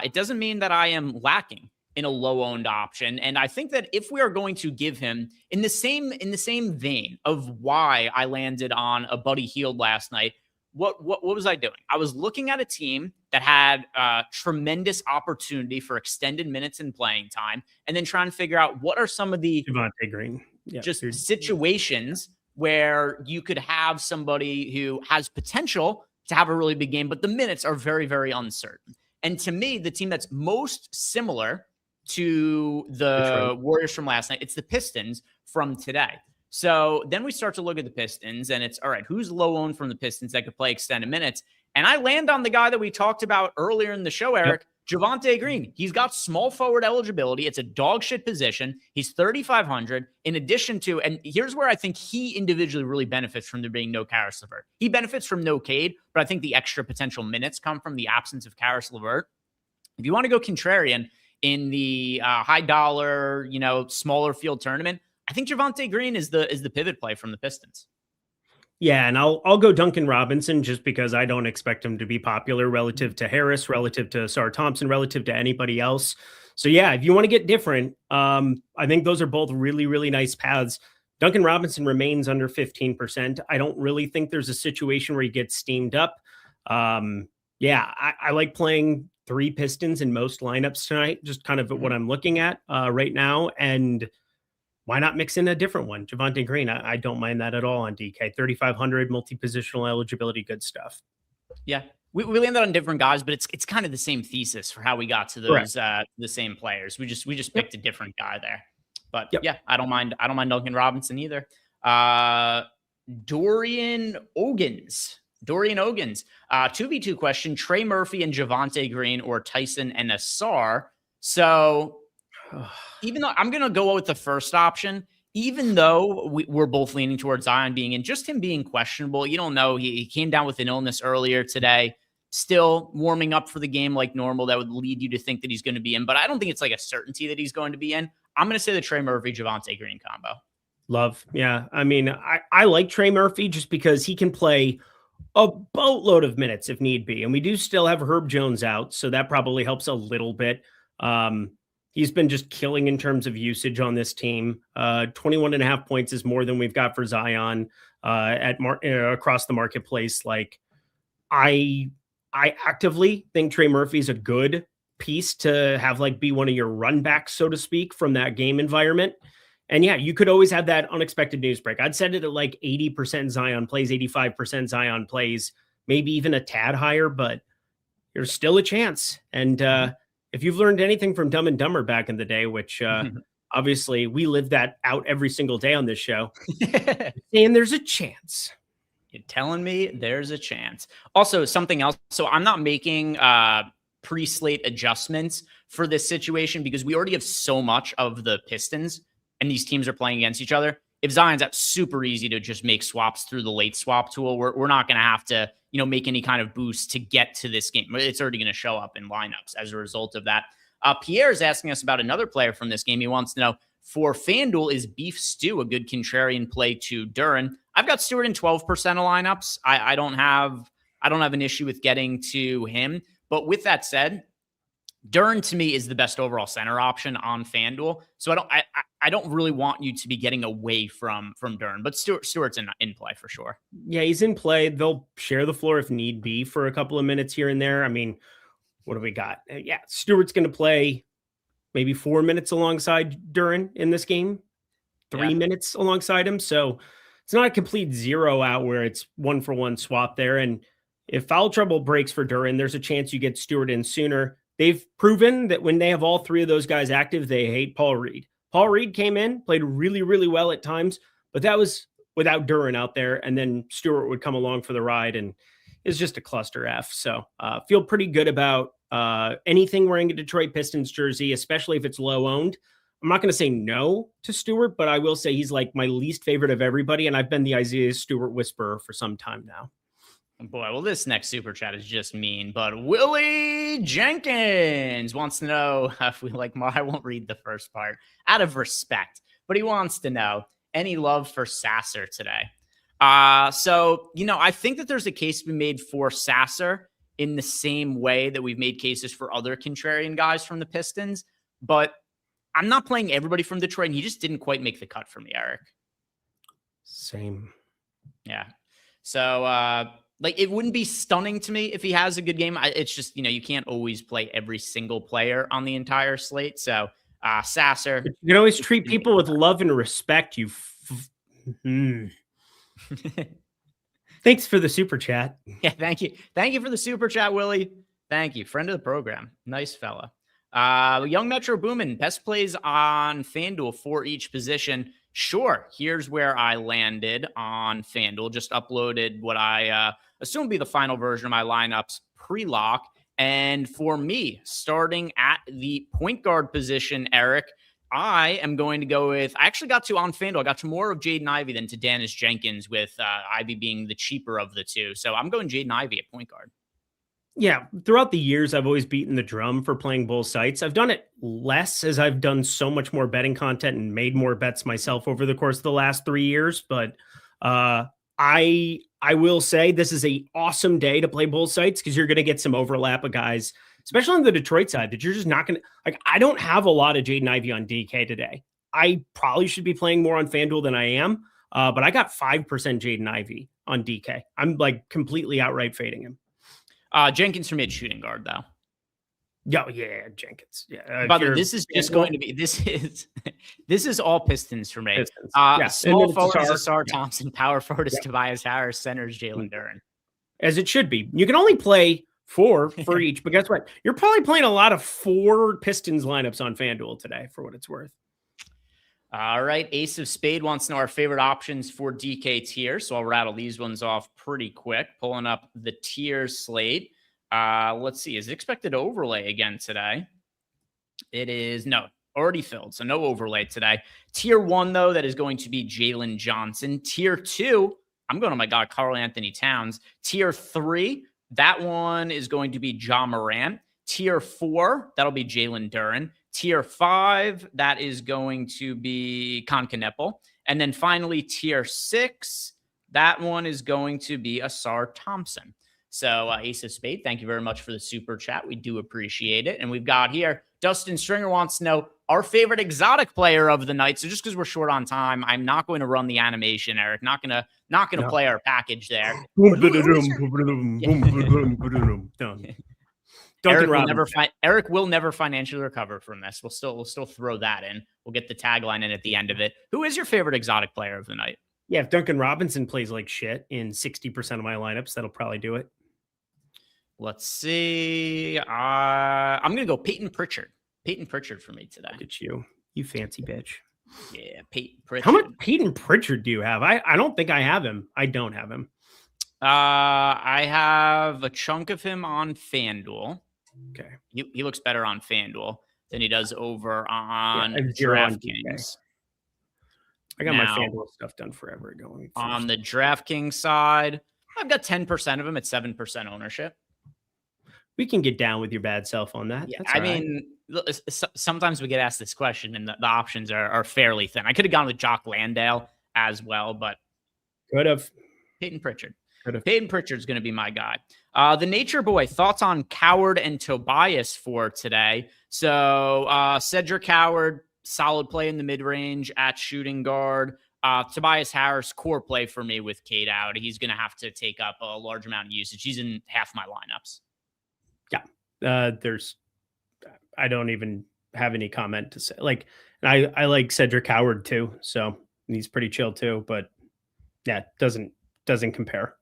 it doesn't mean that I am lacking in a low owned option. And I think that if we are going to give him in the same vein of why I landed on a Buddy Hield last night, what was I doing? I was looking at a team that had tremendous opportunity for extended minutes and playing time, and then trying to figure out what are some of the Javonte Green. Yeah, just situations where you could have somebody who has potential to have a really big game, but the minutes are very, very uncertain. And to me, the team that's most similar to the Warriors from last night, it's the Pistons from today. So then we start to look at the Pistons, and it's, all right, who's low owned from the Pistons that could play extended minutes? And I land on the guy that we talked about earlier in the show, Eric, Javonte Green. He's got small forward eligibility. It's a dog shit position. He's 3,500 in addition to, and here's where I think he individually really benefits from there being no Caris LeVert. He benefits from no Cade, but I think the extra potential minutes come from the absence of Caris LeVert. If you want to go contrarian in the high dollar, smaller field tournament, I think Javonte Green is the pivot play from the Pistons. Yeah, and I'll go Duncan Robinson just because I don't expect him to be popular relative to Harris, relative to Sar Thompson, relative to anybody else. So yeah, if you want to get different, I think those are both really, really nice paths. Duncan Robinson remains under 15%. I don't really think there's a situation where he gets steamed up. I like playing 3 Pistons in most lineups tonight, just kind of what I'm looking at right now. And why not mix in a different one? Javonte Green, I don't mind that at all on DK. 3,500, multi-positional eligibility, good stuff. Yeah, we landed on different guys, but it's kind of the same thesis for how we got to those the same players. We just picked a different guy there. But yeah, I don't mind Duncan Robinson either. Dorian Ogans. 2v2 question: Trey Murphy and Javonte Green, or Tyson and Asar? So even though I'm going to go with the first option, even though we're both leaning towards Zion being in, just him being questionable, you don't know. He came down with an illness earlier today, still warming up for the game like normal. That would lead you to think that he's going to be in, but I don't think it's like a certainty that he's going to be in. I'm going to say the Trey Murphy, Javonte Green combo. Love. Yeah. I mean, I like Trey Murphy just because he can play a boatload of minutes if need be. And we do still have Herb Jones out, so that probably helps a little bit. He's been just killing in terms of usage on this team. 21.5 points is more than we've got for Zion across the marketplace. Like, I actively think Trey Murphy's a good piece to have, like, be one of your run backs, so to speak, from that game environment. And yeah, you could always have that unexpected news break. I'd set it at like 80% Zion plays, 85% Zion plays, maybe even a tad higher, but there's still a chance. And if you've learned anything from Dumb and Dumber back in the day, which obviously we live that out every single day on this show, and there's a chance. You're telling me there's a chance. Also, something else. So I'm not making pre-slate adjustments for this situation because we already have so much of the Pistons and these teams are playing against each other. if Zion's out, super easy to just make swaps through the late swap tool. We're not going to have to, make any kind of boost to get to this game. It's already going to show up in lineups as a result of that. Pierre is asking us about another player from this game. He wants to know, for FanDuel, is Beef Stew a good contrarian play to Duren? I've got Stewart in 12% of lineups. I don't have an issue with getting to him. But with that said, Duren to me is the best overall center option on FanDuel. So I don't really want you to be getting away from Duren, but Stewart's in play for sure. Yeah, he's in play. They'll share the floor if need be for a couple of minutes here and there. I mean, what do we got? Yeah, Stewart's going to play maybe 4 minutes alongside Duren in this game, 3 minutes alongside him. So it's not a complete zero out where it's 1-for-1 swap there. And if foul trouble breaks for Duren, there's a chance you get Stewart in sooner. They've proven that when they have all three of those guys active, they hate Paul Reed. Paul Reed came in, played really, really well at times, but that was without Duren out there. And then Stewart would come along for the ride, and it's just a cluster F. So feel pretty good about anything wearing a Detroit Pistons jersey, especially if it's low owned. I'm not going to say no to Stewart, but I will say he's like my least favorite of everybody. And I've been the Isaiah Stewart whisperer for some time now. Boy, well, this next super chat is just mean, but Willie Jenkins wants to know if we like more. I won't read the first part out of respect, but he wants to know any love for Sasser today. So, I think that there's a case to be made for Sasser in the same way that we've made cases for other contrarian guys from the Pistons, but I'm not playing everybody from Detroit, and he just didn't quite make the cut for me, Eric. Same. Yeah. So, it wouldn't be stunning to me if he has a good game. It's just, you can't always play every single player on the entire slate. So, Sasser. You can always treat people with love and respect. Thanks for the super chat. Yeah, thank you. Thank you for the super chat, Willie. Thank you. Friend of the program. Nice fella. Young Metro Boomin, best plays on FanDuel for each position. Sure. Here's where I landed on FanDuel. Just uploaded what I assume will be the final version of my lineups pre-lock. And for me, starting at the point guard position, Eric, I am going to go with, I actually got to on FanDuel, I got to more of Jaden Ivey than to Dennis Jenkins, with Ivey being the cheaper of the two. So I'm going Jaden Ivey at point guard. Yeah, throughout the years, I've always beaten the drum for playing both sites. I've done it less as I've done so much more betting content and made more bets myself over the course of the last 3 years. But I will say this is an awesome day to play both sites, because you're going to get some overlap of guys, especially on the Detroit side, that you're just not going to, like, I don't have a lot of Jaden Ivey on DK today. I probably should be playing more on FanDuel than I am, but I got 5% Jaden Ivey on DK. I'm like completely outright fading him. Jenkins for mid shooting guard, though. Yeah, Jenkins. Yeah. By the way, this is just going to be, this is all Pistons for me. Pistons. Small forward is Asar Thompson, power forward is Tobias Harris, center is Jalen Duren. As it should be. You can only play 4 for each, but guess what? You're probably playing a lot of 4 Pistons lineups on FanDuel today, for what it's worth. All right. Ace of Spade wants to know our favorite options for DK tier. So I'll rattle these ones off pretty quick. Pulling up the tier slate. Let's see. Is it expected overlay again today? It is already filled. So no overlay today. Tier 1, though, that is going to be Jalen Johnson. Tier 2, I'm going to my God, Karl Anthony Towns. Tier 3, that one is going to be Ja Morant. Tier 4, that'll be Jalen Duren. Tier 5, that is going to be Konkanepal. And then finally, tier 6, that one is going to be Asar Thompson. So Ace of Spade, thank you very much for the super chat. We do appreciate it. And we've got here, Dustin Stringer wants to know our favorite exotic player of the night. So just because we're short on time, I'm not going to run the animation, Eric. Not gonna play Package there. Eric will never financially recover from this. We'll still throw that in. We'll get the tagline in at the end of it. Who is your favorite exotic player of the night? Yeah, if Duncan Robinson plays like shit in 60% of my lineups, that'll probably do it. Let's see. I'm gonna go Peyton Pritchard. Peyton Pritchard for me today. Look at you fancy bitch. Yeah, Peyton Pritchard. How much Peyton Pritchard do you have? I don't think I have him. I don't have him. I have a chunk of him on FanDuel. Okay. He looks better on FanDuel than he does over on DraftKings. I got my Now, FanDuel stuff done forever ago. On the DraftKings side, I've got 10% of them at 7% ownership. We can get down with your bad self on that. Yeah, That's I all right. mean, sometimes we get asked this question, and the options are fairly thin. I could have gone with Jock Landale as well, but Could have. Peyton Pritchard. Could have. Peyton Pritchard's going to be my guy. The Nature Boy, thoughts on Coward and Tobias for today? So Cedric Coward, solid play in the mid-range at shooting guard. Tobias Harris, core play for me with Cade out. He's going to have to take up a large amount of usage. He's in half my lineups. Yeah. I don't even have any comment to say. Like, I like Cedric Howard too. So he's pretty chill too, but yeah, doesn't compare.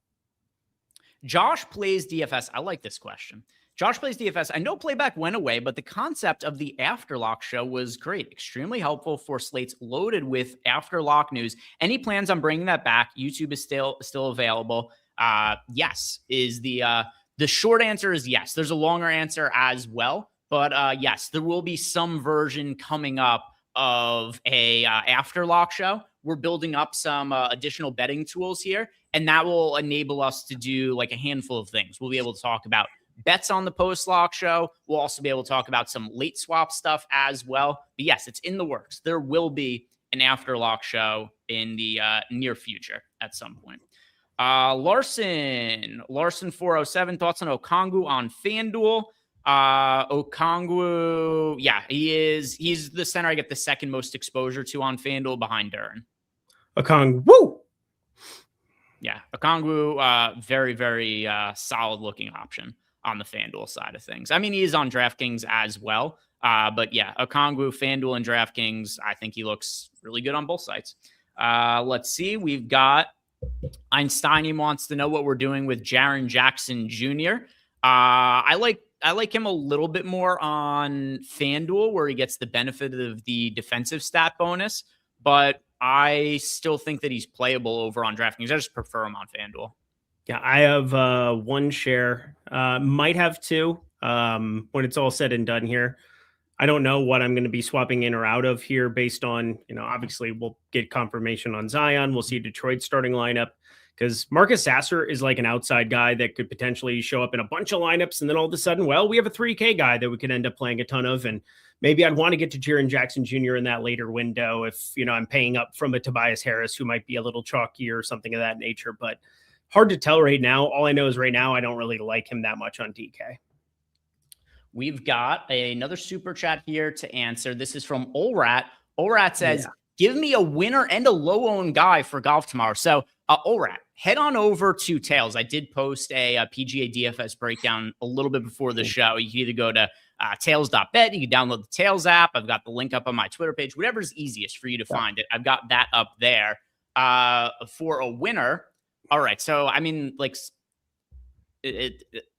Josh plays DFS. I like this question. Josh plays DFS. I know playback went away, but the concept of the Afterlock show was great. Extremely helpful for slates loaded with Afterlock news. Any plans on bringing that back? YouTube is still available. Yes, is the short answer is yes. There's a longer answer as well, but yes, there will be some version coming up of a Afterlock show. We're building up some additional betting tools here, and that will enable us to do like a handful of things. We'll be able to talk about bets on the post-lock show. We'll also be able to talk about some late swap stuff as well. But yes, it's in the works. There will be an Afterlock show in the near future at some point. Larson 407, thoughts on Okongwu on FanDuel. Okongwu, yeah, he's the center I get the second most exposure to on FanDuel behind Duren. Okongwu. Yeah, Okongwu, very, very solid looking option on the FanDuel side of things. I mean, he is on DraftKings as well. But yeah, Okongwu, FanDuel, and DraftKings, I think he looks really good on both sides. Let's see. We've got Einstein wants to know what we're doing with Jaren Jackson Jr. I like him a little bit more on FanDuel, where he gets the benefit of the defensive stat bonus, but I still think that he's playable over on DraftKings. I just prefer him on FanDuel. Yeah, I have one share, might have two when it's all said and done here. I don't know what I'm going to be swapping in or out of here based on, obviously we'll get confirmation on Zion. We'll see Detroit's starting lineup because Marcus Sasser is like an outside guy that could potentially show up in a bunch of lineups. And then all of a sudden, well, we have a 3K guy that we could end up playing a ton of. And maybe I'd want to get to Jaren Jackson Jr. in that later window if, I'm paying up from a Tobias Harris who might be a little chalky or something of that nature. But hard to tell right now. All I know is right now, I don't really like him that much on DK. We've got another super chat here to answer. This is from Olrat. Olrat says, give me a winner and a low-owned guy for golf tomorrow. So, Olrat, head on over to Tails. I did post a PGA DFS breakdown a little bit before the show. You can either go to tails.bet. You can download the Tails app. I've got the link up on my Twitter page. Whatever's easiest for you to find it. I've got that up there for a winner. All right. So, I mean, like,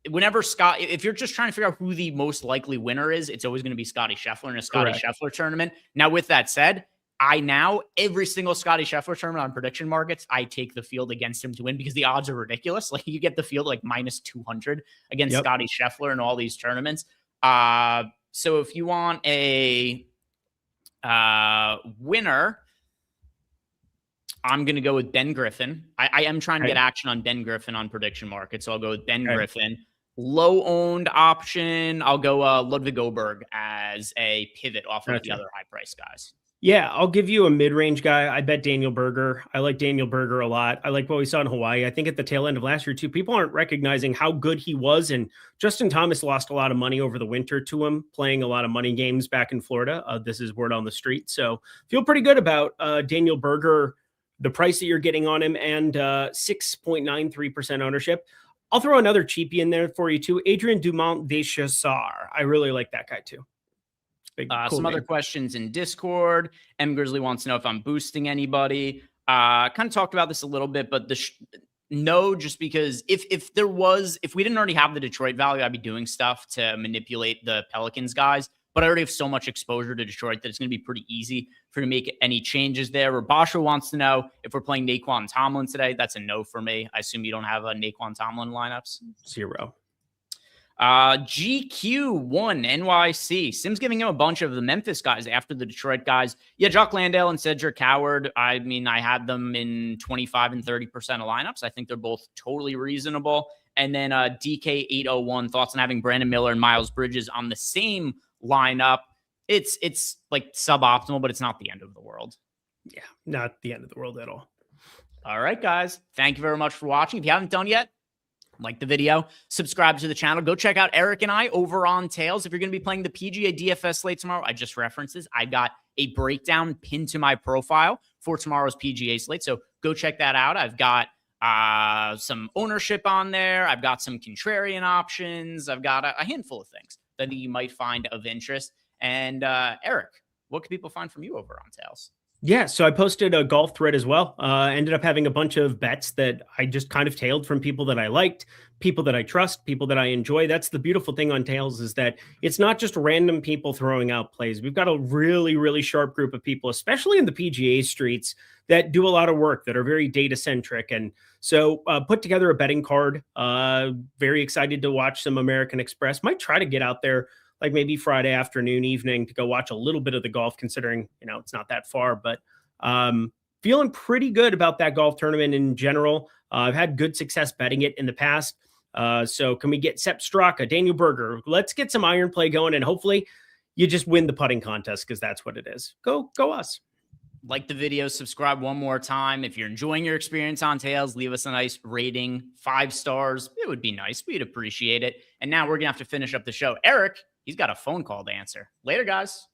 whenever Scott, if you're just trying to figure out who the most likely winner is, it's always going to be Scotty Scheffler in a Scotty Scheffler tournament. Now, with that said, every single Scotty Scheffler tournament on prediction markets, I take the field against him to win because the odds are ridiculous. Like you get the field like minus 200 against Scotty Scheffler in all these tournaments. So if you want a winner, I'm going to go with Ben Griffin. I am trying to get action on Ben Griffin on prediction markets. So I'll go with Ben Griffin. Low owned option, I'll go Ludwig Oberg as a pivot off of the other high price guys. Yeah, I'll give you a mid-range guy. I bet Daniel Berger. I like Daniel Berger a lot. I like what we saw in Hawaii. I think at the tail end of last year, too, people aren't recognizing how good he was. And Justin Thomas lost a lot of money over the winter to him, playing a lot of money games back in Florida. This is word on the street. So feel pretty good about Daniel Berger, the price that you're getting on him, and 6.93% ownership. I'll throw another cheapie in there for you, too. Adrian Dumont Deschassar. I really like that guy, too. Cool some other questions in Discord. M Grizzly wants to know if I'm boosting anybody. Kind of talked about this a little bit, but no, just because if we didn't already have the Detroit value, I'd be doing stuff to manipulate the Pelicans guys. But I already have so much exposure to Detroit that it's going to be pretty easy for me to make any changes there. Rabasha wants to know if we're playing Naquan Tomlin today. That's a no for me. I assume you don't have a Naquan Tomlin lineups. 0. GQ1 NYC. Sim's giving him a bunch of the Memphis guys after the Detroit guys. Yeah, Jock Landale and Cedric Howard. I mean, I had them in 25 and 30% of lineups. I think they're both totally reasonable. And then DK801, thoughts on having Brandon Miller and Miles Bridges on the same lineup. It's like suboptimal, but it's not the end of the world. Yeah, not the end of the world at all. All right, guys. Thank you very much for watching. If you haven't done yet, like the video, subscribe to the channel. Go check out Eric and I over on Tails. If you're going to be playing the PGA DFS slate tomorrow, I just referenced this. I got a breakdown pinned to my profile for tomorrow's PGA slate. So go check that out. I've got some ownership on there. I've got some contrarian options. I've got a handful of things that you might find of interest. And Eric, what can people find from you over on Tails? Yeah, so I posted a golf thread as well. Ended up having a bunch of bets that I just kind of tailed from people that I liked, people that I trust, people that I enjoy. That's the beautiful thing on Tails, is that it's not just random people throwing out plays. We've got a really, really sharp group of people, especially in the PGA streets, that do a lot of work, that are very data centric. And so put together a betting card. Very excited to watch some American Express. Might try to get out there like maybe Friday afternoon, evening, to go watch a little bit of the golf, considering, it's not that far, but feeling pretty good about that golf tournament in general. I've had good success betting it in the past. So can we get Sepp Straka, Daniel Berger? Let's get some iron play going, and hopefully you just win the putting contest, because that's what it is. Go us. Like the video, subscribe one more time. If you're enjoying your experience on Tails, leave us a nice rating, 5 stars. It would be nice. We'd appreciate it. And now we're going to have to finish up the show. Eric, he's got a phone call to answer. Later, guys.